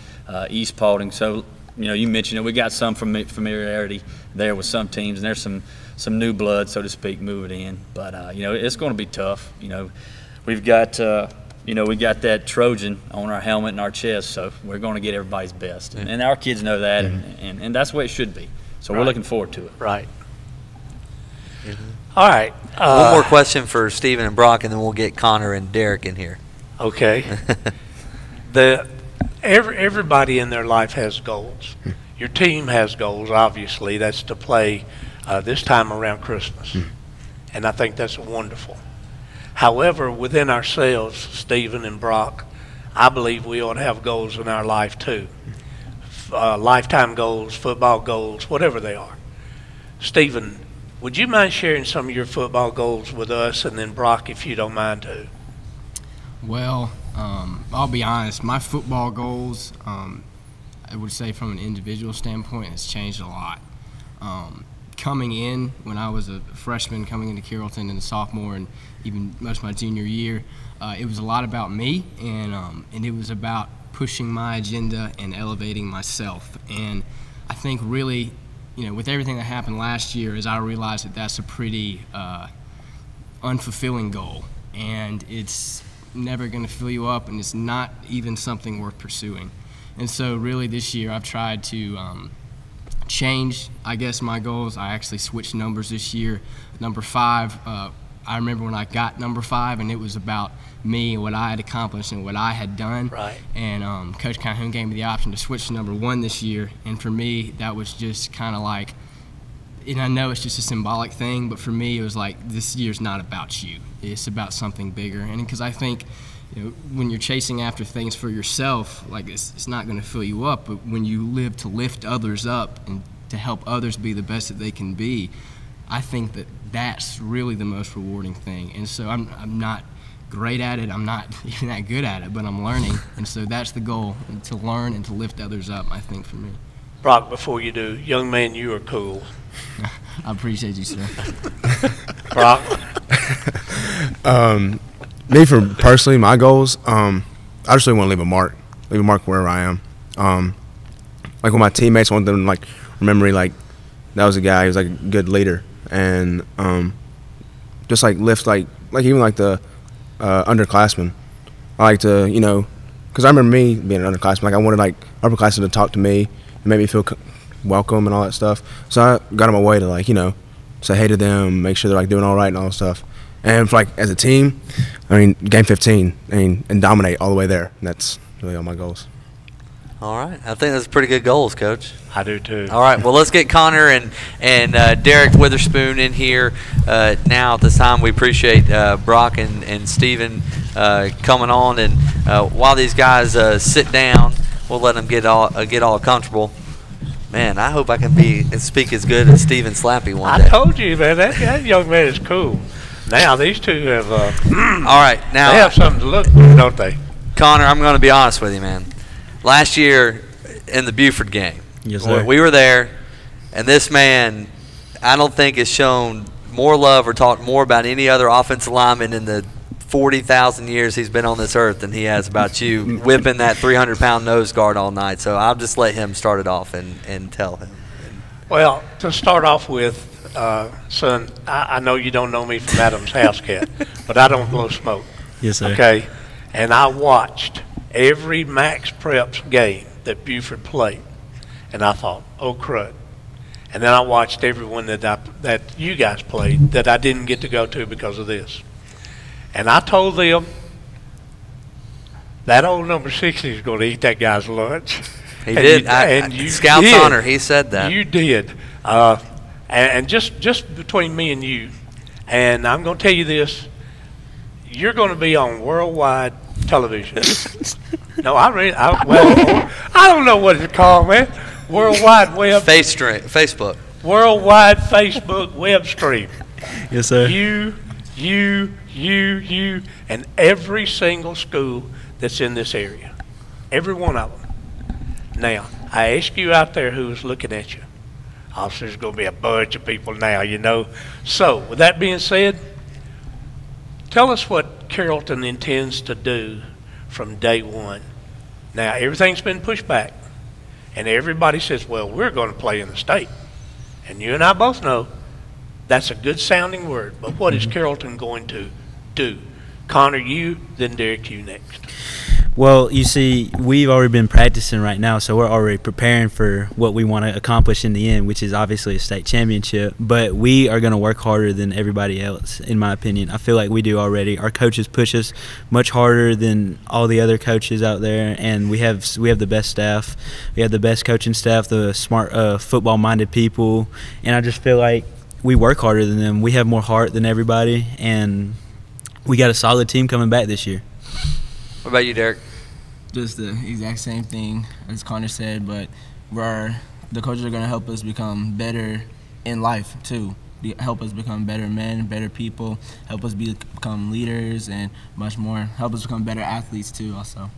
East Paulding. So, you know, you mentioned it. We got some familiarity there with some teams, and there's some new blood, so to speak, moving in. But you know, it's going to be tough. You know, we've got we got that Trojan on our helmet and our chest, so we're going to get everybody's best, and our kids know that, and that's the way it should be. So we're looking forward to it. Right. All right. One more question for Stephen and Brock, and then we'll get Connor and Derek in here. Okay. Everybody in their life has goals. Your team has goals, obviously. That's to play this time around Christmas. And I think that's wonderful. However, within ourselves, Stephen and Brock, I believe we ought to have goals in our life too. Lifetime goals, football goals, whatever they are. Stephen, would you mind sharing some of your football goals with us, and then Brock, if you don't mind too? Well, I'll be honest, my football goals, I would say from an individual standpoint, has changed a lot. Coming in, when I was a freshman coming into Carrollton and a sophomore and even much of my junior year, it was a lot about me, and it was about pushing my agenda and elevating myself. And I think really, you know, with everything that happened last year, is I realized that that's a pretty unfulfilling goal, and it's never going to fill you up, and it's not even something worth pursuing. And so really this year I've tried to change, I guess, my goals. I actually switched numbers this year. Number 5, I remember when I got number 5, and it was about me and what I had accomplished and what I had done. Right. And Coach Calhoun gave me the option to switch to number 1 this year, and for me that was just kind of like, and I know it's just a symbolic thing, but for me it was like, this year's not about you. It's about something bigger. And because I think, you know, when you're chasing after things for yourself, like it's not going to fill you up, but when you live to lift others up and to help others be the best that they can be, I think that that's really the most rewarding thing. And so I'm not great at it, I'm not even that good at it, but I'm learning, and so that's the goal, to learn and to lift others up, I think, for me. Brock, before you do, young man, you are cool. I appreciate you, sir. Brock? Me, for personally, my goals, I just really want to leave a mark wherever I am. Like with my teammates, I want them to like remember me, like that was a guy, he was like a good leader, and just like lift like even like the underclassmen. I like to, you know, because I remember me being an underclassman, like I wanted like upperclassmen to talk to me and make me feel welcome and all that stuff. So I got on my way to, like, you know, say hey to them, make sure they're like doing all right and all that stuff. And for, like, as a team, I mean, game 15, and dominate all the way there. And that's really all my goals. All right. I think that's pretty good goals, Coach. I do too. All right. Well, let's get Connor and Derek Witherspoon in here now at this time. We appreciate Brock and Stephen coming on. And while these guys sit down, we'll let them get all comfortable. Man, I hope I can speak as good as Stephen Slappy one day. I told you, man, that young man is cool. Now these two have. All right, now they have something to look for, don't they? Connor, I'm going to be honest with you, man. Last year in the Buford game, yes, sir, we were there, and this man, I don't think has shown more love or talked more about any other offensive lineman in the 40,000 years he's been on this earth than he has about you whipping that 300-pound nose guard all night. So I'll just let him start it off and tell him. Well, to start off with, son, I know you don't know me from Adam's house cat, but I don't blow smoke. Yes, sir. Okay, and I watched every Max Preps game that Buford played, and I thought, oh crud. And then I watched everyone that you guys played that I didn't get to go to because of this. And I told them that old number 60 is going to eat that guy's lunch. He did. You Scout's did. honor, he said that. You did. And just between me and you, and I'm going to tell you this, you're going to be on worldwide television. No, well, I don't know what it's called, man. Worldwide web. Facebook. Worldwide Facebook web stream. Yes, sir. You, and every single school that's in this area. Every one of them. Now, I ask you out there who's looking at you. Obviously, there's going to be a bunch of people now, you know. So, with that being said, tell us what Carrollton intends to do from day one. Now, everything's been pushed back. and everybody says, well, we're going to play in the state. And you and I both know that's a good sounding word, but what is Carrollton going to do? Connor, you, then Derek, you next. Well, you see, we've already been practicing right now, so we're already preparing for what we want to accomplish in the end, which is obviously a state championship. But we are going to work harder than everybody else, in my opinion. I feel like we do already. Our coaches push us much harder than all the other coaches out there, and we have the best staff. We have the best coaching staff, the smart, football-minded people, and I just feel like we work harder than them. We have more heart than everybody, and we got a solid team coming back this year. What about you, Derek? Just the exact same thing as Connor said, but the coaches are going to help us become better in life too. Help us become better men, better people, help us become leaders, and much more. Help us become better athletes too also.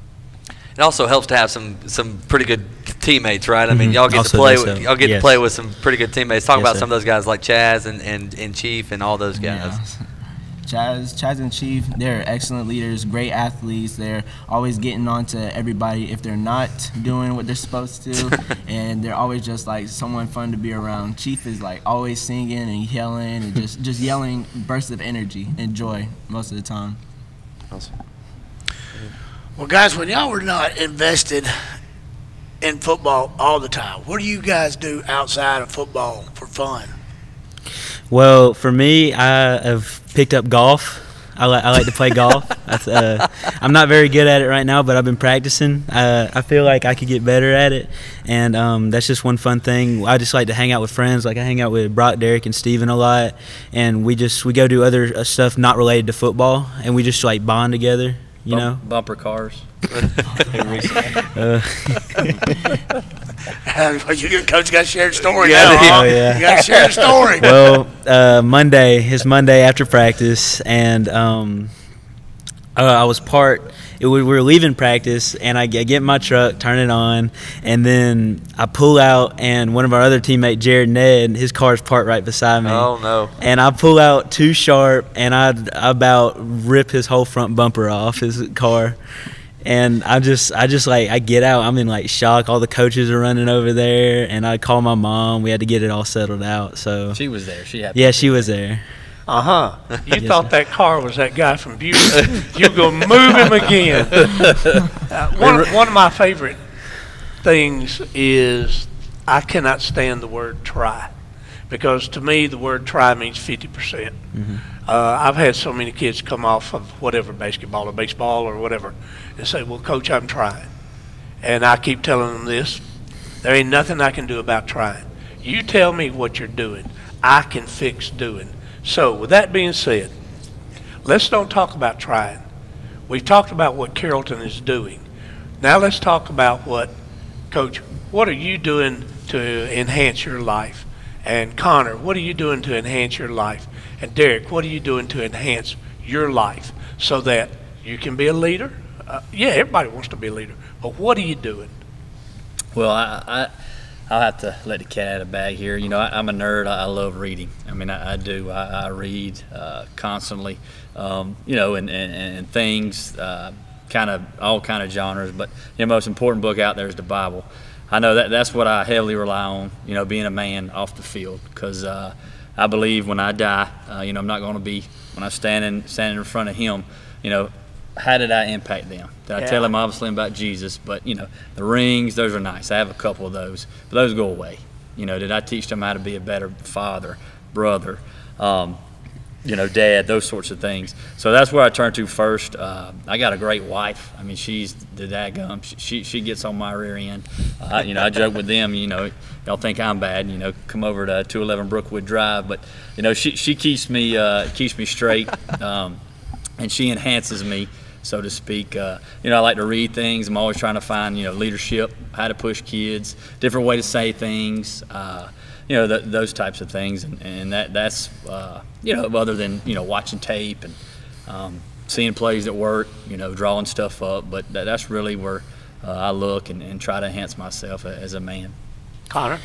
It also helps to have some pretty good teammates, right? I mean, y'all get to play with some pretty good teammates. Talk about some of those guys like Chaz and Chief and all those guys. Yeah. Chaz and Chief, they're excellent leaders, great athletes. They're always getting on to everybody if they're not doing what they're supposed to, and they're always just like someone fun to be around. Chief is like always singing and yelling and just yelling bursts of energy and joy most of the time. Awesome. Well, guys, when y'all were not invested in football all the time, what do you guys do outside of football for fun? Well, for me, I have picked up golf. I like to play golf. I'm not very good at it right now, but I've been practicing. I feel like I could get better at it, and that's just one fun thing. I just like to hang out with friends. Like I hang out with Brock, Derek, and Steven a lot, and we go do other stuff not related to football, and we just like bond together. You know, bumper cars. Your coach got to share a story now. Huh? Oh, yeah. You got to share a story. Well, Monday after practice, and I was we were leaving practice, and I get in my truck, turn it on, and then I pull out, and one of our other teammate, Jared Ned, his car's parked right beside me. Oh, no. And I pull out too sharp, and I about rip his whole front bumper off his car. And I get out. I'm in like shock. All the coaches are running over there, and I call my mom. We had to get it all settled out. So she was there. She was there. You thought that car was that guy from Buford. You go move him again. One of my favorite things is I cannot stand the word try, because to me the word try means 50%. Mm-hmm. I've had so many kids come off of whatever, basketball or baseball or whatever, and say, well, Coach, I'm trying. And I keep telling them this: there ain't nothing I can do about trying. You tell me what you're doing, I can fix doing. So with that being said, let's don't talk about trying. We've talked about what Carrollton is doing. Now let's talk about Coach, what are you doing to enhance your life? And Connor, what are you doing to enhance your life? And Derek, what are you doing to enhance your life so that you can be a leader? Yeah, everybody wants to be a leader, but what are you doing? Well, I'll have to let the cat out of the bag here. You know, I'm a nerd. I love reading. I mean, I do. I read constantly, you know, and things, all kind of genres. But the most important book out there is the Bible. I know that's what I heavily rely on, you know, being a man off the field, because I believe when I die, you know, I'm not going to be, when I'm standing in front of him, you know, how did I impact them? Did I tell them obviously about Jesus? But, you know, the rings, those are nice. I have a couple of those, but those go away. You know, did I teach them how to be a better father, brother, you know, dad, those sorts of things? So that's where I turn to first. I got a great wife. I mean, she's the dadgum. She gets on my rear end. You know, I joke with them, you know, y'all think I'm bad, you know, come over to 211 Brookwood Drive. But, you know, she keeps me straight, and she enhances me, so to speak. You know, I like to read things. I'm always trying to find, you know, leadership, how to push kids, different way to say things, you know, those types of things. And that's, you know, other than, you know, watching tape and seeing plays at work, you know, drawing stuff up. But that's really where I look and try to enhance myself as a man. Connor?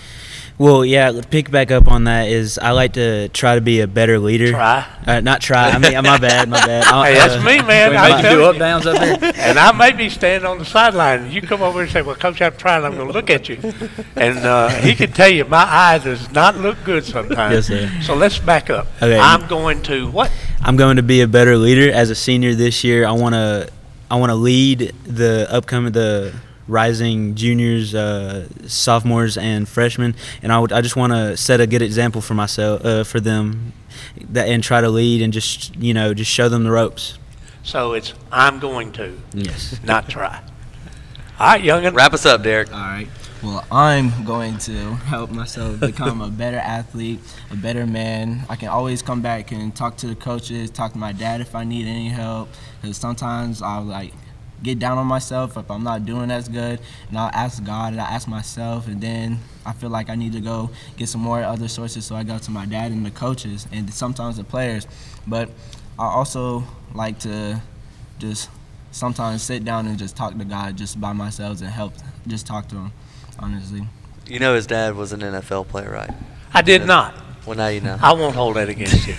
Well, yeah, to pick back up on that is I like to try to be a better leader. Not try. I mean, my bad. Hey, that's me, man. I do up downs up there. And I may be standing on the sideline, and you come over and say, well, Coach, I'm trying. I'm going to look at you. And he can tell you my eye does not look good sometimes. Yes, sir. So let's back up. Okay. I'm going to what? I'm going to be a better leader as a senior this year. I want to lead the rising juniors, sophomores, and freshmen, and I just want to set a good example for myself, for them, and try to lead and just show them the ropes. So it's I'm going to, yes, not try. All right, youngin. Wrap us up, Derek. All right. Well, I'm going to help myself become a better athlete, a better man. I can always come back and talk to the coaches, talk to my dad if I need any help, because sometimes I'll get down on myself if I'm not doing as good, and I'll ask God and I ask myself, and then I feel like I need to go get some more other sources, so I go to my dad and the coaches and sometimes the players. But I also like to just sometimes sit down and just talk to God just by myself and just talk to him, honestly. You know his dad was an NFL player, right? I did not. Well, now you know. I won't hold that against you.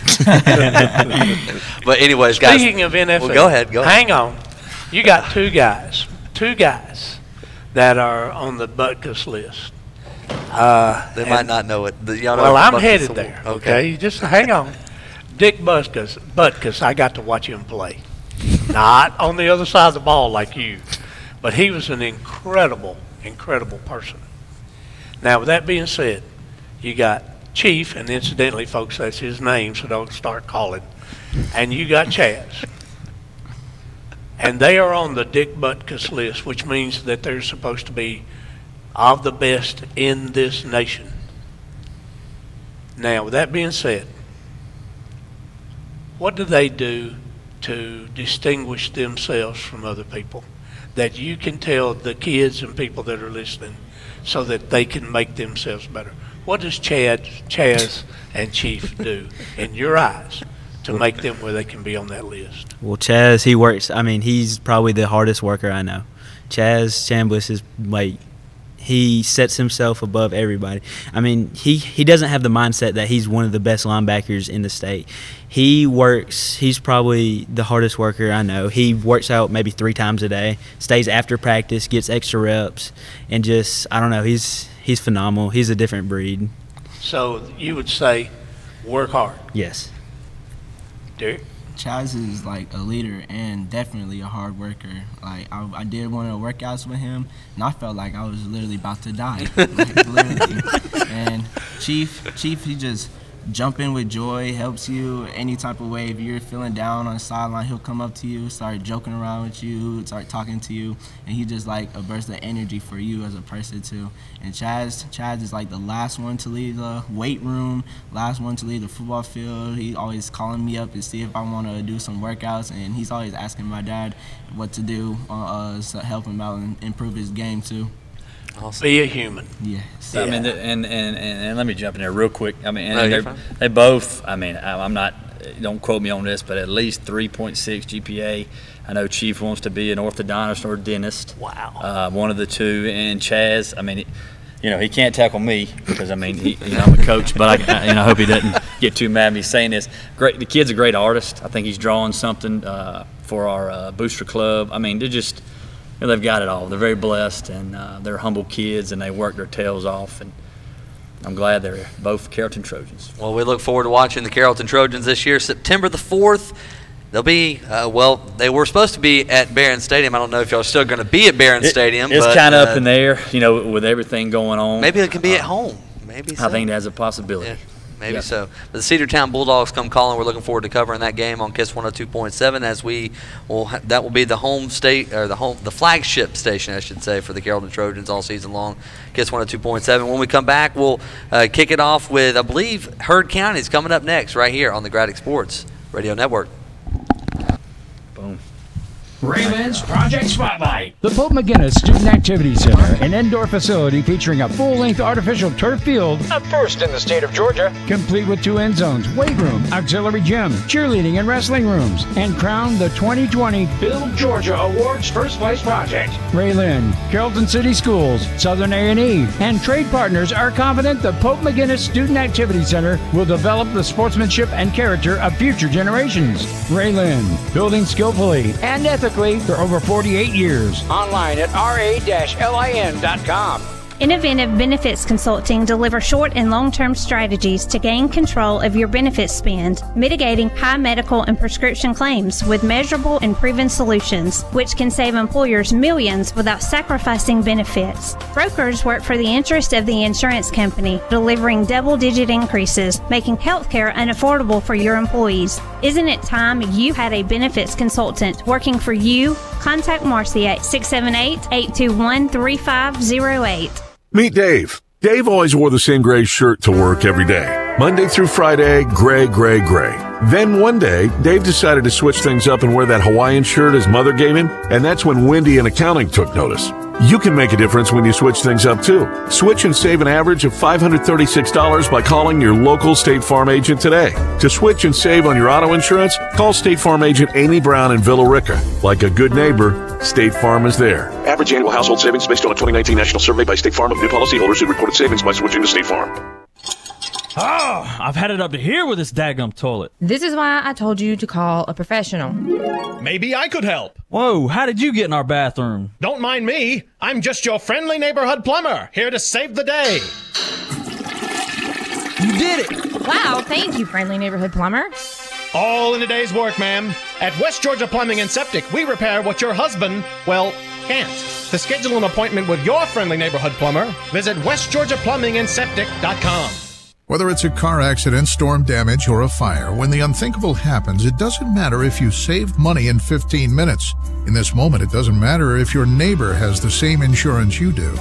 But anyways, guys. Speaking of NFL. Well, go ahead. Hang on. You got two guys that are on the Butkus list. They might not know it. Well, I'm headed there. Okay, just hang on. Dick Butkus, I got to watch him play. Not on the other side of the ball like you, but he was an incredible person. Now, with that being said, you got Chief, and incidentally, folks, that's his name, so don't start calling. And you got Chaz. And they are on the Dick Butkus list, which means that they're supposed to be of the best in this nation. Now, with that being said, what do they do to distinguish themselves from other people that you can tell the kids and people that are listening so that they can make themselves better? What does Chaz and Chief do in your eyes to make them where they can be on that list? Well, Chaz, he works. I mean, he's probably the hardest worker I know. Chaz Chambliss is he sets himself above everybody. I mean, he doesn't have the mindset that he's one of the best linebackers in the state. He works. He's probably the hardest worker I know. He works out maybe 3 times a day, stays after practice, gets extra reps, and just, I don't know, he's phenomenal. He's a different breed. So you would say work hard? Yes. Derek? Chaz is a leader and definitely a hard worker. I did one of the workouts with him, and I felt like I was literally about to die, literally. And Chief, he just jump in with joy, helps you any type of way. If you're feeling down on the sideline, he'll come up to you, start joking around with you, start talking to you, and he just a burst of energy for you as a person too. And Chaz is the last one to leave the weight room, last one to leave the football field. He always calling me up to see if I want to do some workouts, and he's always asking my dad what to do to help him out and improve his game too. Awesome. Be a human. Yes. I mean, and let me jump in there real quick. I mean, they both. I mean, I'm not. Don't quote me on this, but at least 3.6 GPA. I know Chief wants to be an orthodontist or a dentist. Wow. One of the two. And Chaz, I mean, he can't tackle me because I'm a coach, but I hope he doesn't get too mad at me saying this. Great. The kid's a great artist. I think he's drawing something for our booster club. I mean, they're just. They've got it all. They're very blessed, and they're humble kids, and they work their tails off. And I'm glad they're both Carrollton Trojans. Well, we look forward to watching the Carrollton Trojans this year. September the 4th, they'll be, they were supposed to be at Barron Stadium. I don't know if y'all are still going to be at Barron Stadium. It's kind of up in the air, with everything going on. Maybe it can be at home. Maybe so. I think that's a possibility. Yeah. Maybe so. But the Cedartown Bulldogs come calling. We're looking forward to covering that game on KISS 102.7 as that will be the home state or the flagship station, I should say, for the Carrollton Trojans all season long. KISS 102.7. When we come back, we'll kick it off with, I believe, Heard County is coming up next right here on the Gradick Sports Radio Network. Boom. RA-LIN's Project Spotlight. The Pope McGinnis Student Activity Center, an indoor facility featuring a full-length artificial turf field, a first in the state of Georgia, complete with 2 end zones, weight room, auxiliary gym, cheerleading and wrestling rooms, and crowned the 2020 Build Georgia Awards First Place Project. RA-LIN, Carrollton City Schools, Southern A&E, and trade partners are confident the Pope McGinnis Student Activity Center will develop the sportsmanship and character of future generations. RA-LIN, building skillfully and ethically for over 48 years. Online at ra-lin.com. Inoventive Benefits Consulting deliver short and long-term strategies to gain control of your benefits spend, mitigating high medical and prescription claims with measurable and proven solutions, which can save employers millions without sacrificing benefits. Brokers work for the interest of the insurance company, delivering double-digit increases, making healthcare unaffordable for your employees. Isn't it time you had a benefits consultant working for you? Contact Marcy at 678-821-3508. Meet Dave. Dave always wore the same gray shirt to work every day. Monday through Friday, gray, gray, gray. Then one day, Dave decided to switch things up and wear that Hawaiian shirt his mother gave him, and that's when Wendy in accounting took notice. You can make a difference when you switch things up too. Switch and save an average of $536 by calling your local State Farm agent today. To switch and save on your auto insurance, call State Farm agent Amy Brown in Villa Rica. Like a good neighbor, State Farm is there. Average annual household savings based on a 2019 national survey by State Farm of new policyholders who reported savings by switching to State Farm. Oh, I've had it up to here with this daggum toilet. This is why I told you to call a professional. Maybe I could help. Whoa, how did you get in our bathroom? Don't mind me. I'm just your friendly neighborhood plumber, here to save the day. You did it. Wow, thank you, friendly neighborhood plumber. All in a day's work, ma'am. At West Georgia Plumbing and Septic, we repair what your husband, well, can't. To schedule an appointment with your friendly neighborhood plumber, visit westgeorgiaplumbingandseptic.com. Whether it's a car accident, storm damage, or a fire, when the unthinkable happens, it doesn't matter if you saved money in 15 minutes. In this moment, it doesn't matter if your neighbor has the same insurance you do.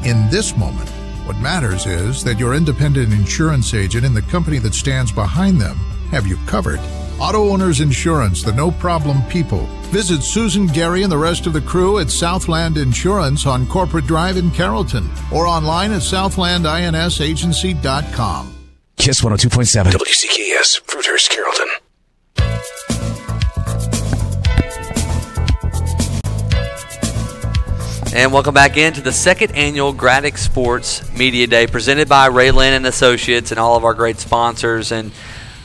In this moment, what matters is that your independent insurance agent and the company that stands behind them have you covered. Auto Owners Insurance, the no-problem people. Visit Susan, Gary, and the rest of the crew at Southland Insurance on Corporate Drive in Carrollton or online at southlandinsagency.com. Kiss 102.7. WCKS, Fruithurst, Carrollton. And welcome back into the second annual Gradick Sports Media Day presented by RA-LIN Associates and all of our great sponsors. And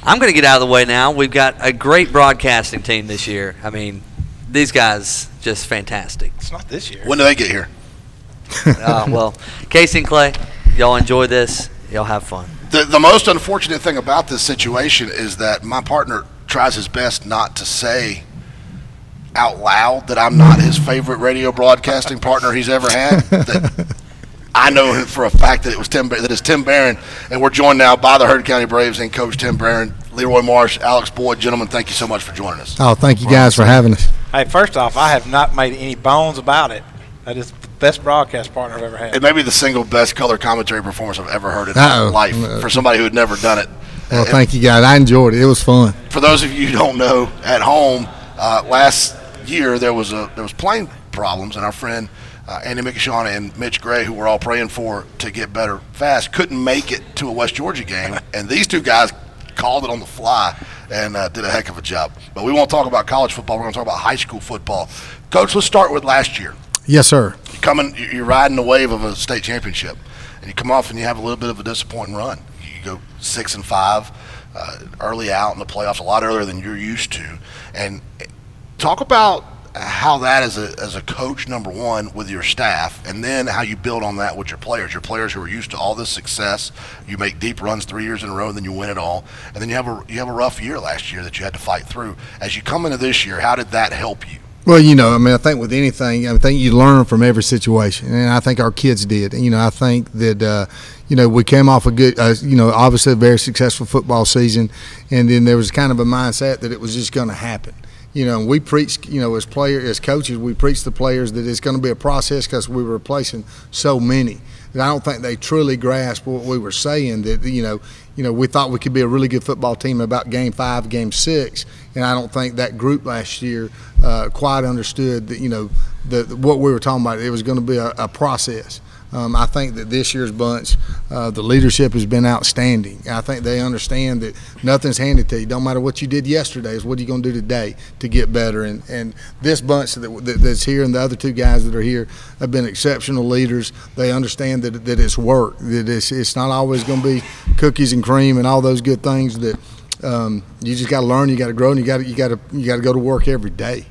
I'm going to get out of the way now. We've got a great broadcasting team this year. I mean, these guys just fantastic. It's not this year. When do they get here? Well, Casey and Clay, y'all enjoy this. Y'all have fun. The most unfortunate thing about this situation is that my partner tries his best not to say out loud that I'm not his favorite radio broadcasting partner he's ever had. That I know him for a fact that it's Tim Barron, and we're joined now by the Hurd County Braves and Coach Tim Barron, Leroy Marsh, Alex Boyd. Gentlemen, thank you so much for joining us. Oh, thank you guys for having us. Hey, first off, I have not made any bones about it. That is the best broadcast partner I've ever had. It may be the single best color commentary performance I've ever heard in my life for somebody who had never done it. Well, thank you guys. I enjoyed it. It was fun. For those of you who don't know at home, last year there was plane problems, and our friend Andy McShawn and Mitch Gray, who we're all praying for to get better fast, couldn't make it to a West Georgia game, and these two guys called it on the fly and did a heck of a job. But we won't talk about college football. We're going to talk about high school football. Coach, let's start with last year. Yes, sir. You're riding the wave of a state championship, and you come off and you have a little bit of a disappointing run. You go 6-5, early out in the playoffs, a lot earlier than you're used to. And talk about how that as a coach, number one, with your staff, and then how you build on that with your players who are used to all this success. You make deep runs 3 years in a row, and then you win it all. And then you have a rough year last year that you had to fight through. As you come into this year, how did that help you? Well, I think with anything, I think you learn from every situation, and I think our kids did. I think that, we came off a good, obviously a very successful football season, and then there was kind of a mindset that it was just going to happen. And we preach, as coaches, we preach the players that it's going to be a process because we were replacing so many. And I don't think they truly grasped what we were saying, that, we thought we could be a really good football team about game 5, game 6, and I don't think that group last year quite understood that, what we were talking about. It was going to be a process. I think that this year's bunch, the leadership has been outstanding. I think they understand that nothing's handed to you. Don't matter what you did yesterday, is what are you going to do today to get better. And this bunch that's here and the other 2 guys that are here have been exceptional leaders. They understand that it's work, that it's not always going to be cookies and cream and all those good things, that you just got to learn, you got to grow, and you got to go to work every day.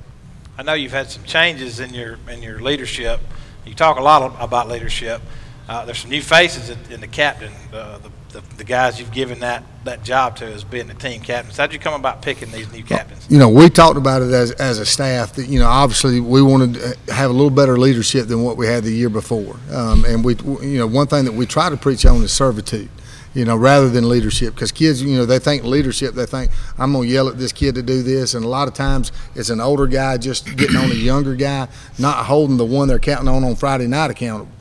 I know you've had some changes in your leadership. You talk a lot about leadership. There's some new faces in the captain, the guys you've given that job to as being the team captains. How'd you come about picking these new captains? We talked about it as a staff that, obviously we wanted to have a little better leadership than what we had the year before. And one thing that we try to preach on is servitude. Rather than leadership, because kids, they think leadership, they think, I'm going to yell at this kid to do this, and a lot of times it's an older guy just getting on a younger guy, not holding the one they're counting on Friday night accountable.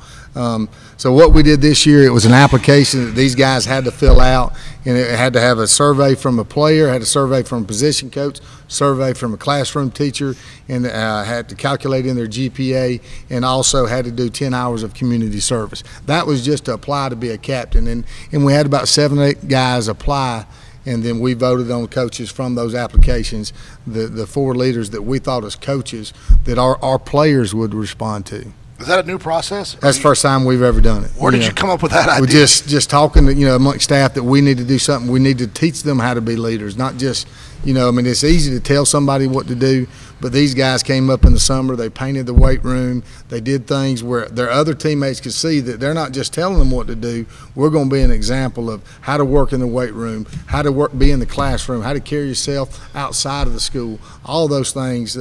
So what we did this year, it was an application that these guys had to fill out, and it had to have a survey from a player, had a survey from a position coach, survey from a classroom teacher, and had to calculate in their GPA, and also had to do 10 hours of community service. That was just to apply to be a captain, and we had about 7 or 8 guys apply, and then we voted on coaches from those applications, the 4 leaders that we thought as coaches that our players would respond to. Is that a new process? That's the first time we've ever done it. Where did you come up with that idea? We're just talking to, amongst staff that we need to do something. We need to teach them how to be leaders, not just, it's easy to tell somebody what to do, but these guys came up in the summer, they painted the weight room, they did things where their other teammates could see that they're not just telling them what to do. We're going to be an example of how to work in the weight room, how to be in the classroom, how to carry yourself outside of the school, all those things.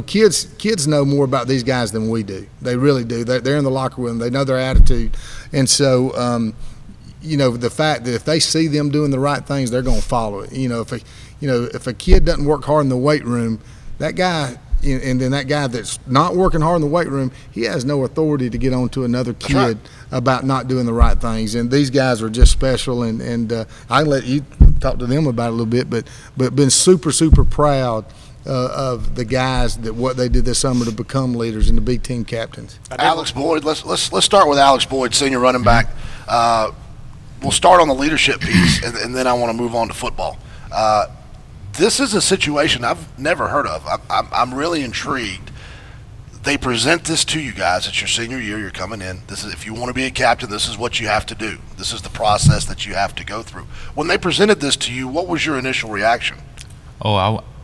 Kids know more about these guys than we do. They really do. They're in the locker room. They know their attitude. And so, the fact that if they see them doing the right things, they're going to follow it. If a kid doesn't work hard in the weight room, that guy, and then that guy that's not working hard in the weight room, he has no authority to get on to another kid about not doing the right things. And these guys are just special, and I can let you talk to them about it a little bit, but been super, super proud of the guys that what they did this summer to become leaders and to be team captains. Alex Boyd, let's start with Alex Boyd, senior running back. We'll start on the leadership piece, and then I want to move on to football. This is a situation I've never heard of. I'm really intrigued. They present this to you guys. It's your senior year. You're coming in. This is, if you want to be a captain, this is what you have to do. This is the process that you have to go through. When they presented this to you, what was your initial reaction? Oh,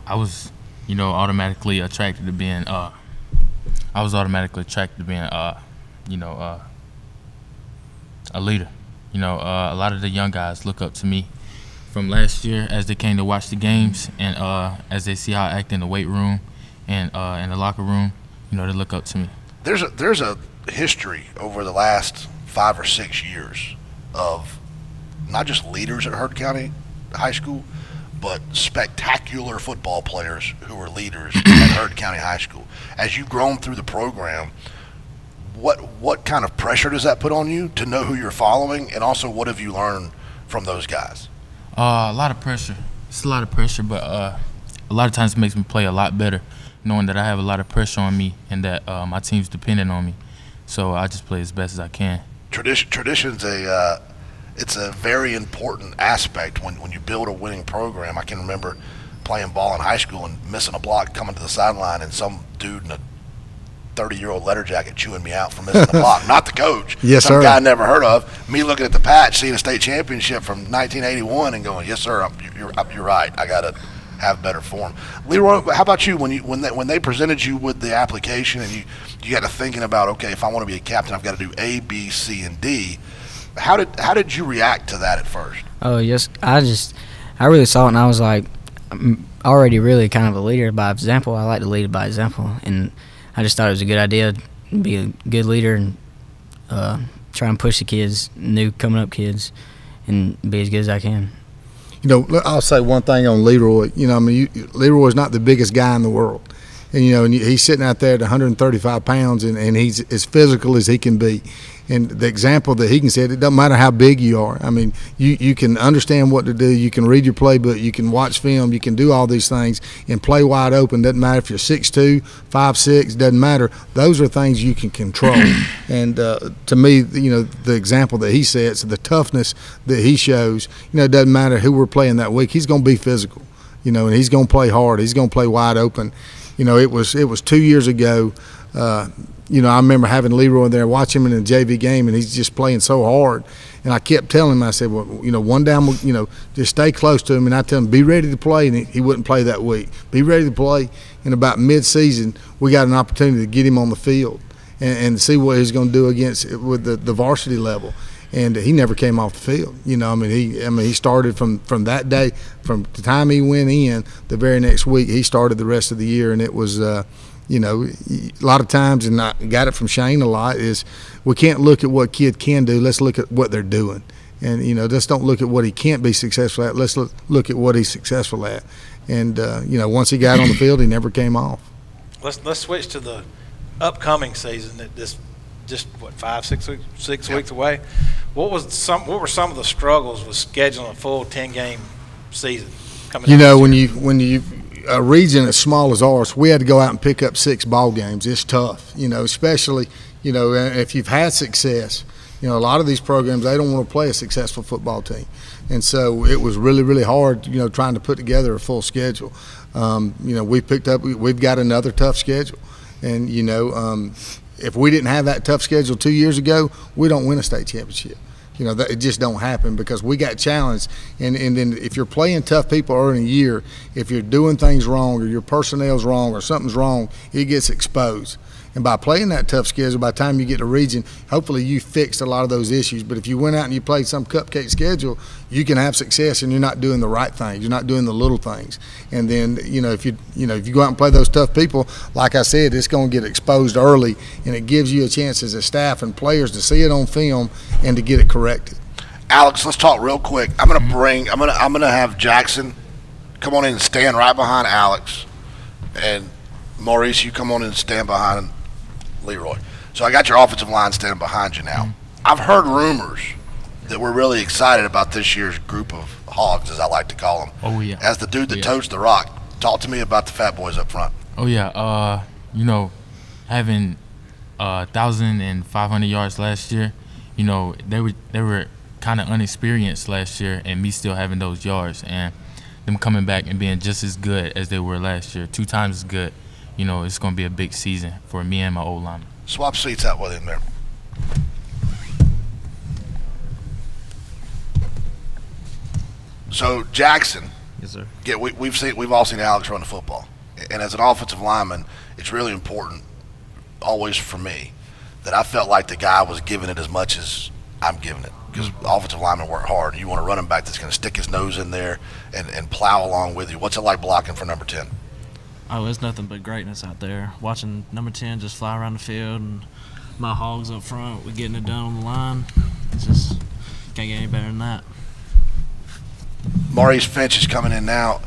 I was, automatically attracted to being. A leader. A lot of the young guys look up to me from last year as they came to watch the games, and as they see how I act in the weight room and in the locker room. They look up to me. There's a history over the last 5 or 6 years of not just leaders at Heard County High School, but spectacular football players who are leaders at Heard County High School. As you've grown through the program, what kind of pressure does that put on you to know who you're following, and also what have you learned from those guys? A lot of pressure. It's a lot of pressure, but a lot of times it makes me play a lot better, knowing that I have a lot of pressure on me and that my team's dependent on me. So I just play as best as I can. Tradition's it's a very important aspect when you build a winning program. I can remember playing ball in high school and missing a block, coming to the sideline, and some dude in a 30-year-old letter jacket chewing me out for missing the block. Not the coach. Yes, some sir. guy I never heard of. Me looking at the patch, seeing a state championship from 1981 and going, yes, sir, you're right. I got to have better form. Leroy, how about you? When they presented you with the application and you got to thinking about, okay, if I want to be a captain, I've got to do A, B, C, and D. How did you react to that at first? Oh, yes. I really saw it, and I was like, I'm already really kind of a leader by example. I like to lead by example, and I just thought it was a good idea to be a good leader and try and push the kids, new coming up kids, and be as good as I can. You know, I'll say one thing on Leroy. You know, I mean, Leroy's not the biggest guy in the world. And, you know, and he's sitting out there at 135 pounds, and he's as physical as he can be. And the example that he can set, it doesn't matter how big you are. I mean, you can understand what to do. You can read your playbook. You can watch film. You can do all these things and play wide open. Doesn't matter if you're 6'2", 5'6", doesn't matter. Those are things you can control. And to me, you know, the example that he sets, the toughness that he shows, you know, it doesn't matter who we're playing that week. He's going to be physical, you know, and he's going to play hard. He's going to play wide open. You know, it was 2 years ago. You know, I remember having Leroy there, watching him in a JV game, and he's just playing so hard. And I kept telling him, I said, well, you know, one down, you know, just stay close to him. And I tell him, be ready to play, and he wouldn't play that week. Be ready to play. And about mid-season, we got an opportunity to get him on the field and see what he's going to do with the varsity level. And he never came off the field. You know, I mean, he started from that day, from the time he went in, the very next week, he started the rest of the year, and it was. You know, a lot of times, and I got it from Shane a lot, is we can't look at what kid can do. Let's look at what they're doing. And, you know, just don't look at what he can't be successful at. Let's look at what he's successful at. And, you know, once he got on the field, he never came off. Let's switch to the upcoming season. That just what 6 weeks away. What were some of the struggles with scheduling a full 10-game season coming? You know, when you a region as small as ours, we had to go out and pick up 6 ball games. It's tough, you know, especially, you know, if you've had success. You know, a lot of these programs, they don't want to play a successful football team. And so it was really, really hard, you know, trying to put together a full schedule. You know, we've got another tough schedule. And, you know, if we didn't have that tough schedule 2 years ago, we don't win a state championship. You know, it just don't happen because we got challenged. And then if you're playing tough people early in the year, if you're doing things wrong or your personnel's wrong or something's wrong, it gets exposed. And by playing that tough schedule, by the time you get to region, hopefully you fixed a lot of those issues. But if you went out and you played some cupcake schedule, you can have success and you're not doing the right things. You're not doing the little things. And then, you know, if you go out and play those tough people, like I said, it's going to get exposed early, and it gives you a chance as a staff and players to see it on film and to get it corrected. Alex, let's talk real quick. I'm gonna have Jackson come on in and stand right behind Alex, and Maurice, you come on in and stand behind Leroy. So I got your offensive line standing behind you now. I've heard rumors that we're really excited about this year's group of hogs, as I like to call them. Oh, yeah. As the dude that totes the rock, talk to me about the fat boys up front. Oh, yeah. You know, having 1,500 yards last year, you know, they were kind of unexperienced last year, and me still having those yards, and them coming back and being just as good as they were last year, 2 times as good. You know, it's going to be a big season for me and my old lineman. Swap seats out with him there. So Jackson, yes sir. Yeah, we've all seen Alex run the football, and as an offensive lineman, it's really important, always for me, that I felt like the guy was giving it as much as I'm giving it, because offensive linemen work hard, and you want a running back that's going to stick his nose in there and plow along with you. What's it like blocking for number 10? Oh, it's nothing but greatness out there. Watching number 10 just fly around the field and my hogs up front, we're getting it done on the line. It's just can't get any better than that. Maurice Finch is coming in now.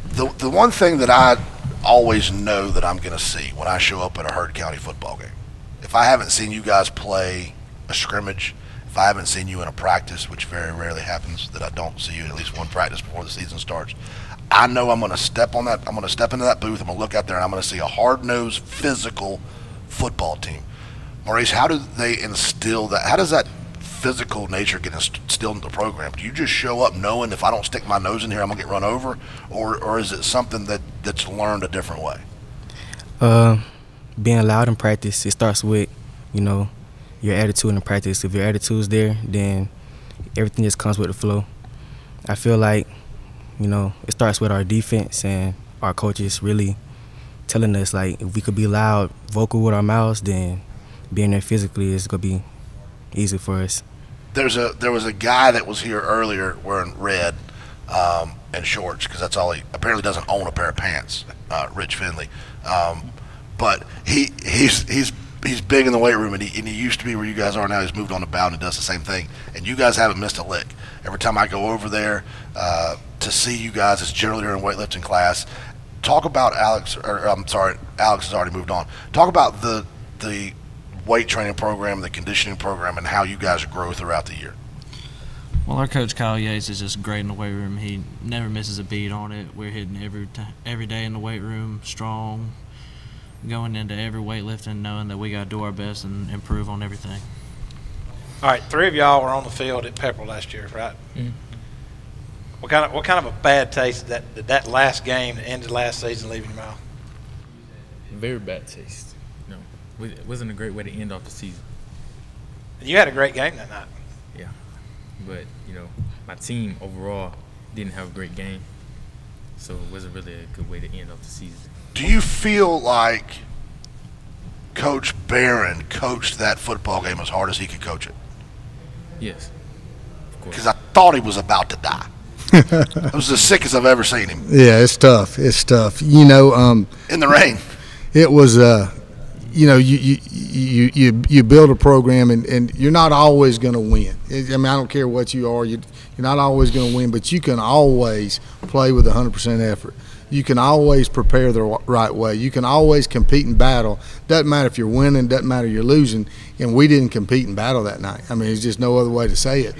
The one thing that I always know that I'm going to see when I show up at a Heard County football game, if I haven't seen you guys play a scrimmage, if I haven't seen you in a practice, which very rarely happens that I don't see you in at least one practice before the season starts, I know I'm going to step on that. I'm going to step into that booth. I'm going to look out there, and I'm going to see a hard-nosed, physical football team. Maurice, how do they instill that? How does that physical nature get instilled in the program? Do you just show up knowing if I don't stick my nose in here, I'm going to get run over, or is it something that's learned a different way? Being loud in practice, it starts with, you know, your attitude in practice. If your attitude's there, then everything just comes with the flow. I feel like, you know, it starts with our defense and our coaches really telling us, like, if we could be loud, vocal with our mouths, then being there physically is going to be easy for us. There was a guy that was here earlier wearing red and shorts, because that's all he apparently doesn't own a pair of pants, Rich Finley. But he's big in the weight room, and he used to be where you guys are now. He's moved on to Bowden and does the same thing. And you guys haven't missed a lick. Every time I go over there to see you guys as cheerleader and weightlifting class. Talk about Alex has already moved on. Talk about the weight training program, the conditioning program, and how you guys grow throughout the year. Well, our coach Kyle Yates is just great in the weight room. He never misses a beat on it. We're hitting every day in the weight room, strong, going into every weightlifting, knowing that we got to do our best and improve on everything. All right, 3 of y'all were on the field at Pepper last year, right? Mm-hmm. What kind of a bad taste did that last game that ended last season leave in your mouth? Very bad taste. It wasn't a great way to end off the season. You had a great game that night. Yeah, but my team overall didn't have a great game, so it wasn't really a good way to end off the season. Do you feel like Coach Barron coached that football game as hard as he could coach it? Yes, of course. Because I thought he was about to die. It was the sickest I've ever seen him. Yeah, it's tough. It's tough. In the rain. It was. You build a program and you're not always going to win. I mean, I don't care what you are. You're not always going to win, but you can always play with 100% effort. You can always prepare the right way. You can always compete in battle. Doesn't matter if you're winning, doesn't matter if you're losing, and we didn't compete in battle that night. I mean, there's just no other way to say it.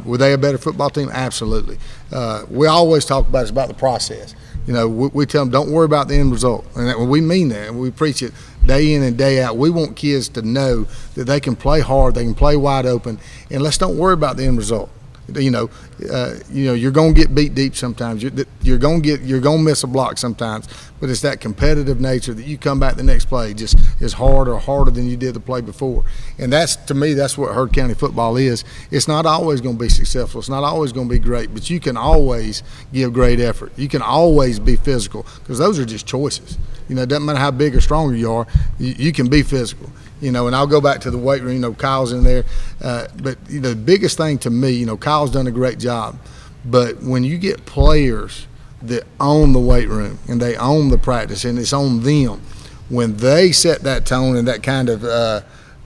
Were they a better football team? Absolutely. We always talk about it's about the process. We tell them don't worry about the end result, and we mean that, and we preach it day in and day out. We want kids to know that they can play hard, they can play wide open, and let's don't worry about the end result. You're going to get beat deep sometimes. You're going to miss a block sometimes, but it's that competitive nature that you come back the next play just as hard or harder than you did the play before. And to me, that's what Heard County football is. It's not always going to be successful. It's not always going to be great, but you can always give great effort. You can always be physical because those are just choices. It doesn't matter how big or stronger you are, you can be physical. And I'll go back to the weight room. Kyle's in there. But the biggest thing to me, Kyle's done a great job. But when you get players that own the weight room and they own the practice and it's on them, when they set that tone and that kind of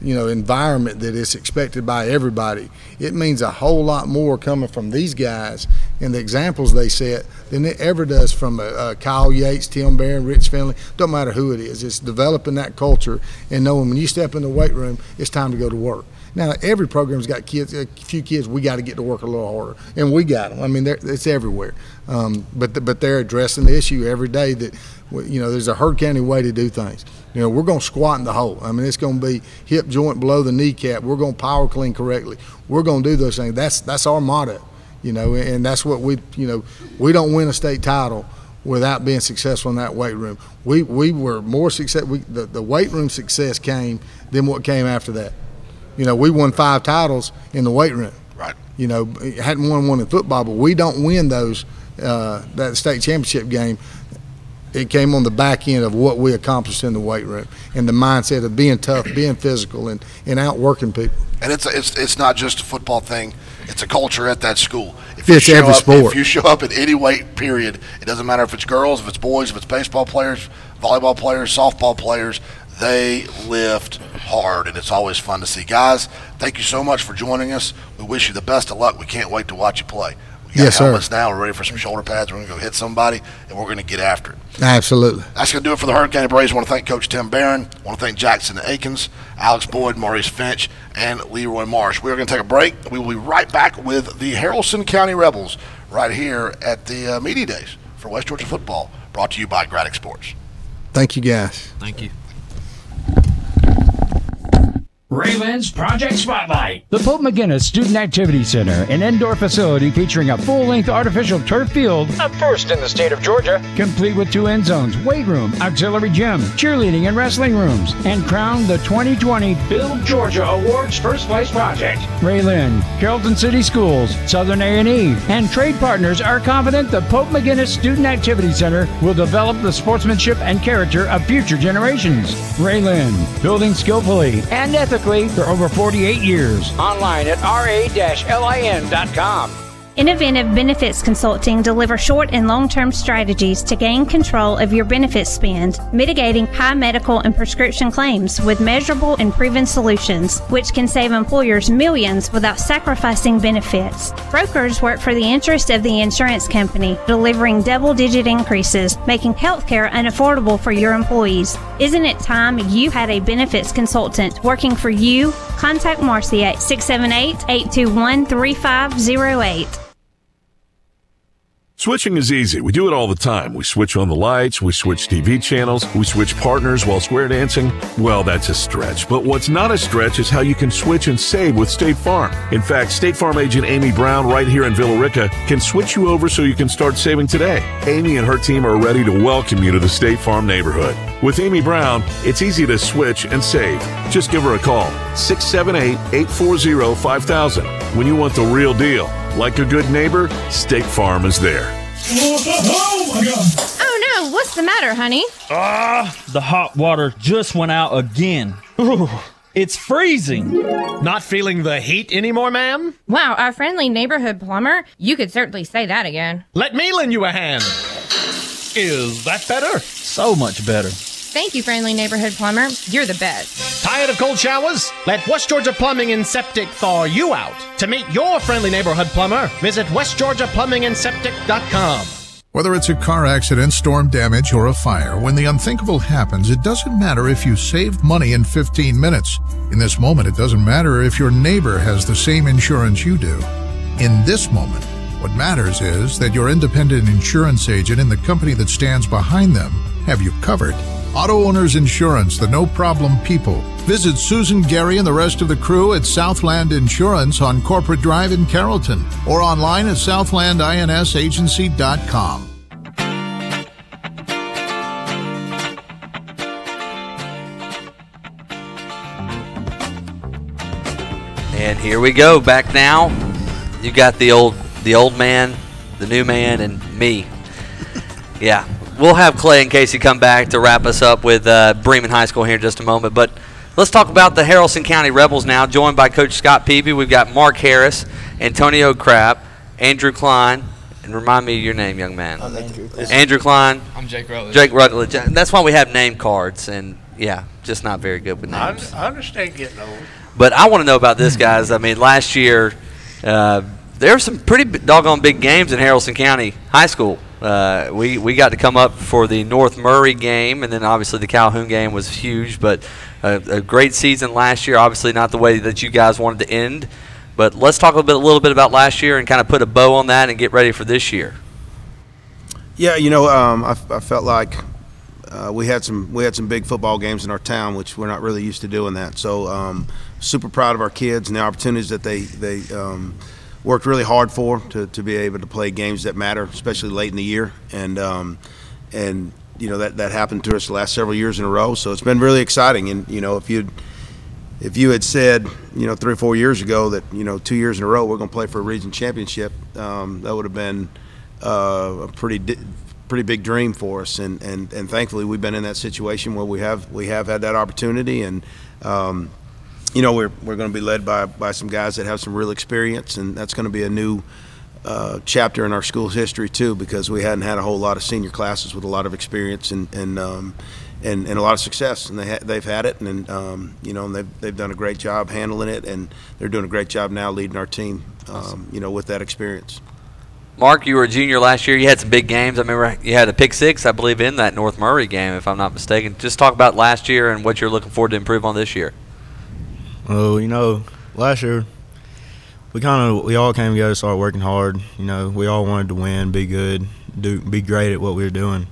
environment that is expected by everybody, it means a whole lot more coming from these guys and the examples they set than it ever does from Kyle Yates, Tim Barron, Rich Finley. Don't matter who it is. It's developing that culture and knowing when you step in the weight room, it's time to go to work. Now, every program's got kids, a few kids, we got to get to work a little harder, and we got them. I mean, it's everywhere. But they're addressing the issue every day that, there's a Heard County way to do things. We're going to squat in the hole. I mean, it's going to be hip joint below the kneecap. We're going to power clean correctly. We're going to do those things. That's our motto, and that's what we don't win a state title without being successful in that weight room. We were more successful. The weight room success came than what came after that. We won 5 titles in the weight room. Right. Hadn't won one in football, but we don't win those, that state championship game. It came on the back end of what we accomplished in the weight room and the mindset of being tough, being physical, and outworking people. And it's not just a football thing. It's a culture at that school. It's every sport. If you show up at any weight period, it doesn't matter if it's girls, if it's boys, if it's baseball players, volleyball players, softball players, they lift hard, and it's always fun to see. Guys, thank you so much for joining us. We wish you the best of luck. We can't wait to watch you play. We got helmets now. We're ready for some shoulder pads. We're going to go hit somebody, and we're going to get after it. Absolutely. That's going to do it for the Heard County Braves. I want to thank Coach Tim Barron. I want to thank Jackson Akins, Alex Boyd, Maurice Finch, and Leroy Marsh. We're going to take a break. We will be right back with the Haralson County Rebels right here at the Media Days for West Georgia football, brought to you by Gradick Sports. Thank you, guys. Thank you. RA-LIN's Project Spotlight. The Pope McGinnis Student Activity Center, an indoor facility featuring a full-length artificial turf field, a first in the state of Georgia, complete with 2 end zones, weight room, auxiliary gym, cheerleading and wrestling rooms, and crowned the 2020 Build Georgia Awards First Place Project. RA-LIN, Carrollton City Schools, Southern A&E, and trade partners are confident the Pope McGinnis Student Activity Center will develop the sportsmanship and character of future generations. RA-LIN, building skillfully and ethically for over 48 years. Online at ra-lin.com. Inoventive Benefits Consulting delivers short and long-term strategies to gain control of your benefits spend, mitigating high medical and prescription claims with measurable and proven solutions, which can save employers millions without sacrificing benefits. Brokers work for the interest of the insurance company, delivering double-digit increases, making healthcare unaffordable for your employees. Isn't it time you had a benefits consultant working for you? Contact Marcy at 678-821-3508. Switching is easy. We do it all the time. We switch on the lights, we switch TV channels, we switch partners while square dancing. Well, that's a stretch. But what's not a stretch is how you can switch and save with State Farm. In fact, State Farm agent Amy Brown right here in Villa Rica can switch you over so you can start saving today. Amy and her team are ready to welcome you to the State Farm neighborhood. With Amy Brown, it's easy to switch and save. Just give her a call, 678-840-5000. When you want the real deal, like a good neighbor, State Farm is there. Oh no, what's the matter, honey? The hot water just went out again. Ooh, it's freezing. Not feeling the heat anymore, ma'am? Wow, our friendly neighborhood plumber? You could certainly say that again. Let me lend you a hand. Is that better? So much better. Thank you, friendly neighborhood plumber. You're the best. Tired of cold showers? Let West Georgia Plumbing and Septic thaw you out. To meet your friendly neighborhood plumber, visit westgeorgiaplumbingandseptic.com. Whether it's a car accident, storm damage, or a fire, when the unthinkable happens, it doesn't matter if you saved money in 15 minutes. In this moment, it doesn't matter if your neighbor has the same insurance you do. In this moment, what matters is that your independent insurance agent and the company that stands behind them have you covered. Auto Owners Insurance, the no-problem people. Visit Susan, Gary, and the rest of the crew at Southland Insurance on Corporate Drive in Carrollton or online at southlandinsagency.com. And here we go, back now. You got the old man, the new man, and me. Yeah. We'll have Clay and Casey come back to wrap us up with Bremen High School here in just a moment. But let's talk about the Haralson County Rebels now, joined by Coach Scott Peavy. We've got Mark Harris, Antonio Crapp, Andrew Klein, and remind me of your name, young man. I'm Andrew. Andrew Klein. I'm Jake Rutledge. Jake Rutledge. That's why we have name cards, and, yeah, just not very good with names. I understand getting old. But I want to know about this, guys. I mean, last year there were some pretty doggone big games in Haralson County High School. We got to come up for the North Murray game, and then obviously the Calhoun game was huge, but a great season last year. Obviously not the way that you guys wanted to end, but let's talk a little bit about last year and kind of put a bow on that and get ready for this year. Yeah, you know, I felt like we had some big football games in our town, which we're not really used to doing that. So super proud of our kids and the opportunities that they worked really hard for to be able to play games that matter, especially late in the year, and you know that happened to us the last several years in a row. So it's been really exciting. And you know, if you had said 3 or 4 years ago that 2 years in a row we're going to play for a region championship, that would have been a pretty big dream for us. And thankfully we've been in that situation where we have had that opportunity. And you know, we're going to be led by some guys that have some real experience, and that's going to be a new chapter in our school's history too, because we hadn't had a whole lot of senior classes with a lot of experience and a lot of success, and they've had it, and you know, and they've done a great job handling it, and they're doing a great job now leading our team, you know, with that experience. Mark, you were a junior last year. You had some big games. I remember you had a pick six, I believe, in that North Murray game, if I'm not mistaken. Just talk about last year and what you're looking forward to improve on this year. Well, you know, last year we all came together, started working hard. You know, we all wanted to win, be good, be great at what we were doing.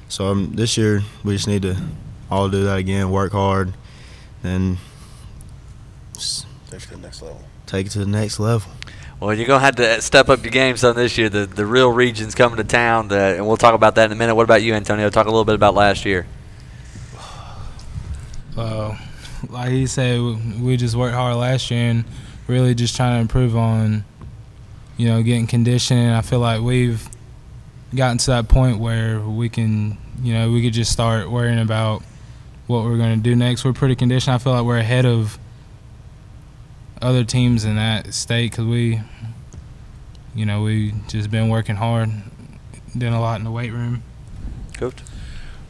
So this year we just need to all do that again, work hard, and take it to the next level. Take it to the next level. Well, you're going to have to step up your game some this year. The real region's coming to town, and we'll talk about that in a minute. What about you, Antonio? Talk a little bit about last year. Like he said, we just worked hard last year and really just trying to improve on, you know, getting conditioning. I feel like we've gotten to that point where we can, you know, we could just start worrying about what we're going to do next. We're pretty conditioned. I feel like we're ahead of other teams in that state because we we just been working hard, doing a lot in the weight room. Coach?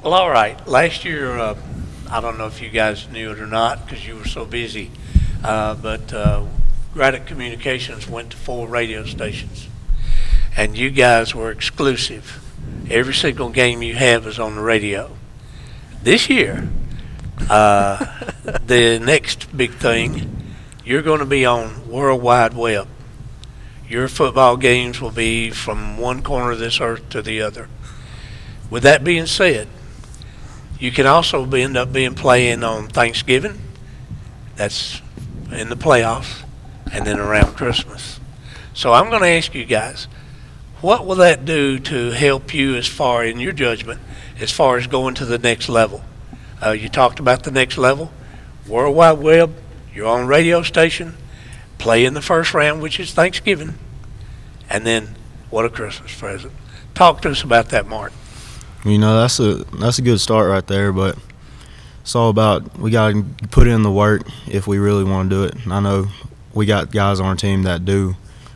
Well, all right. Last year, I don't know if you guys knew it or not because you were so busy, but Gradick Communications went to 4 radio stations, and you guys were exclusive. Every single game you have is on the radio. This year, the next big thing, you're going to be on World Wide Web. Your football games will be from one corner of this earth to the other. With that being said, you can also end up playing on Thanksgiving. That's in the playoffs, and then around Christmas. So I'm going to ask you guys, what will that do to help you as far, in your judgment, as far as going to the next level? You talked about the next level. World Wide Web, your own radio station, play in the first round, which is Thanksgiving, and then what a Christmas present. Talk to us about that, Mark. That's a good start right there, but it's all about we got to put in the work if we really want to do it. And I know we got guys on our team that do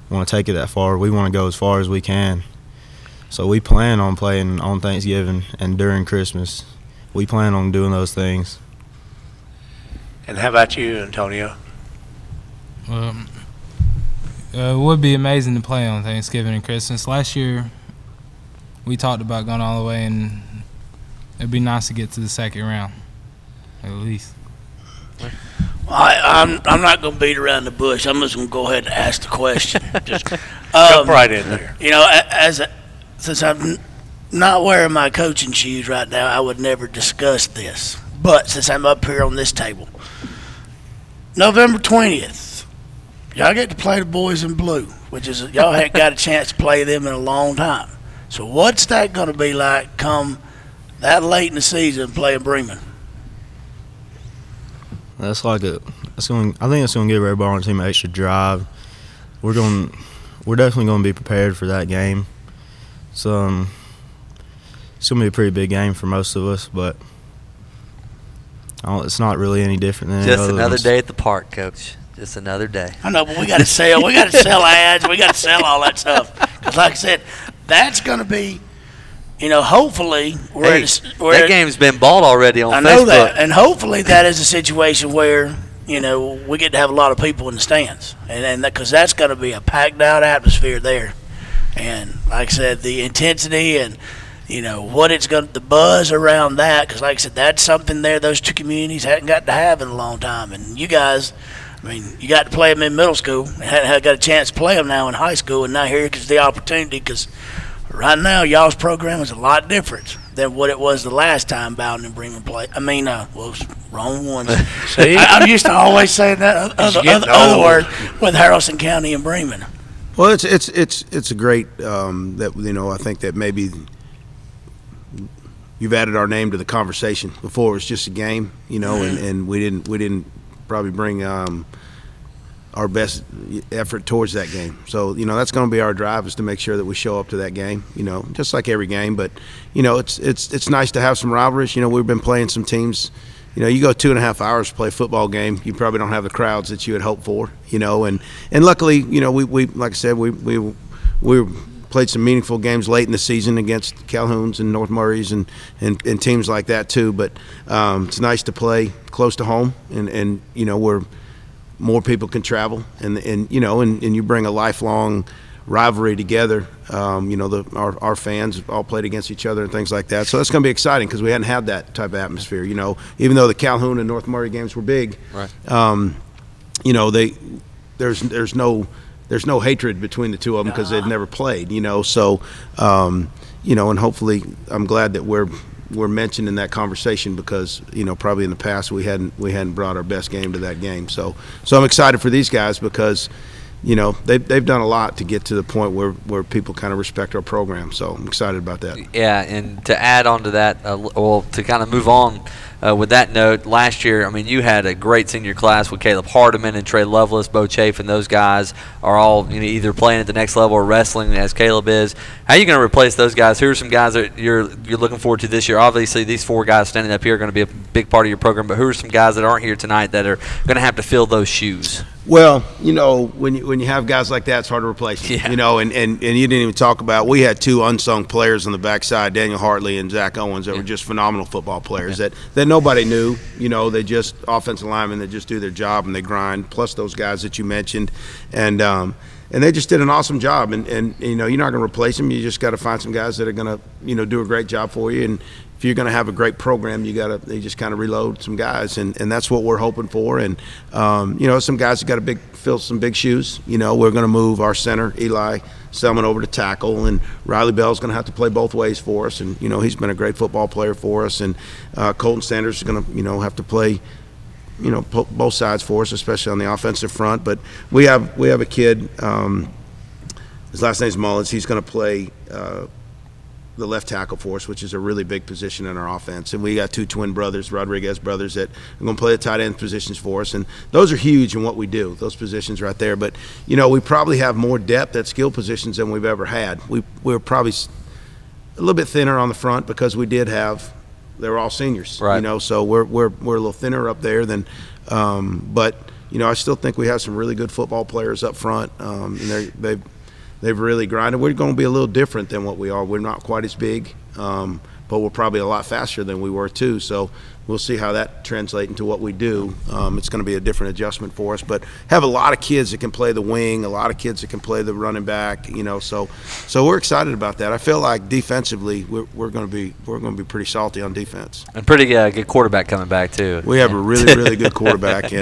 want to take it that far. We want to go as far as we can. So we plan on playing on Thanksgiving and during Christmas. We plan on doing those things. And how about you, Antonio? It would be amazing to play on Thanksgiving and Christmas. Last year, we talked about going all the way, and it'd be nice to get to the second round, at least. Well, I'm not going to beat around the bush. I'm just going to go ahead and ask the question. Just jump right in there. Since I'm not wearing my coaching shoes right now, I would never discuss this. But since I'm up here on this table, November 20th, y'all get to play the boys in blue, which is y'all haven't got a chance to play them in a long time. So what's that going to be like come that late in the season playing Bremen? I think it's going to give everybody on the team an extra drive. We're definitely going to be prepared for that game. So it's going to be a pretty big game for most of us, but it's not really any different than just another day at the park, Coach. Just another day. I know, but we got to sell. We got to sell ads. We got to sell all that stuff. Because, like I said, that's going to be, hopefully that game's been bought already on Facebook. I know that, and hopefully that is a situation where we get to have a lot of people in the stands, and because that's going to be a packed out atmosphere there, and like I said, the intensity and what it's going, the buzz around that, because like I said, that's something there those two communities hadn't got to have in a long time, and you guys. You got to play them in middle school. Had got a chance to play them now in high school, and now here is the opportunity because right now y'all's program is a lot different than what it was the last time Bowden and Bremen played. Wrong ones. See, I'm used to always saying that other word with Haralson County and Bremen. Well, it's a great that I think that maybe you've added our name to the conversation. Before it was just a game, and we didn't probably bring our best effort towards that game. So, that's going to be our drive, is to make sure that we show up to that game, just like every game. But, it's nice to have some rivalries. We've been playing some teams. You go 2.5 hours to play a football game, you probably don't have the crowds that you had hoped for, and luckily, we like I said, we played some meaningful games late in the season against Calhouns and North Murrays and teams like that too. But it's nice to play close to home, and where more people can travel, and you bring a lifelong rivalry together. Our fans all played against each other and things like that. So that's going to be exciting because we hadn't had that type of atmosphere. Even though the Calhoun and North Murray games were big, right. There's no hatred between the two of them because they've never played, So, and hopefully, I'm glad that we're mentioned in that conversation because probably in the past we hadn't brought our best game to that game. So I'm excited for these guys because they've done a lot to get to the point where people kind of respect our program. So I'm excited about that. Yeah, and to add on to that, to kind of move on with that note, last year, you had a great senior class with Caleb Hardiman and Trey Lovelace, Bo Chafe, and those guys are all either playing at the next level or wrestling as Caleb is. How are you going to replace those guys? Who are some guys that you're looking forward to this year? Obviously, these 4 guys standing up here are going to be a big part of your program, but who are some guys that aren't here tonight that are going to have to fill those shoes? Well, you know, when you have guys like that, it's hard to replace them. Yeah. You know, and you didn't even talk about, we had two unsung players on the backside, Daniel Hartley and Zach Owens, that were just phenomenal football players that nobody knew. You know, they just offensive linemen that just do their job and they grind. Plus those guys that you mentioned, and they just did an awesome job. And you know, you're not going to replace them. You just got to find some guys that are going to do a great job for you. And if you're going to have a great program, you just kind of reload some guys, and that's what we're hoping for. And you know, some guys have got to fill some big shoes. You know, we're going to move our center Eli Selman over to tackle, and Riley Bell's going to have to play both ways for us. And you know, he's been a great football player for us. And Colton Sanders is going to have to play, you know, both sides for us, especially on the offensive front. But we have a kid. His last name's Mullins. He's going to play the left tackle for us, which is a really big position in our offense. And we got two twin brothers, Rodriguez brothers, that are going to play the tight end positions for us. And those are huge in what we do, those positions right there. But, you know, we probably have more depth at skill positions than we've ever had. We're probably a little bit thinner on the front because they were all seniors, right? You know, so we're a little thinner up there than, but, you know, I still think we have some really good football players up front, and they've really grinded. We're going to be a little different than what we are. We're not quite as big, but we're probably a lot faster than we were too. So we'll see how that translates into what we do. It's going to be a different adjustment for us, but have a lot of kids that can play the wing, a lot of kids that can play the running back. You know, so we're excited about that. I feel like defensively we're going to be pretty salty on defense. And pretty good quarterback coming back too. We have a really good quarterback,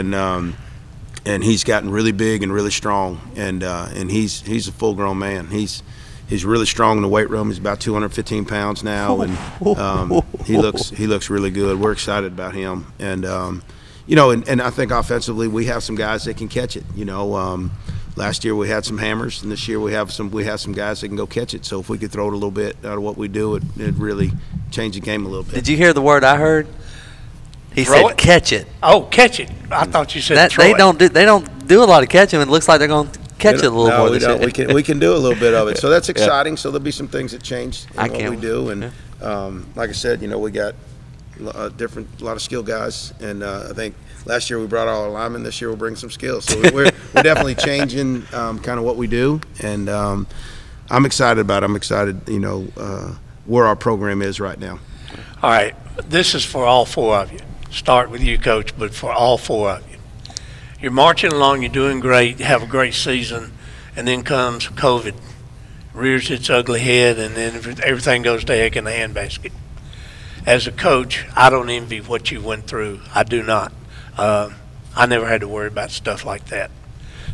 and he's gotten really big and really strong, and he's a full-grown man. He's really strong in the weight room. He's about 215 pounds now, and he looks really good. We're excited about him, and you know, and I think offensively we have some guys that can catch it. You know, last year we had some hammers, and this year we have some guys that can go catch it. So if we could throw it a little bit out of what we do, it'd really change the game a little bit. Did you hear the word I heard? He said, "Catch it." Oh, catch it! I thought you said that. They don't do a lot of catching. It looks like they're going to catch it a little more. We don't. We can do a little bit of it. So that's exciting. So there'll be some things that change in what we do. And like I said, you know, we got a lot of skill guys. And I think last year we brought all our linemen. This year we'll bring some skills. So we're definitely changing kind of what we do. And I'm excited about it. I'm excited, you know, where our program is right now. All right. This is for all four of you. Start with you, Coach, but for all four of you. You're marching along, you're doing great, you have a great season, and then comes COVID. Rears its ugly head, and then everything goes to heck in the handbasket. As a coach, I don't envy what you went through. I do not. I never had to worry about stuff like that.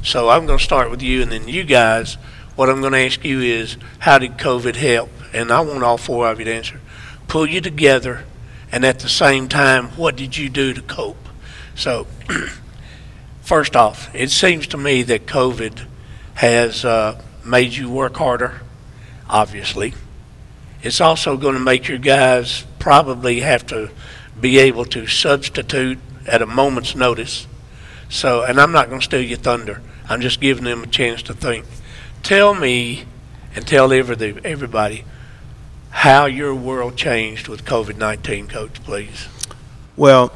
So I'm going to start with you, and then you guys, what I'm going to ask you is, how did COVID help? And I want all four of you to answer. Pull you together. And at the same time, what did you do to cope? So, first off, it seems to me that COVID has made you work harder, obviously. It's also going to make your guys probably have to be able to substitute at a moment's notice. So, and I'm not going to steal your thunder. I'm just giving them a chance to think. Tell me and tell everybody how your world changed with COVID-19, Coach, please. Well,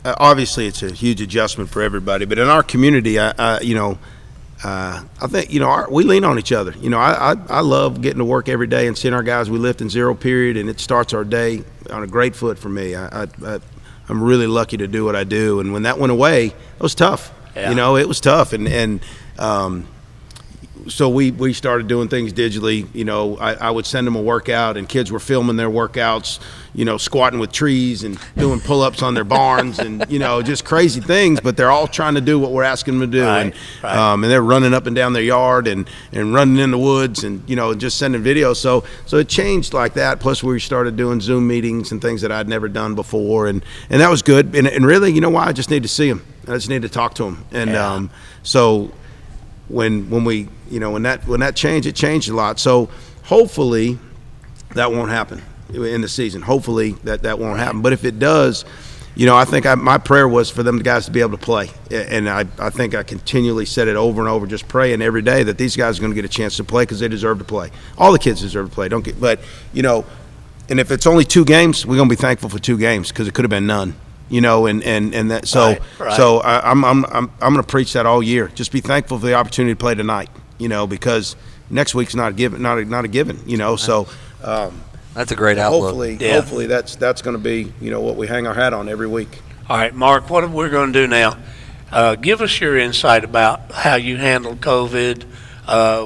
obviously it's a huge adjustment for everybody, but in our community, I think, you know, we lean on each other. You know, I love getting to work every day and seeing our guys. We lift in zero period, and it starts our day on a great foot for me. I'm really lucky to do what I do, and when that went away, it was tough. Yeah. You know, it was tough, and so we started doing things digitally. You know, I would send them a workout, and kids were filming their workouts, you know, squatting with trees and doing pull-ups on their barns and, you know, just crazy things, but they're all trying to do what we're asking them to do. Right, and they're running up and down their yard and running in the woods and, you know, just sending videos. So it changed like that. Plus we started doing Zoom meetings and things that I'd never done before. And that was good. And really, you know why? I just need to see them. I just need to talk to them. And so when we, you know, when that changed, it changed a lot. So hopefully that won't happen in the season. Hopefully that won't happen. But if it does, you know, I think my prayer was for them guys to be able to play. And I think I continually said it over and over, just praying every day that these guys are going to get a chance to play because they deserve to play. All the kids deserve to play. But, you know, and if it's only 2 games, we're going to be thankful for 2 games because it could have been none. you know, and that. So so I'm going to preach that all year. Just be thankful for the opportunity to play tonight, you know, because next week's not a given, not a given, you know. So that's a great outlook. Hopefully that's going to be, you know, what we hang our hat on every week. All right, Mark, what we're going to do now, give us your insight about how you handled COVID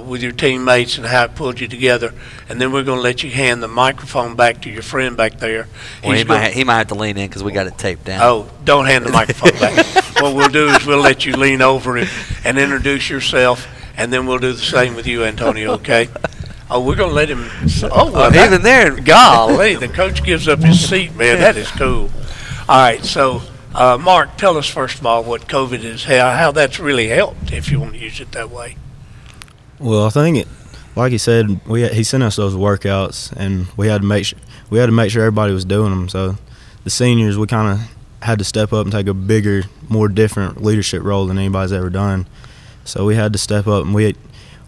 with your teammates and how it pulled you together, and then we're going to let you hand the microphone back to your friend back there. Well, he might have to lean in because we got it taped down. Oh, don't hand the microphone back. What we'll do is we'll let you lean over and introduce yourself, and then we'll do the same with you, Antonio, okay? Oh, we're going to let him. Even there. Golly, the coach gives up his seat, man. That is cool. All right, so, Mark, tell us first of all what COVID is, how that's really helped, if you want to use it that way. Well, I think like he said, he sent us those workouts, and we had to make sure everybody was doing them. So the seniors, we kind of had to step up and take a bigger, more different leadership role than anybody's ever done. So we had to step up, and we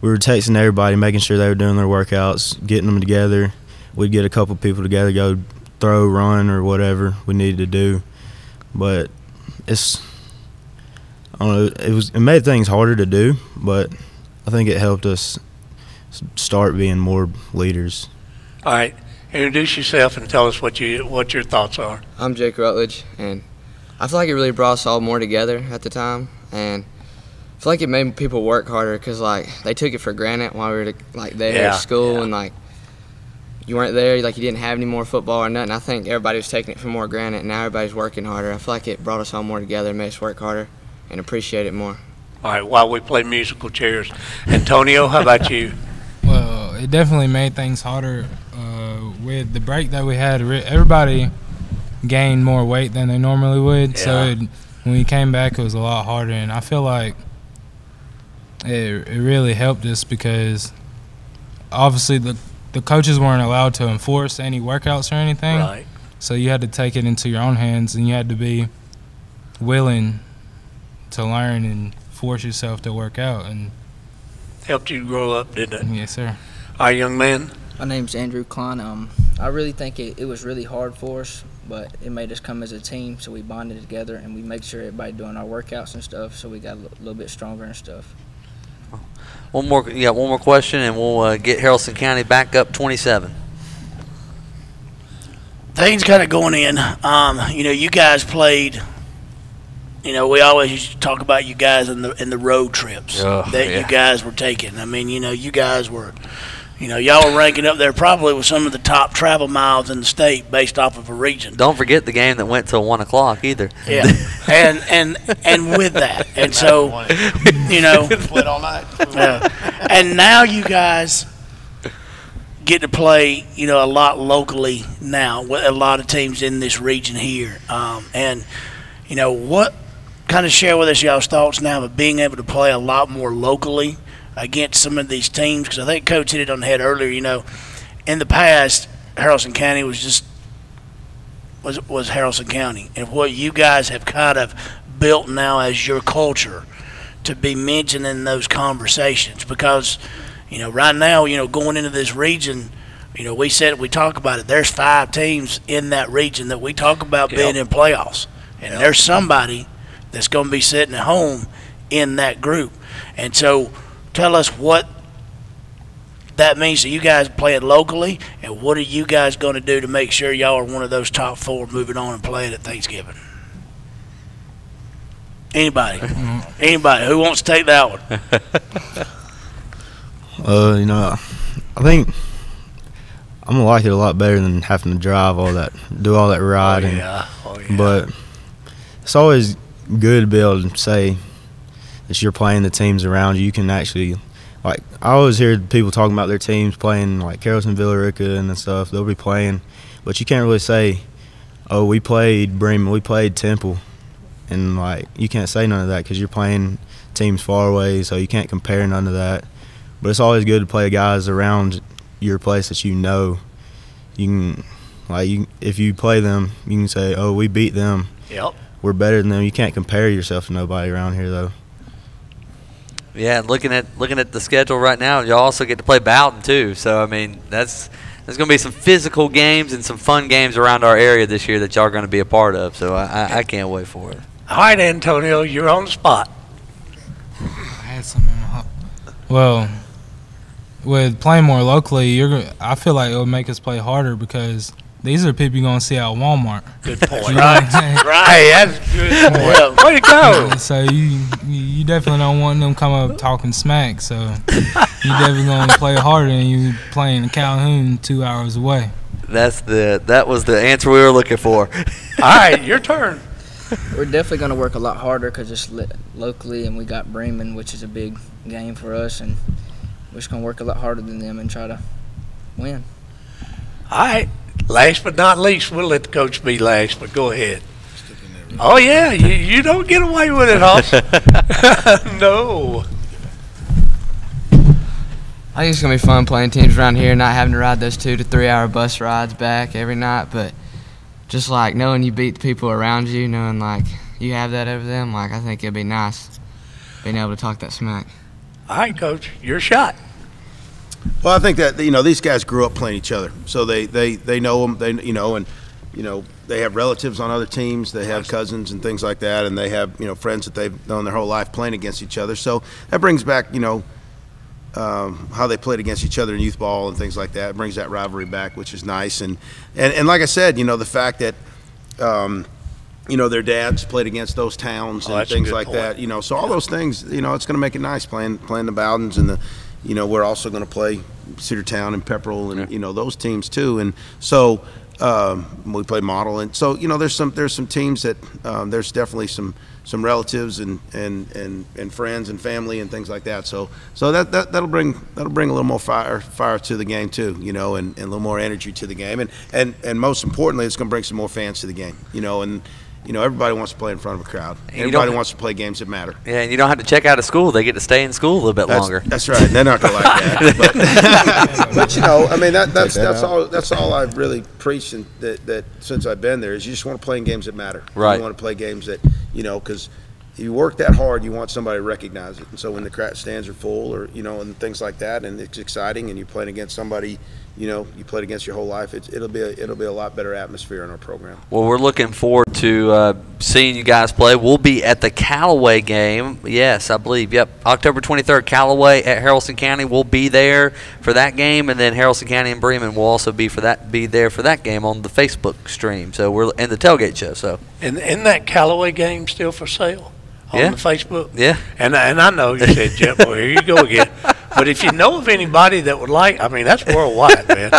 were texting everybody, making sure they were doing their workouts, getting them together. We'd get a couple people together, go throw, run, or whatever we needed to do. But I don't know, it made things harder to do, but I think it helped us start being more leaders. All right, introduce yourself and tell us what your thoughts are. I'm Jake Rutledge, and I feel like it really brought us all more together at the time, and I feel like it made people work harder because like they took it for granted while we were like there at school, and like you weren't there, like you didn't have any more football or nothing. I think everybody was taking it for more granted, and now everybody's working harder. I feel like it brought us all more together, and made us work harder and appreciate it more. All right, while we play musical chairs. Antonio, how about you? Well, it definitely made things harder. With the break that we had, everybody gained more weight than they normally would. Yeah. So when we came back, it was a lot harder. And I feel like it really helped us because obviously the coaches weren't allowed to enforce any workouts or anything. Right. So you had to take it into your own hands, and you had to be willing to learn and force yourself to work out. And helped you grow up, didn't it? Yes, sir. All right, young man. My name's Andrew Klein. I really think it was really hard for us, but it made us come as a team, so we bonded together and we made sure everybody doing our workouts and stuff, so we got a little bit stronger and stuff. One more question, and we'll get Haralson County back up 27. Things kind of going in. You know, you guys played. You know, we always used to talk about you guys in the road trips you guys were taking. I mean, you know, you guys were, you know, y'all were ranking up there probably with some of the top travel miles in the state based off of a region. Don't forget the game that went till 1 o'clock either. Yeah, and with that, and so you know, played all night. And now you guys get to play, you know, a lot locally now with a lot of teams in this region here, and you know what. Kind of share with us y'all's thoughts now of being able to play a lot more locally against some of these teams, because I think Coach hit it on the head earlier. You know, in the past, Haralson County was Haralson County, and what you guys have kind of built now as your culture to be mentioned in those conversations, because you know right now, you know, going into this region, you know, we talk about it. There's 5 teams in that region that we talk about being in playoffs, and there's somebody that's going to be sitting at home in that group. And so tell us what that means to you guys playing locally, and what are you guys going to do to make sure y'all are one of those top 4 moving on and playing at Thanksgiving? Anybody? Anybody? Who wants to take that one? You know, I think I'm going to like it a lot better than having to drive do all that riding. Oh, yeah. But it's always good to be able to say that you're playing the teams around you. You can actually, like, I always hear people talking about their teams playing, like Carrollton, Villarica and stuff. They'll be playing, but you can't really say, oh, we played Bremen, we played Temple, and like you can't say none of that because you're playing teams far away, so you can't compare none of that. But it's always good to play guys around your place that you know. You can, like, if you play them, you can say, oh, we beat them. Yep. We're better than them. You can't compare yourself to nobody around here, though. Yeah, looking at the schedule right now, you also get to play Bowden too. So I mean, that's there's going to be some physical games and some fun games around our area this year that y'all are going to be a part of. So I can't wait for it. All right, Antonio, you're on the spot. I had some in my heart. Well, with playing more locally, I feel like it would make us play harder because these are people you're going to see at Walmart. Good point. Right, that's a good point. Way to go. So you definitely don't want them come up talking smack. So you definitely going to play harder than you playing in Calhoun 2 hours away. That was the answer we were looking for. All right, your turn. We're definitely going to work a lot harder because it's locally, and we got Bremen, which is a big game for us, and we're just going to work a lot harder than them and try to win. All right. Last but not least, we'll let the coach be last, but go ahead. Oh, yeah, you don't get away with it, Hoss. No. I think it's going to be fun playing teams around here, not having to ride those 2 to 3 hour bus rides back every night, but just like knowing you beat the people around you, knowing like you have that over them, like I think it'd be nice being able to talk that smack. All right, Coach, your shot. Well, I think that these guys grew up playing each other, so they know them. They have relatives on other teams. They have cousins and things like that, and they have friends that they've known their whole life playing against each other. So that brings back how they played against each other in youth ball and things like that. It brings that rivalry back, which is nice. And like I said, the fact that their dads played against those towns and things like that. So all those things, it's going to make it nice playing the Bowdens and the. We're also going to play Cedartown and Pepperell and those teams too, and so we play Model, and so there's some teams that there's definitely some relatives and friends and family and things like that. So that'll bring a little more fire to the game too, and a little more energy to the game, and most importantly, it's going to bring some more fans to the game, and. Everybody wants to play in front of a crowd. Everybody wants to play games that matter. Yeah, and you don't have to check out of school. They get to stay in school a little bit longer. That's right. They're not going to like that. But that's all I've really preached that since I've been there is you just want to play in games that matter. Right. You want to play games that because you work that hard, you want somebody to recognize it. And so when the stands are full, or and things like that, and it's exciting, and you're playing against somebody. You played against your whole life. It'll be a lot better atmosphere in our program. Well, we're looking forward to seeing you guys play. We'll be at the Callaway game. Yes, I believe. Yep, October 23rd, Callaway at Haralson County. We'll be there for that game, and then Haralson County and Bremen will also be there for that game on the Facebook stream. So we're in the tailgate show. So and that Callaway game still for sale on the Facebook? Yeah. And I know you said, Jeff, well, here you go again. But if you know of anybody that would like, that's worldwide, man.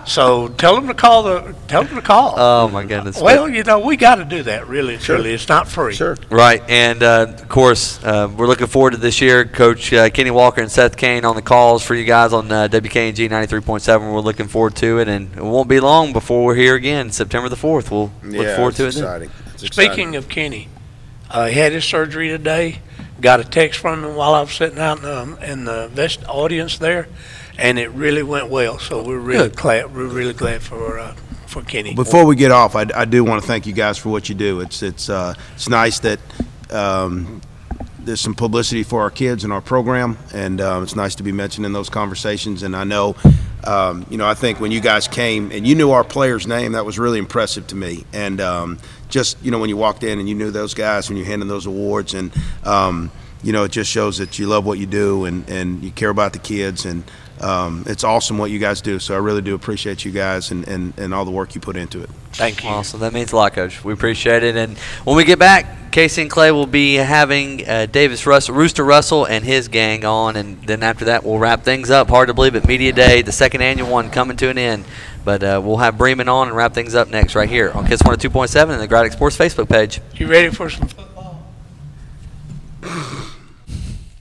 So tell them to call. Oh my goodness. Well, we got to do that. Really, truly, it's not free. Sure. Right, and of course, we're looking forward to this year. Coach Kenny Walker and Seth Kane on the calls for you guys on WKNG 93.7. We're looking forward to it, and it won't be long before we're here again, September the 4th. We'll look forward to it. Exciting. Speaking of Kenny, he had his surgery today. Got a text from him while I was sitting out in the vest audience there, and it really went well. So we're really glad. We're really glad for Kenny. Before we get off, I do want to thank you guys for what you do. It's nice that there's some publicity for our kids in our program, and it's nice to be mentioned in those conversations. And I know, I think when you guys came and you knew our player's name, that was really impressive to me. And just when you walked in and you knew those guys when you're handing those awards, and it just shows that you love what you do and you care about the kids, and it's awesome what you guys do. So I really do appreciate you guys and all the work you put into it. Thank you. Awesome. That means a lot, Coach. We appreciate it. And when we get back, Casey and Clay will be having Rooster Russell and his gang on, and then after that we'll wrap things up. Hard to believe it, Media Day, the second annual one, coming to an end. But we'll have Bremen on and wrap things up next right here on Kids 102.7 and the Gradick Sports Facebook page. You ready for some football?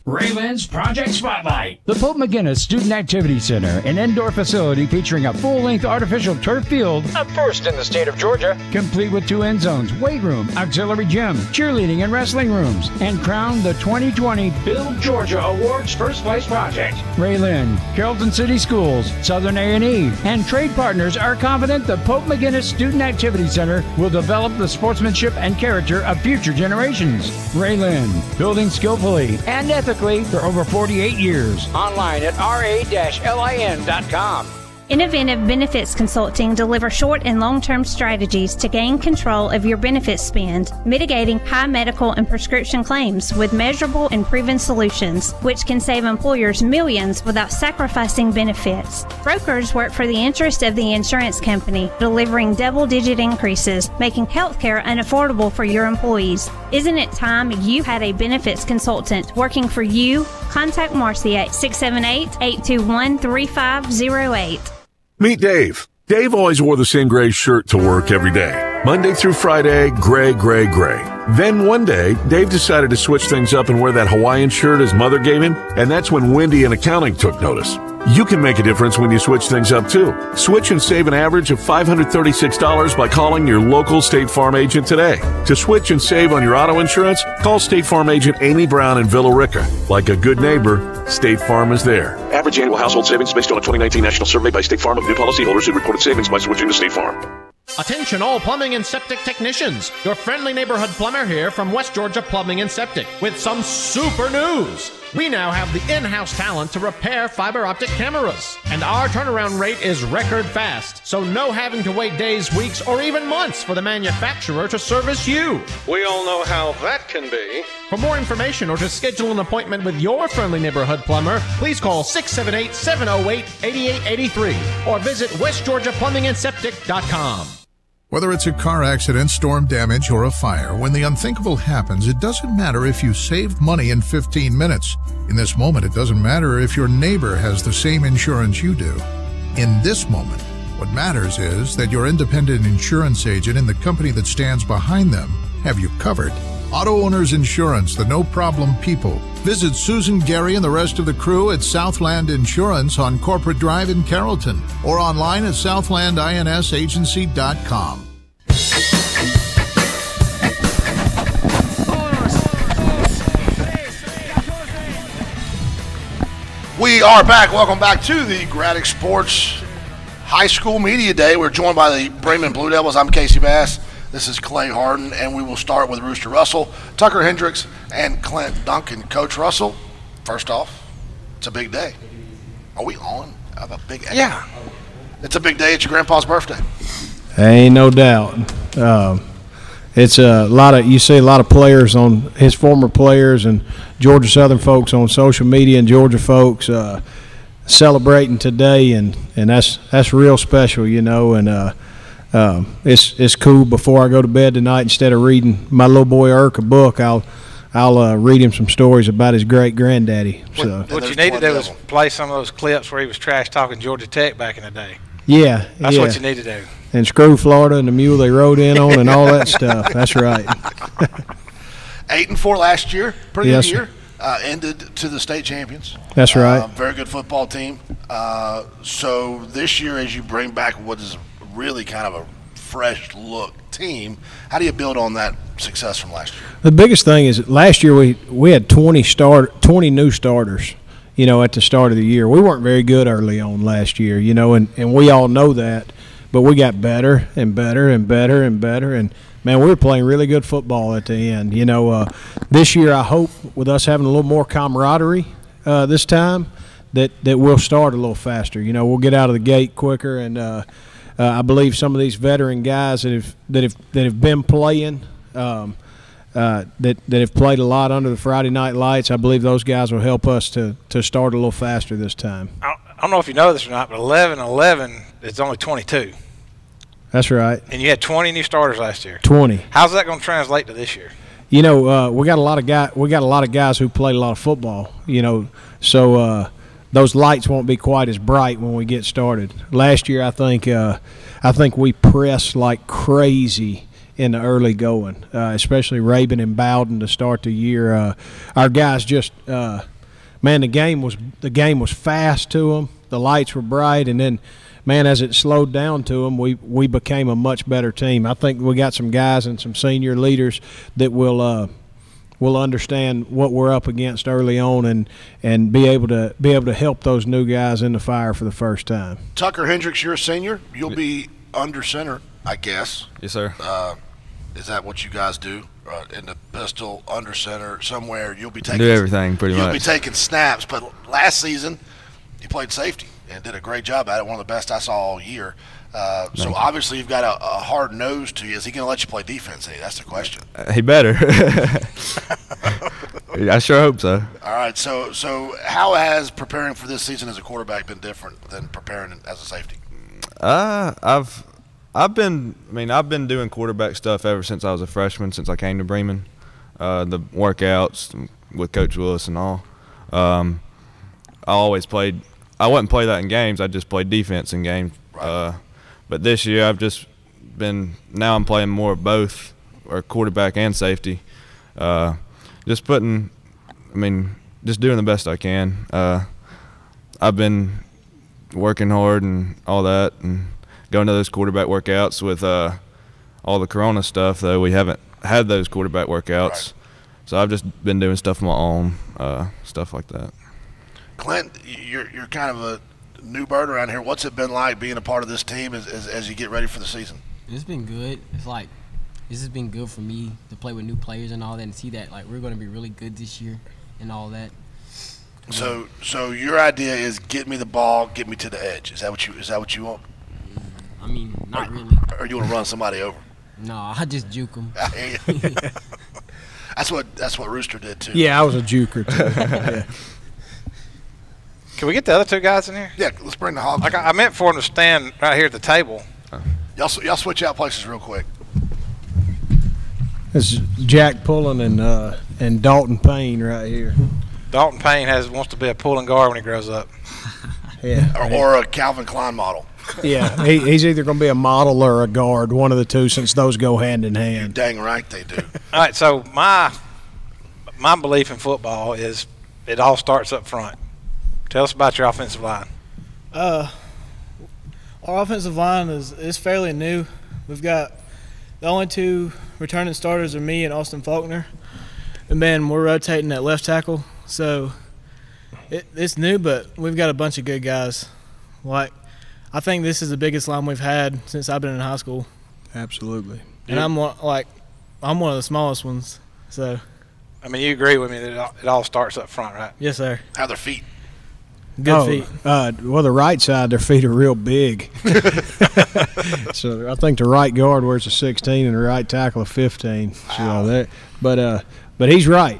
RA-LIN's Project Spotlight. The Pope McGinnis Student Activity Center, an indoor facility featuring a full-length artificial turf field, a first in the state of Georgia, complete with 2 end zones, weight room, auxiliary gym, cheerleading and wrestling rooms, and crowned the 2020 Build Georgia Awards First Place Project. RA-LIN, Carrollton City Schools, Southern A&E, and trade partners are confident the Pope McGinnis Student Activity Center will develop the sportsmanship and character of future generations. RA-LIN, building skillfully and ethically for over 48 years. Online at ra-lin.com. Inoventive Benefits Consulting deliver short and long-term strategies to gain control of your benefits spend, mitigating high medical and prescription claims with measurable and proven solutions, which can save employers millions without sacrificing benefits. Brokers work for the interest of the insurance company, delivering double-digit increases, making healthcare unaffordable for your employees. Isn't it time you had a benefits consultant working for you? Contact Marcy at 678-821-3508. Meet Dave. Dave always wore the same gray shirt to work every day. Monday through Friday, gray, gray, gray. Then one day, Dave decided to switch things up and wear that Hawaiian shirt his mother gave him, and that's when Wendy in accounting took notice. You can make a difference when you switch things up too. Switch and save an average of $536 by calling your local State Farm agent today. To switch and save on your auto insurance, call State Farm agent Amy Brown in Villa Rica. Like a good neighbor, State Farm is there. Average annual household savings based on a 2019 national survey by State Farm of new policyholders who reported savings by switching to State Farm. Attention all plumbing and septic technicians. Your friendly neighborhood plumber here from West Georgia Plumbing and Septic with some super news. We now have the in-house talent to repair fiber optic cameras. And our turnaround rate is record fast. So no having to wait days, weeks, or even months for the manufacturer to service you. We all know how that can be. For more information or to schedule an appointment with your friendly neighborhood plumber, please call 678-708-8883 or visit westgeorgiaplumbingandseptic.com. Whether it's a car accident, storm damage, or a fire, when the unthinkable happens, it doesn't matter if you saved money in 15 minutes. In this moment, it doesn't matter if your neighbor has the same insurance you do. In this moment, what matters is that your independent insurance agent and the company that stands behind them have you covered. Auto Owners Insurance, the no-problem people. Visit Susan, Gary, and the rest of the crew at Southland Insurance on Corporate Drive in Carrollton or online at southlandinsagency.com. We are back. Welcome back to the Gradick Sports High School Media Day. We're joined by the Bremen Blue Devils. I'm Casey Bass. This is Clay Harden, and we will start with Rooster Russell, Tucker Hendricks, and Clint Duncan. Coach Russell, first off, it's a big day. Are we on? I have a big day. Yeah. It's a big day. It's your grandpa's birthday. Ain't no doubt. It's a lot of, you see a lot of players on, his former players and Georgia Southern folks on social media and Georgia folks celebrating today, and that's real special, you know, and it's cool. Before I go to bed tonight, instead of reading my little boy Irk a book, I'll read him some stories about his great granddaddy. So what you need to do is play some of those clips where he was trash talking Georgia Tech back in the day. Yeah, that's what you need to do. And screw Florida and the mule they rode in on and all that stuff. That's right. 8-4 last year, pretty Yes, good year. Ended to the state champions. That's right. Very good football team. So this year, as you bring back what is really kind of a fresh look team, how do you build on that success from last year? The biggest thing is last year we had 20 new starters, you know, at the start of the year. We weren't very good early on last year, you know, and we all know that, but we got better and better and better and better, and man, we were playing really good football at the end. You know, this year I hope with us having a little more camaraderie this time that we'll start a little faster. You know, we'll get out of the gate quicker, and I believe some of these veteran guys that have been playing, that have played a lot under the Friday night lights, I believe those guys will help us to start a little faster this time. I don't know if you know this or not, but 11-11 is only 22. That's right. And you had 20 new starters last year. 20. How's that going to translate to this year? You know, we got a lot of guys who played a lot of football. You know, so those lights won't be quite as bright when we get started. Last year, I think we pressed like crazy in the early going, especially Rabin and Bowden to start the year. Our guys just, man, the game was fast to them. The lights were bright, and then, man, as it slowed down to them, we became a much better team. I think we got some guys and some senior leaders that will understand what we're up against early on and be able to help those new guys in the fire for the first time. Tucker Hendricks, you're a senior. You'll be under center, I guess. Yes, sir. Is that what you guys do? In the pistol, under center, somewhere you'll be taking. Do everything pretty much. You'll be taking snaps, but last season you played safety. and did a great job at it. One of the best I saw all year. So obviously you've got a hard nose to you. Is he going to let you play defense? That's the question. He better. I sure hope so. All right. So how has preparing for this season as a quarterback been different than preparing as a safety? I've been doing quarterback stuff ever since I was a freshman, since I came to Bremen. The workouts with Coach Willis and all. I always played. I wouldn't play that in games. I just played defense in games. Right. But this year I've just been. Now I'm playing more of both, or quarterback and safety. Just doing the best I can. I've been working hard and all that, and going to those quarterback workouts with all the Corona stuff. Though we haven't had those quarterback workouts, right. So I've just been doing stuff on my own, stuff like that. Clint, you're kind of a new bird around here. What's it been like being a part of this team as you get ready for the season? It's been good. It's like this has been good for me to play with new players and all that, and see that like we're going to be really good this year and all that. So your idea is get me the ball, get me to the edge. Is that what you want? I mean, not really. Or you want to run somebody over? No, I just juke them. That's what Rooster did too. Yeah, I was a juker too. Yeah. Can we get the other two guys in here? Yeah, let's bring the Hogs. I meant for them to stand right here at the table. Y'all switch out places real quick. This is Jack Pullen and Dalton Payne right here. Dalton Payne wants to be a pulling guard when he grows up. Yeah. Or a Calvin Klein model. Yeah, he's either going to be a model or a guard, one of the two, since those go hand in hand. You're dang right they do. All right, so my belief in football is it all starts up front. Tell us about your offensive line. Our offensive line is fairly new. We've got the only two returning starters are me and Austin Faulkner. And then we're rotating at left tackle. So it's new, but we've got a bunch of good guys. Like, I think this is the biggest line we've had since I've been in high school. Absolutely. And I'm one of the smallest ones. So I mean, you agree with me that it all starts up front, right? Yes, sir. How are their feet? Good feet. Well, the right side, their feet are real big. So I think the right guard wears a 16 and the right tackle a 15. Wow. So but he's right.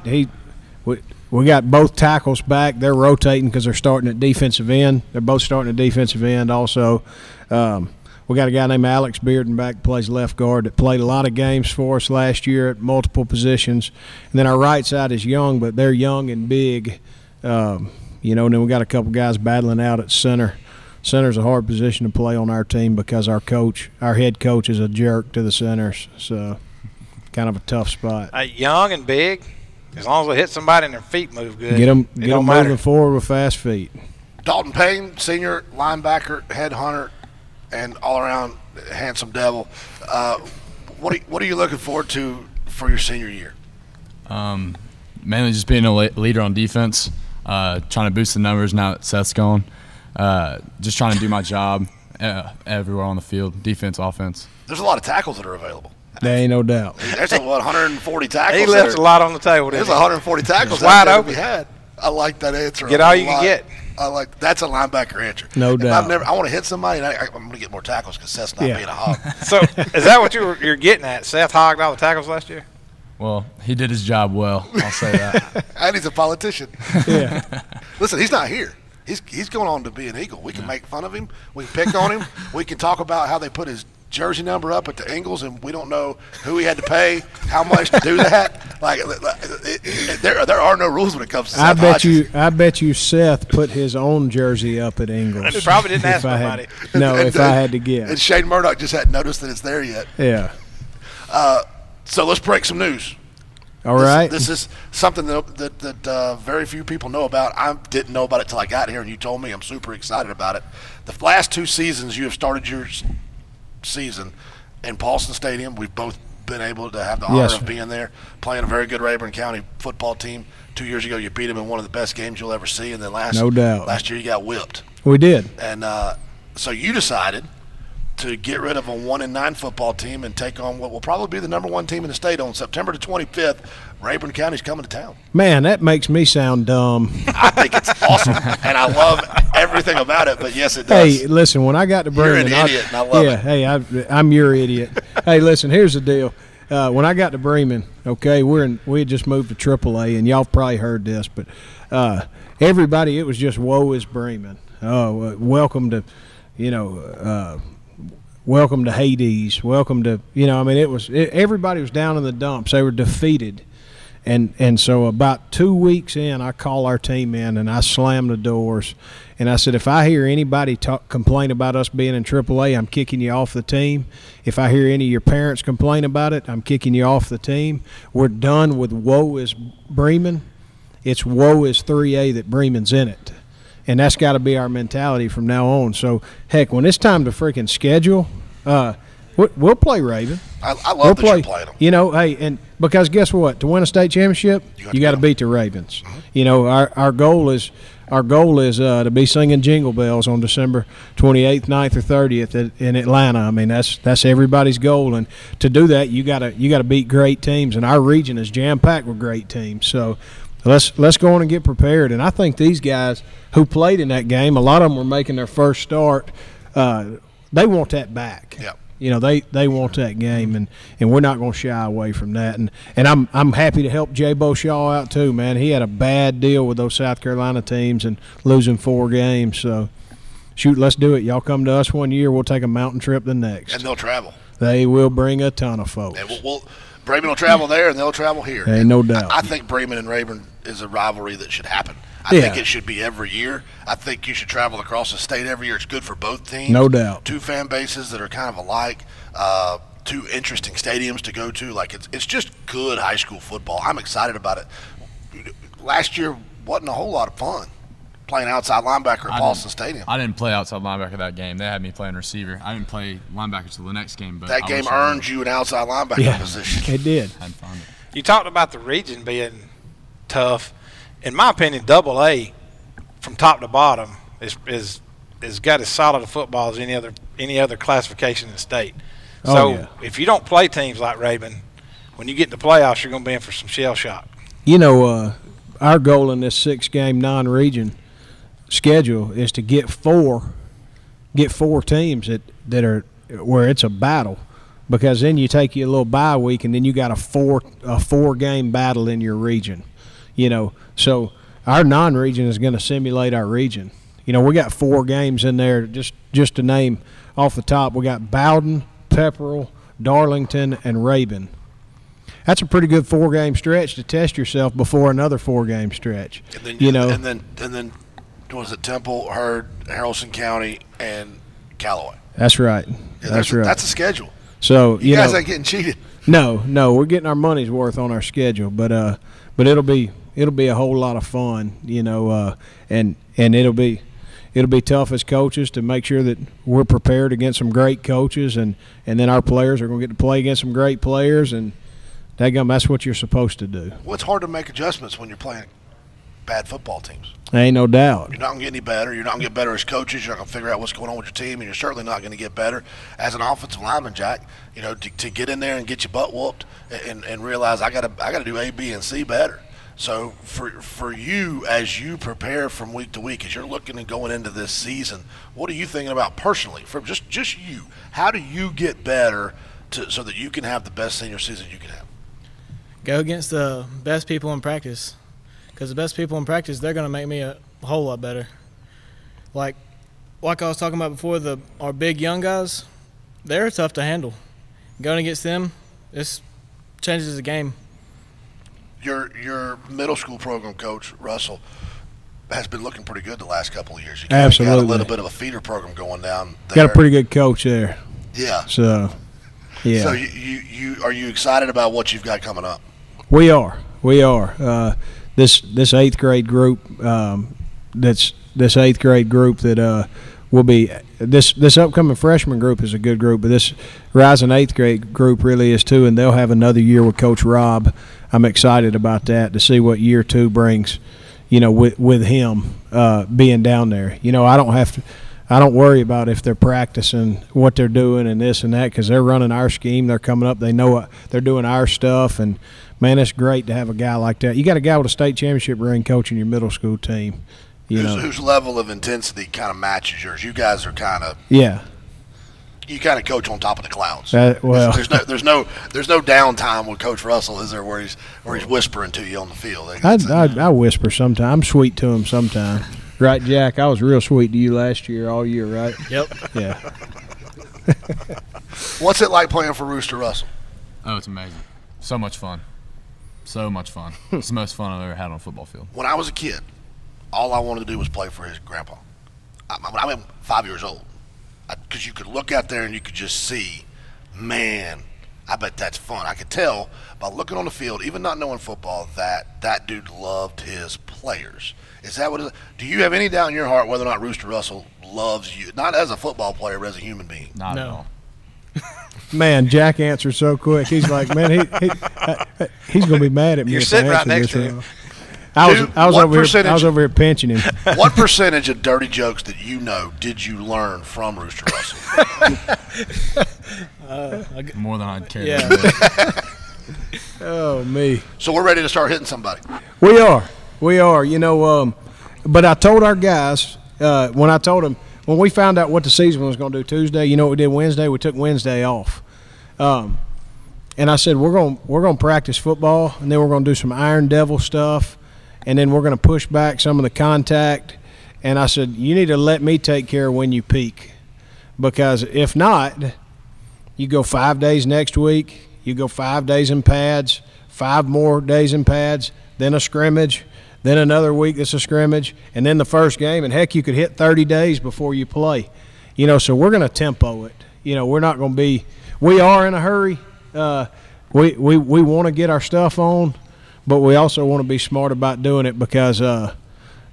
We got both tackles back. They're rotating because they're starting at defensive end. They're both starting at defensive end also. We got a guy named Alex Bearden back, plays left guard, that played a lot of games for us last year at multiple positions. And then our right side is young, but they're young and big. And then we got a couple guys battling out at center. Center's a hard position to play on our team because our head coach is a jerk to the centers. So kind of a tough spot. Young and big, as long as they hit somebody and their feet move good. Get them moving forward with fast feet. Dalton Payne, senior linebacker, headhunter, and all-around handsome devil. What are you looking forward to for your senior year? Mainly just being a leader on defense, trying to boost the numbers now that Seth's gone. Just trying to do my job everywhere on the field, defense, offense. There's a lot of tackles that are available. There ain't no doubt. There's 140 tackles. He left a lot on the table. There's 140 tackles wide that open. we had. I like that answer. Get all you can get. That's a linebacker answer. No doubt. I want to hit somebody, and I'm going to get more tackles because Seth's not being a hog. So is that what you're getting at? Seth hogged all the tackles last year? Well, he did his job well. I'll say that. And he's a politician. Yeah. Listen, he's not here. He's going on to be an Eagle. We can make fun of him. We can pick on him. We can talk about how they put his jersey number up at the Ingles, and we don't know who he had to pay, how much to do that. Like, there are no rules when it comes to Seth Hodges. I bet you Seth put his own jersey up at Ingles. He probably didn't ask nobody. If I had to guess. And Shane Murdoch just hadn't noticed that it's there yet. Yeah. So let's break some news. All right. This is something that very few people know about. I didn't know about it till I got here, and you told me. I'm super excited about it. The last 2 seasons you have started your season in Paulson Stadium. We've both been able to have the honor of being there, playing a very good Rayburn County football team. 2 years ago, you beat them in one of the best games you'll ever see, and then last year you got whipped. We did. And so you decided to get rid of a 1-9 football team and take on what will probably be the #1 team in the state on September the 25th. Rayburn County's coming to town. Man, that makes me sound dumb. I think it's awesome, and I love everything about it, but yes, it does. Hey, listen, when I got to Bremen, you're an idiot, and I love it. Hey, I'm your idiot. Hey, listen, here's the deal. When I got to Bremen, okay, we had just moved to AAA, and y'all probably heard this, but everybody, it was just woe is Bremen. Oh, welcome to, welcome to Hades. Welcome to, everybody was down in the dumps. They were defeated. And so about 2 weeks in, I call our team in, and I slam the doors. And I said, if I hear anybody complain about us being in AAA, I'm kicking you off the team. If I hear any of your parents complain about it, I'm kicking you off the team. We're done with woe is Bremen. It's woe is 3A that Bremen's in it. And that's got to be our mentality from now on. So, heck, when it's time to freaking schedule, we'll play Raven. I love that you're playing them. Hey, and because guess what? To win a state championship, you got to beat the Ravens. Mm-hmm. Our goal is to be singing Jingle Bells on December 28th, 9th, or 30th in Atlanta. I mean, that's everybody's goal, and to do that, you got to beat great teams, and our region is jam packed with great teams. So let's go on and get prepared. And I think these guys who played in that game, a lot of them were making their first start. They want that back. Yeah. They want that game, and we're not going to shy away from that. And I'm happy to help Jay Beauchamp out too, man. He had a bad deal with those South Carolina teams and losing 4 games. So, shoot, let's do it. Y'all come to us one year, we'll take a mountain trip the next. And they'll travel. They will bring a ton of folks. And Bremen will travel there, and they'll travel here. Ain't no doubt. I think Bremen and Rayburn is a rivalry that should happen. I think it should be every year. I think you should travel across the state every year. It's good for both teams. No doubt. 2 fan bases that are kind of alike. 2 interesting stadiums to go to. Like it's just good high school football. I'm excited about it. Last year wasn't a whole lot of fun playing outside linebacker at Paulson Stadium. I didn't play outside linebacker that game. They had me playing receiver. I didn't play linebacker till the next game. But that game earned you an outside linebacker position. It did. You talked about the region being tough. In my opinion, AA from top to bottom is got as solid a football as any other classification in the state. So if you don't play teams like Raven, when you get in the playoffs, you're going to be in for some shell shock. Our goal in this 6-game non-region schedule is to get four teams that are where it's a battle, because then you take your little bye week and then you got a 4-game battle in your region. So our non-region is going to simulate our region. We got 4 games in there, just to name off the top. We got Bowden, Pepperell, Darlington, and Rabun. That's a pretty good 4-game stretch to test yourself before another 4-game stretch. And then was it Temple, Heard, Haralson County, and Callaway? That's right. That's right. That's a schedule. So you guys ain't getting cheated. No, we're getting our money's worth on our schedule, but it'll be a whole lot of fun, and it'll be tough as coaches to make sure that we're prepared against some great coaches, and then our players are going to get to play against some great players, and that's what you're supposed to do. Well, it's hard to make adjustments when you're playing bad football teams. Ain't no doubt. You're not going to get any better. You're not going to get better as coaches. You're not going to figure out what's going on with your team, and you're certainly not going to get better as an offensive lineman, Jack. To get in there and get your butt whooped and realize I got to do A, B, and C better. So for you, as you prepare from week to week, as you're looking and going into this season, what are you thinking about personally? For just you, how do you get better so that you can have the best senior season you can have? Go against the best people in practice, because the best people in practice, they're going to make me a whole lot better. Like I was talking about before, our big young guys, they're tough to handle. Going against them, this changes the game. Your middle school program coach, Russell, has been looking pretty good the last couple of years. You Absolutely. got a little bit of a feeder program going down there. Got a pretty good coach there. Yeah. So, yeah. So you are you excited about what you've got coming up? We are. This 8th grade group. This 8th grade group that will be this upcoming freshman group is a good group, but this rising 8th grade group really is too, and they'll have another year with Coach Rob. I'm excited about that, to see what year 2 brings, with him being down there. I don't worry about if they're practicing, what they're doing and this and that, because they're running our scheme. They're coming up. They know they're doing our stuff, and man, it's great to have a guy like that. You got a guy with a state championship ring coaching your middle school team. Whose level of intensity kind of matches yours? You guys are kind of you kind of coach on top of the clouds. Well, there's no downtime with Coach Russell, is there? Where he's whispering to you on the field. I whisper sometimes. I'm sweet to him sometimes. Right, Jack? I was real sweet to you last year, all year, right? Yep. Yeah. What's it like playing for Rooster Russell? Oh, it's amazing. So much fun. So much fun. It's the most fun I've ever had on a football field. When I was a kid, all I wanted to do was play for his grandpa. I'm 5 years old. Because you could look out there and you could just see, man, I bet that's fun. I could tell by looking on the field, even not knowing football, that dude loved his players. Is that what it is? Do you have any doubt in your heart whether or not Rooster Russell loves you? Not as a football player, but as a human being. Not at all. Man, Jack answered so quick. He's like, man, he's going to be mad at me. You're if sitting I right answer next this to him. I was over here pinching him. What percentage of dirty jokes that you know did you learn from Rooster Russell? More than I'd care. Yeah. Oh, me. So we're ready to start hitting somebody. We are. You know, but I told our guys when we found out what the season was going to do Tuesday, you know what we did Wednesday? We took Wednesday off. And I said, we're going to practice football, and then we're going to do some Iron Devil stuff, and then we're going to push back some of the contact. And I said, you need to let me take care of when you peak, because if not, you go 5 days next week, you go 5 days in pads, 5 more days in pads, then a scrimmage, then another week that's a scrimmage, and then the first game. And, heck, you could hit 30 days before you play. You know, so we're going to tempo it. You know, we're not going to be – we are in a hurry. We want to get our stuff on, but we also want to be smart about doing it because of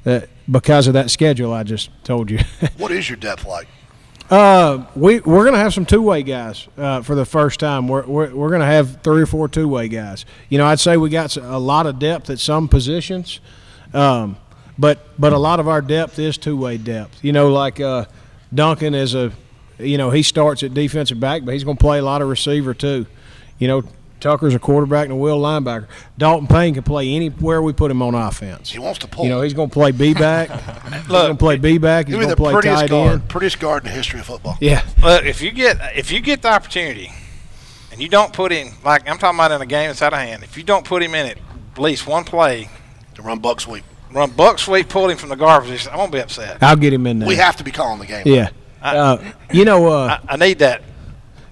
that schedule I just told you. What is your depth like? We're going to have some two-way guys for the first time. We're going to have 3 or 4 two-way guys. You know, I'd say we got a lot of depth at some positions, but a lot of our depth is two-way depth. You know, like Duncan is he starts at defensive back, but he's going to play a lot of receiver too. You know, Tucker's a quarterback and a will linebacker. Dalton Payne can play anywhere we put him on offense. He wants to pull. You know, he's going to play B-back. He's going to play B-back. He's going to play tight end. Prettiest guard in the history of football. Yeah. Look, if you get the opportunity and you don't put him, like I'm talking about in a game that's out of hand, if you don't put him in it at least one play. To run buck sweep. Pull him from the guard position, I won't be upset. I'll get him in there. We have to be calling the game. Yeah. I need that.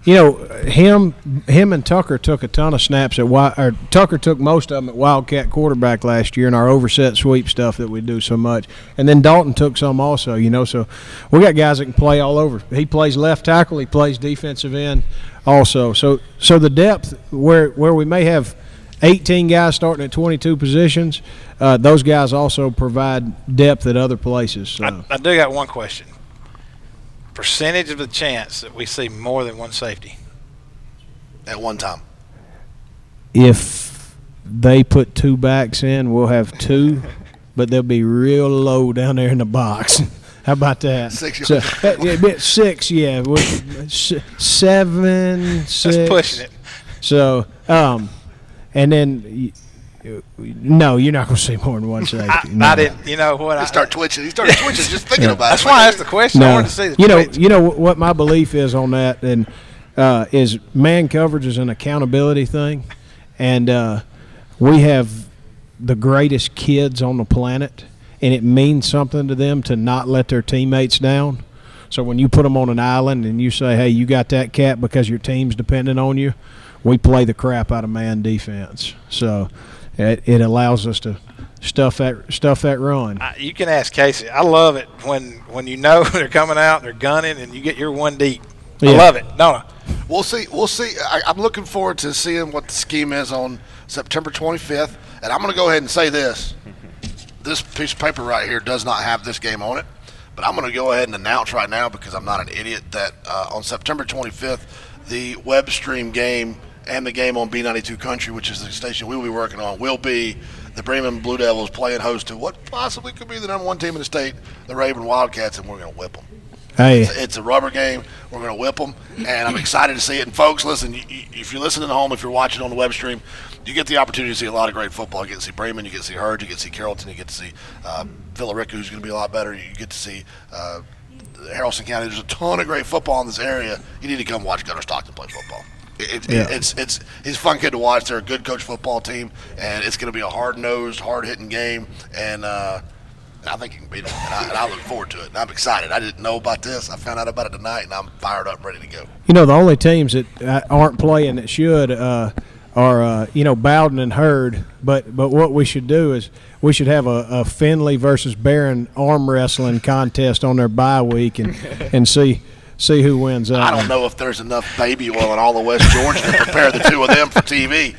You know, him and Tucker took a ton of snaps Tucker took most of them at Wildcat quarterback last year in our overset sweep stuff that we do so much. And then Dalton took some also, you know. So we got guys that can play all over. He plays left tackle. He plays defensive end also. So the depth where we may have 18 guys starting at 22 positions, those guys also provide depth at other places. So. I do got one question. Percentage of the chance that we see more than one safety at one time. If they put 2 backs in, we'll have 2, but they'll be real low down there in the box. How about that? 6. So, 6, yeah. 7, 6. That's pushing it. So, and then. No, you're not going to see more than one safety. I didn't. You know what? He started twitching just thinking about it. That's why I asked the question. No, I wanted to see the you know what my belief is on that, and is man coverage is an accountability thing, and we have the greatest kids on the planet, and it means something to them to not let their teammates down. So when you put them on an island and you say, "Hey, you got that cat because your team's dependent on you," we play the crap out of man defense. So. It allows us to stuff that run. You can ask Casey. I love it when you know they're coming out, they're gunning, and you get your one deep. I love it, don't I? We'll see. I'm looking forward to seeing what the scheme is on September 25th. And I'm going to go ahead and say this. This piece of paper right here does not have this game on it. But I'm going to go ahead and announce right now, because I'm not an idiot, that on September 25th, the web stream game and the game on B92 Country, which is the station we will be working on, will be the Bremen Blue Devils playing host to what possibly could be the #1 team in the state, the Raven Wildcats, and we're going to whip them. Hey. It's a rubber game. We're going to whip them, and I'm excited to see it. And, folks, listen, if you're listening at home, if you're watching on the web stream, you get the opportunity to see a lot of great football. You get to see Bremen, you get to see Hurd, you get to see Carrollton, you get to see Villa Rica, who's going to be a lot better. You get to see Haralson County. There's a ton of great football in this area. You need to come watch Gunner Stockton play football. He's a fun kid to watch. They're a good coach football team, and it's going to be a hard-nosed, hard-hitting game, and I think you can beat them, and I look forward to it. And I'm excited. I didn't know about this. I found out about it tonight, and I'm fired up, ready to go. You know, the only teams that aren't playing that should are Bowden and Hurd. But what we should do is we should have a Findlay versus Barron arm wrestling contest on their bye week and see who wins out. I don't know if there's enough baby oil in all of West Georgia to prepare the two of them for TV.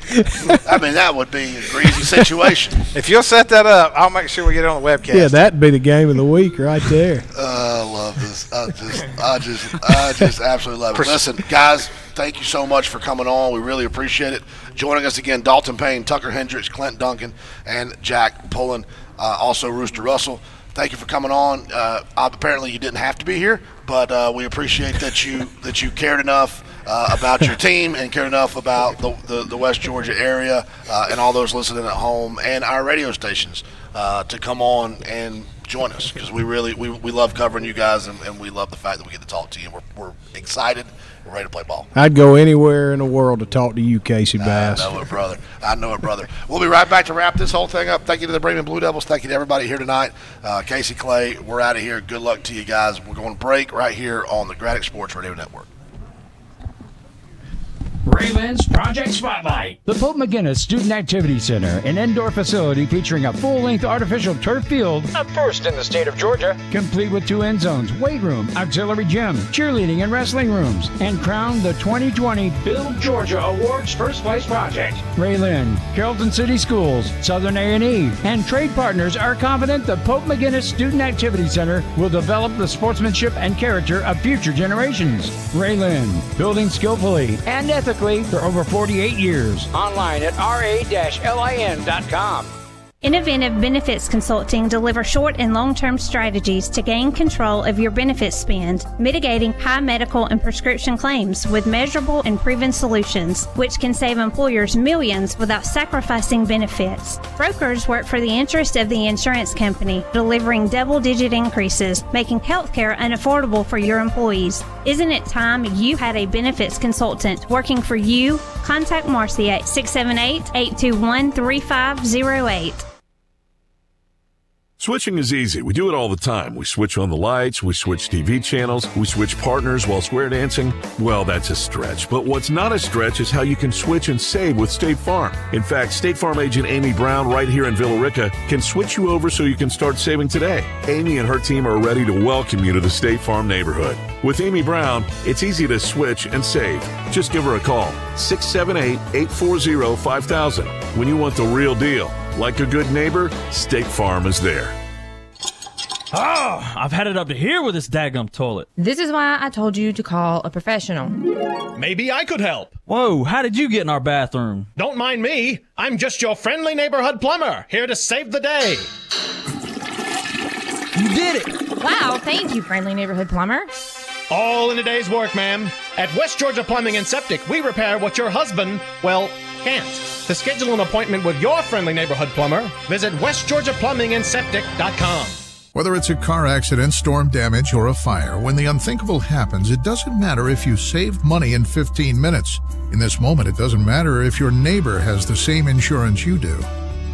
I mean, that would be a greasy situation. If you'll set that up, I'll make sure we get it on the webcast. Yeah, that'd be the game of the week right there. I love this. I just absolutely love it. Listen, guys, thank you so much for coming on. We really appreciate it. Joining us again, Dalton Payne, Tucker Hendricks, Clint Duncan, and Jack Pullen, also Rooster Russell. Thank you for coming on. Apparently you didn't have to be here, but we appreciate that you cared enough about your team and cared enough about the West Georgia area and all those listening at home and our radio stations to come on and join us, because we love covering you guys, and we love the fact that we get to talk to you. We're excited. We're ready to play ball. I'd go anywhere in the world to talk to you, Casey Bass. I know it, brother. We'll be right back to wrap this whole thing up. Thank you to the Bremen Blue Devils. Thank you to everybody here tonight. Casey, Clay, we're out of here. Good luck to you guys. We're going to break right here on the Gradick Sports Radio Network. RA-LIN's Project Spotlight. The Pope McGinnis Student Activity Center, an indoor facility featuring a full-length artificial turf field, a first in the state of Georgia, complete with 2 end zones, weight room, auxiliary gym, cheerleading and wrestling rooms, and crowned the 2020 Build Georgia Awards First Place Project. RA-LIN, Carrollton City Schools, Southern A&E, and trade partners are confident the Pope McGinnis Student Activity Center will develop the sportsmanship and character of future generations. RA-LIN, building skillfully and ethically for over 48 years. Online at ra-lin.com. Inoventive Benefits Consulting delivers short and long-term strategies to gain control of your benefits spend, mitigating high medical and prescription claims with measurable and proven solutions, which can save employers millions without sacrificing benefits. Brokers work for the interest of the insurance company, delivering double-digit increases, making healthcare unaffordable for your employees. Isn't it time you had a benefits consultant working for you? Contact Marcy at 678-821-3508. Switching is easy. We do it all the time. We switch on the lights, we switch TV channels, we switch partners while square dancing. Well, that's a stretch. But what's not a stretch is how you can switch and save with State Farm. In fact, State Farm agent Amy Brown right here in Villa Rica can switch you over so you can start saving today. Amy and her team are ready to welcome you to the State Farm neighborhood. With Amy Brown, it's easy to switch and save. Just give her a call, 678-840-5000. When you want the real deal, like a good neighbor, State Farm is there. Oh, I've had it up to here with this daggum toilet. This is why I told you to call a professional. Maybe I could help. Whoa, how did you get in our bathroom? Don't mind me. I'm just your friendly neighborhood plumber, here to save the day. You did it. Wow, thank you, friendly neighborhood plumber. All in a day's work, ma'am. At West Georgia Plumbing and Septic, we repair what your husband, well, can't. To schedule an appointment with your friendly neighborhood plumber, visit westgeorgiaplumbingandseptic.com. Whether it's a car accident, storm damage, or a fire, when the unthinkable happens, it doesn't matter if you saved money in 15 minutes. In this moment, it doesn't matter if your neighbor has the same insurance you do.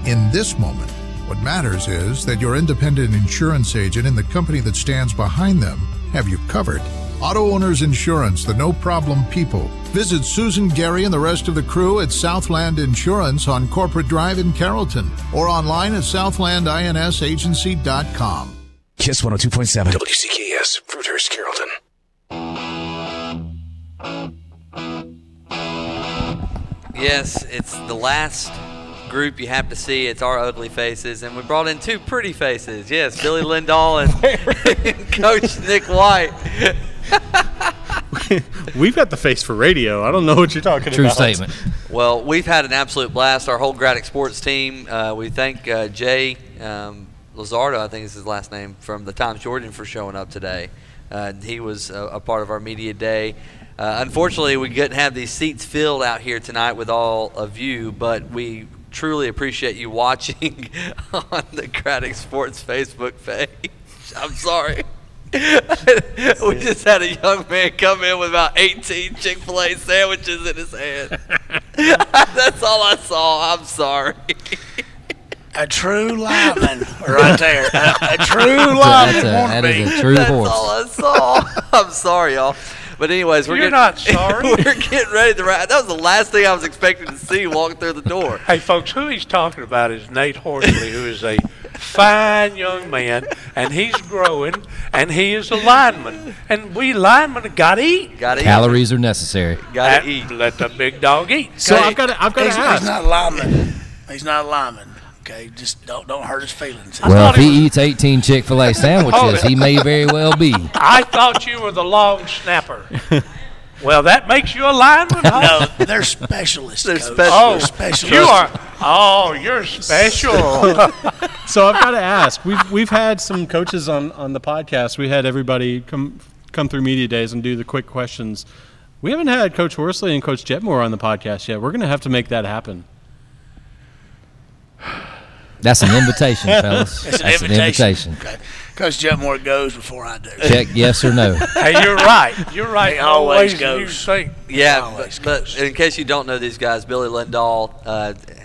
In this moment, what matters is that your independent insurance agent and the company that stands behind them have you covered. Auto Owners Insurance, the no-problem people. Visit Susan, Gary, and the rest of the crew at Southland Insurance on Corporate Drive in Carrollton or online at southlandinsagency.com. Kiss 102.7 WCKS, Fruithurst, Carrollton. Yes, it's the last group you have to see. It's our ugly faces, and we brought in 2 pretty faces. Yes, Billy Lindahl and Coach Nick White. We've got the face for radio. I don't know what you're talking about. True statement. Well, we've had an absolute blast. Our whole Gradick sports team. We thank Jay Lazardo, I think is his last name, from the Times-Georgian for showing up today. He was a part of our media day. Unfortunately, we couldn't have these seats filled out here tonight with all of you, but we truly appreciate you watching on the Gradick Sports Facebook page. I'm sorry. We just had a young man come in with about 18 Chick-fil-A sandwiches in his hand. That's all I saw. I'm sorry. A true lineman right there. A true lineman. That is a true horse. That's all I saw. I'm sorry, y'all. But anyways, You're not sorry. We're getting ready to wrap. That was the last thing I was expecting to see walking through the door. Hey, folks, who he's talking about is Nate Horsley, who is a fine young man, and he's growing, and he is a lineman. And we linemen got to eat. Calories are necessary. Got to eat. Let the big dog eat. So I've got to ask. He's not a lineman. He's not a lineman. Okay, just don't hurt his feelings. Well, if he eats 18 Chick-fil-A sandwiches, he may very well be. I thought you were the long snapper. Well, that makes you a lineman, huh? No, they're specialists. They're Coach. specialists. Oh, They're specialists. you are. Oh, you're special. So I've got to ask. We've had some coaches on the podcast. We had everybody come through media days and do the quick questions. We haven't had Coach Horsley and Coach Jetmore on the podcast yet. We're going to have to make that happen. That's an invitation, fellas. It's That's an invitation. Okay. Coach Jetmore goes before I do. Check yes or no. Hey, you're right. You're right. He always You goes. say. Yeah, but in case you don't know these guys, Billy Lindahl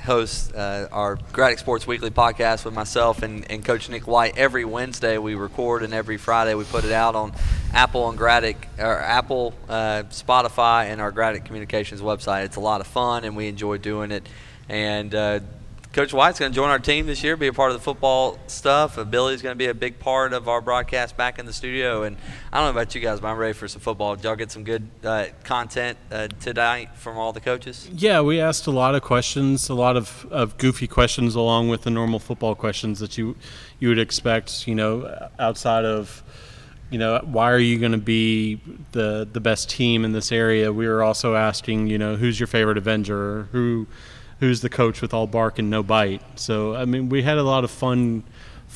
hosts our Gradick Sports Weekly podcast with myself and Coach Nick White. Every Wednesday we record, and every Friday we put it out on Apple and Gradick, or Apple, Spotify, and our Gradick Communications website. It's a lot of fun, and we enjoy doing it. And Coach White's going to join our team this year, be a part of the football stuff. Billy's going to be a big part of our broadcast back in the studio. And I don't know about you guys, but I'm ready for some football. Did y'all get some good content tonight from all the coaches? Yeah, we asked a lot of questions, a lot of goofy questions along with the normal football questions that you would expect, outside of, why are you going to be the best team in this area? We were also asking, who's your favorite Avenger, or who's the coach with all bark and no bite. So I mean, we had a lot of fun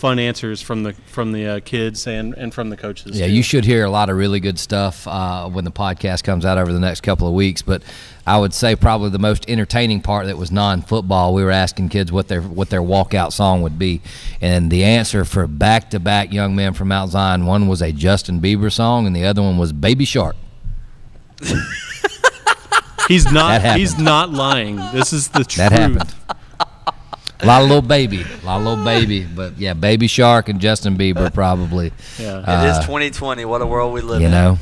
answers from the kids and from the coaches. Yeah, too. you should hear a lot of really good stuff when the podcast comes out over the next couple of weeks. But I would say probably the most entertaining part that was non-football, we were asking kids what their walkout song would be, and the answer for back-to-back young men from Mount Zion, one was a Justin Bieber song, and the other one was Baby Shark. He's not lying. This is the truth. That happened. A lot of little baby, but yeah, Baby Shark and Justin Bieber probably. Yeah. It is 2020. What a world we live in.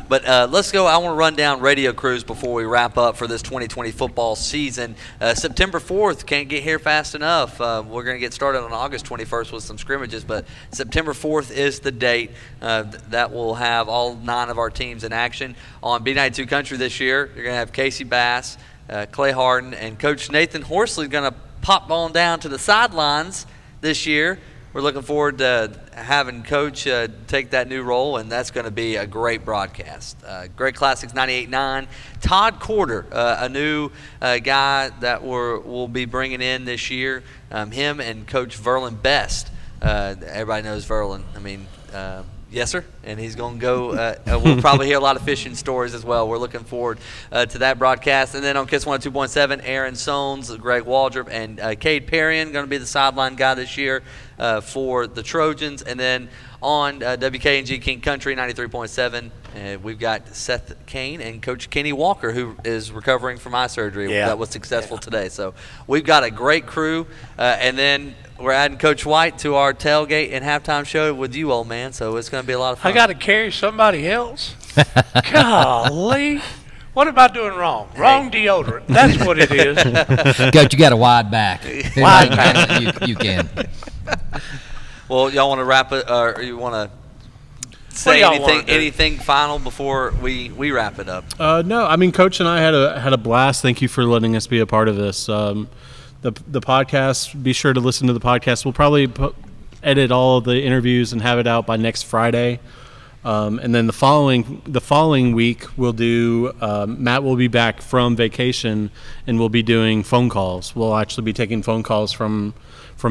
But let's go. I want to run down radio crews before we wrap up for this 2020 football season. September 4th, can't get here fast enough. We're going to get started on August 21st with some scrimmages, but September 4th is the date that will have all 9 of our teams in action. On B92 Country this year, you're going to have Casey Bass, Clay Harden, and Coach Nathan Horsley is going to pop on down to the sidelines this year. We're looking forward to having Coach take that new role, and that's going to be a great broadcast. Great Classics 98.9. Todd Corder, a new guy that we'll be bringing in this year. Him and Coach Verlin Best. Everybody knows Verlin. I mean, yes, sir. And he's going to go. We'll probably hear a lot of fishing stories as well. We're looking forward to that broadcast. And then on KISS 102.7, Aaron Sones, Greg Waldrop, and Cade Perrion going to be the sideline guy this year for the Trojans. And then on WKNG King Country 93.7, we've got Seth Kane and Coach Kenny Walker, who is recovering from eye surgery that was successful today. So we've got a great crew. And then we're adding Coach White to our tailgate and halftime show with you, old man. So it's going to be a lot of fun. I got to carry somebody else? Golly. What am I doing wrong? Wrong deodorant. That's what it is. Coach, you got a wide back. Wide back. You can. Well, y'all want to wrap it, or you want to say anything final before we wrap it up? No, I mean, Coach and I had a blast. Thank you for letting us be a part of this. The podcast, be sure to listen to the podcast. We'll probably edit all of the interviews and have it out by next Friday. And then the following week we'll do Matt will be back from vacation and we'll be doing phone calls. We'll actually be taking phone calls from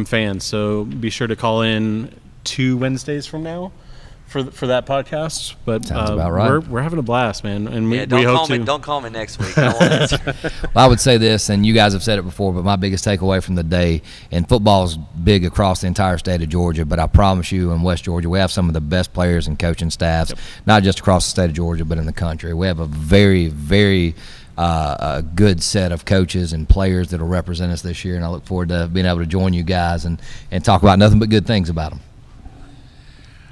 fans. So be sure to call in 2 Wednesdays from now for that podcast. But sounds about right. We're having a blast, man, and we don't hope call to. Don't call me next week. I won't answer. Well, I would say this, and you guys have said it before, but my biggest takeaway from the day, and football is big across the entire state of Georgia, but I promise you in West Georgia we have some of the best players and coaching staffs, not just across the state of Georgia, but in the country. We have a very, very a good set of coaches and players that will represent us this year, and I look forward to being able to join you guys and talk about nothing but good things about them.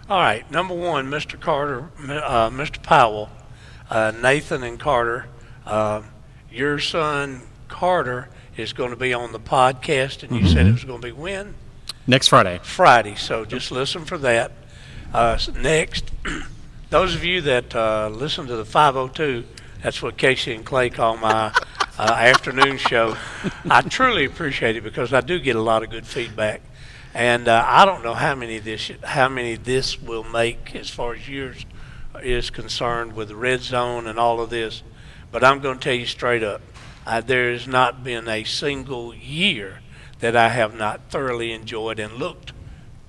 All right, number one, Mr. Carter, Mr. Powell, Nathan and Carter, your son Carter is going to be on the podcast, and you said it was going to be when? Next Friday. Friday, so just listen for that. Next, those of you that listen to the 502, that's what Casey and Clay call my afternoon show. I truly appreciate it because I do get a lot of good feedback. And I don't know how many this will make as far as yours is concerned with the red zone and all of this. But I'm going to tell you straight up, there has not been a single year that I have not thoroughly enjoyed and looked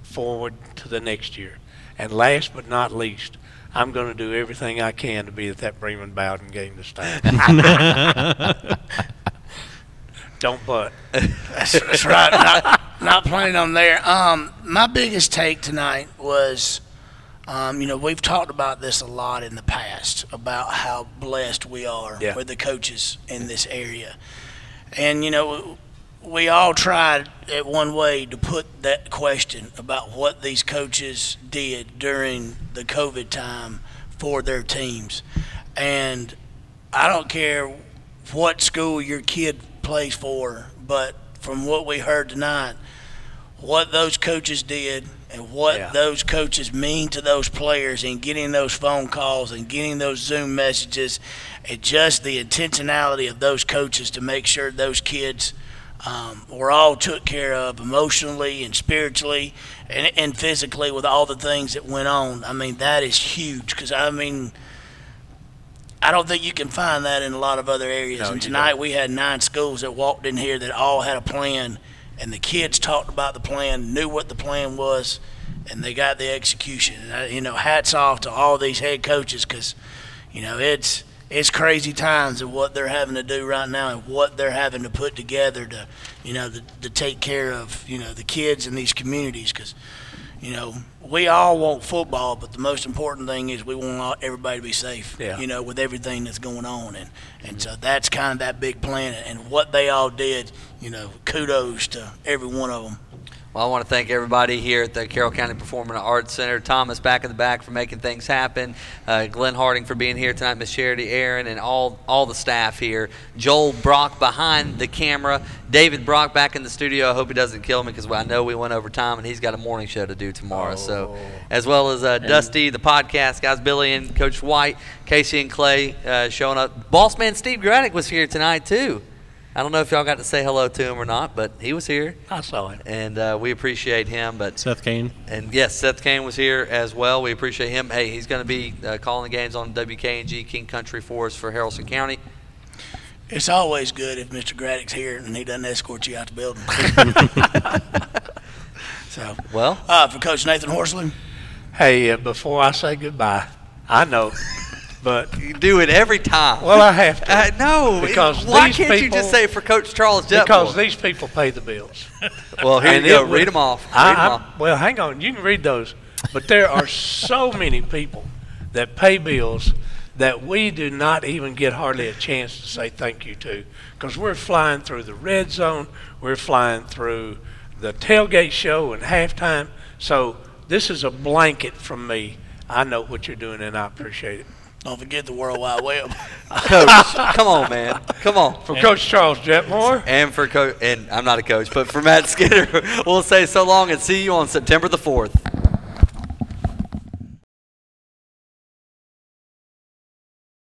forward to the next year. And last but not least, I'm going to do everything I can to be at that Bremen-Bowden game this time. Don't butt. That's right. Not planning on there. My biggest take tonight was, we've talked about this a lot in the past about how blessed we are with the coaches in this area. And, we all tried at one way to put that question about what these coaches did during the COVID time for their teams. And I don't care what school your kid plays for, but from what we heard tonight, what those coaches did and what those coaches mean to those players and getting those phone calls and getting those Zoom messages and just the intentionality of those coaches to make sure those kids were all took care of emotionally and spiritually and physically with all the things that went on. I mean, that is huge because, I don't think you can find that in a lot of other areas. No, and tonight we had 9 schools that walked in here that all had a plan, and the kids talked about the plan, knew what the plan was, and they got the execution. And, hats off to all these head coaches because, it's crazy times of what they're having to do right now and what they're having to put together to, to take care of, the kids in these communities because, we all want football, but the most important thing is we want everybody to be safe, with everything that's going on. And so that's kind of that big plan. And what they all did, kudos to every one of them. Well, I want to thank everybody here at the Carroll County Performing Arts Center. Thomas back in the back for making things happen. Glenn Harding for being here tonight. Miss Charity Aaron and all the staff here. Joel Brock behind the camera. David Brock back in the studio. I hope he doesn't kill me because I know we went over time and he's got a morning show to do tomorrow. So, as well as Dusty, the podcast guys, Billy and Coach White, Casey and Clay showing up. Boss man Steve Gradick was here tonight too. I don't know if y'all got to say hello to him or not, but he was here. I saw him. And we appreciate him. But Seth Kane. And, yes, Seth Kane was here as well. We appreciate him. Hey, he's going to be calling the games on WKNG King Country for us for Haralson County. It's always good if Mr. Gradick's here and he doesn't escort you out the building. So, well, for Coach Nathan Horsley. Hey, before I say goodbye, I know – but you do it every time. Well, I have to. No, because why these can't people, you just say for Coach Charles Jetmore? Because these people pay the bills. Well, here you go. Read them off. Well, hang on. You can read those. But there are so many people that pay bills that we do not even get hardly a chance to say thank you to because we're flying through the red zone. We're flying through the tailgate show and halftime. So this is a blanket from me. I know what you're doing, and I appreciate it. Don't forget the World Wide Web. Coach, come on, man. Come on. For Coach Charles Jetmore. And for Coach, and I'm not a coach, but for Matt Skinner, we'll say so long and see you on September the 4th.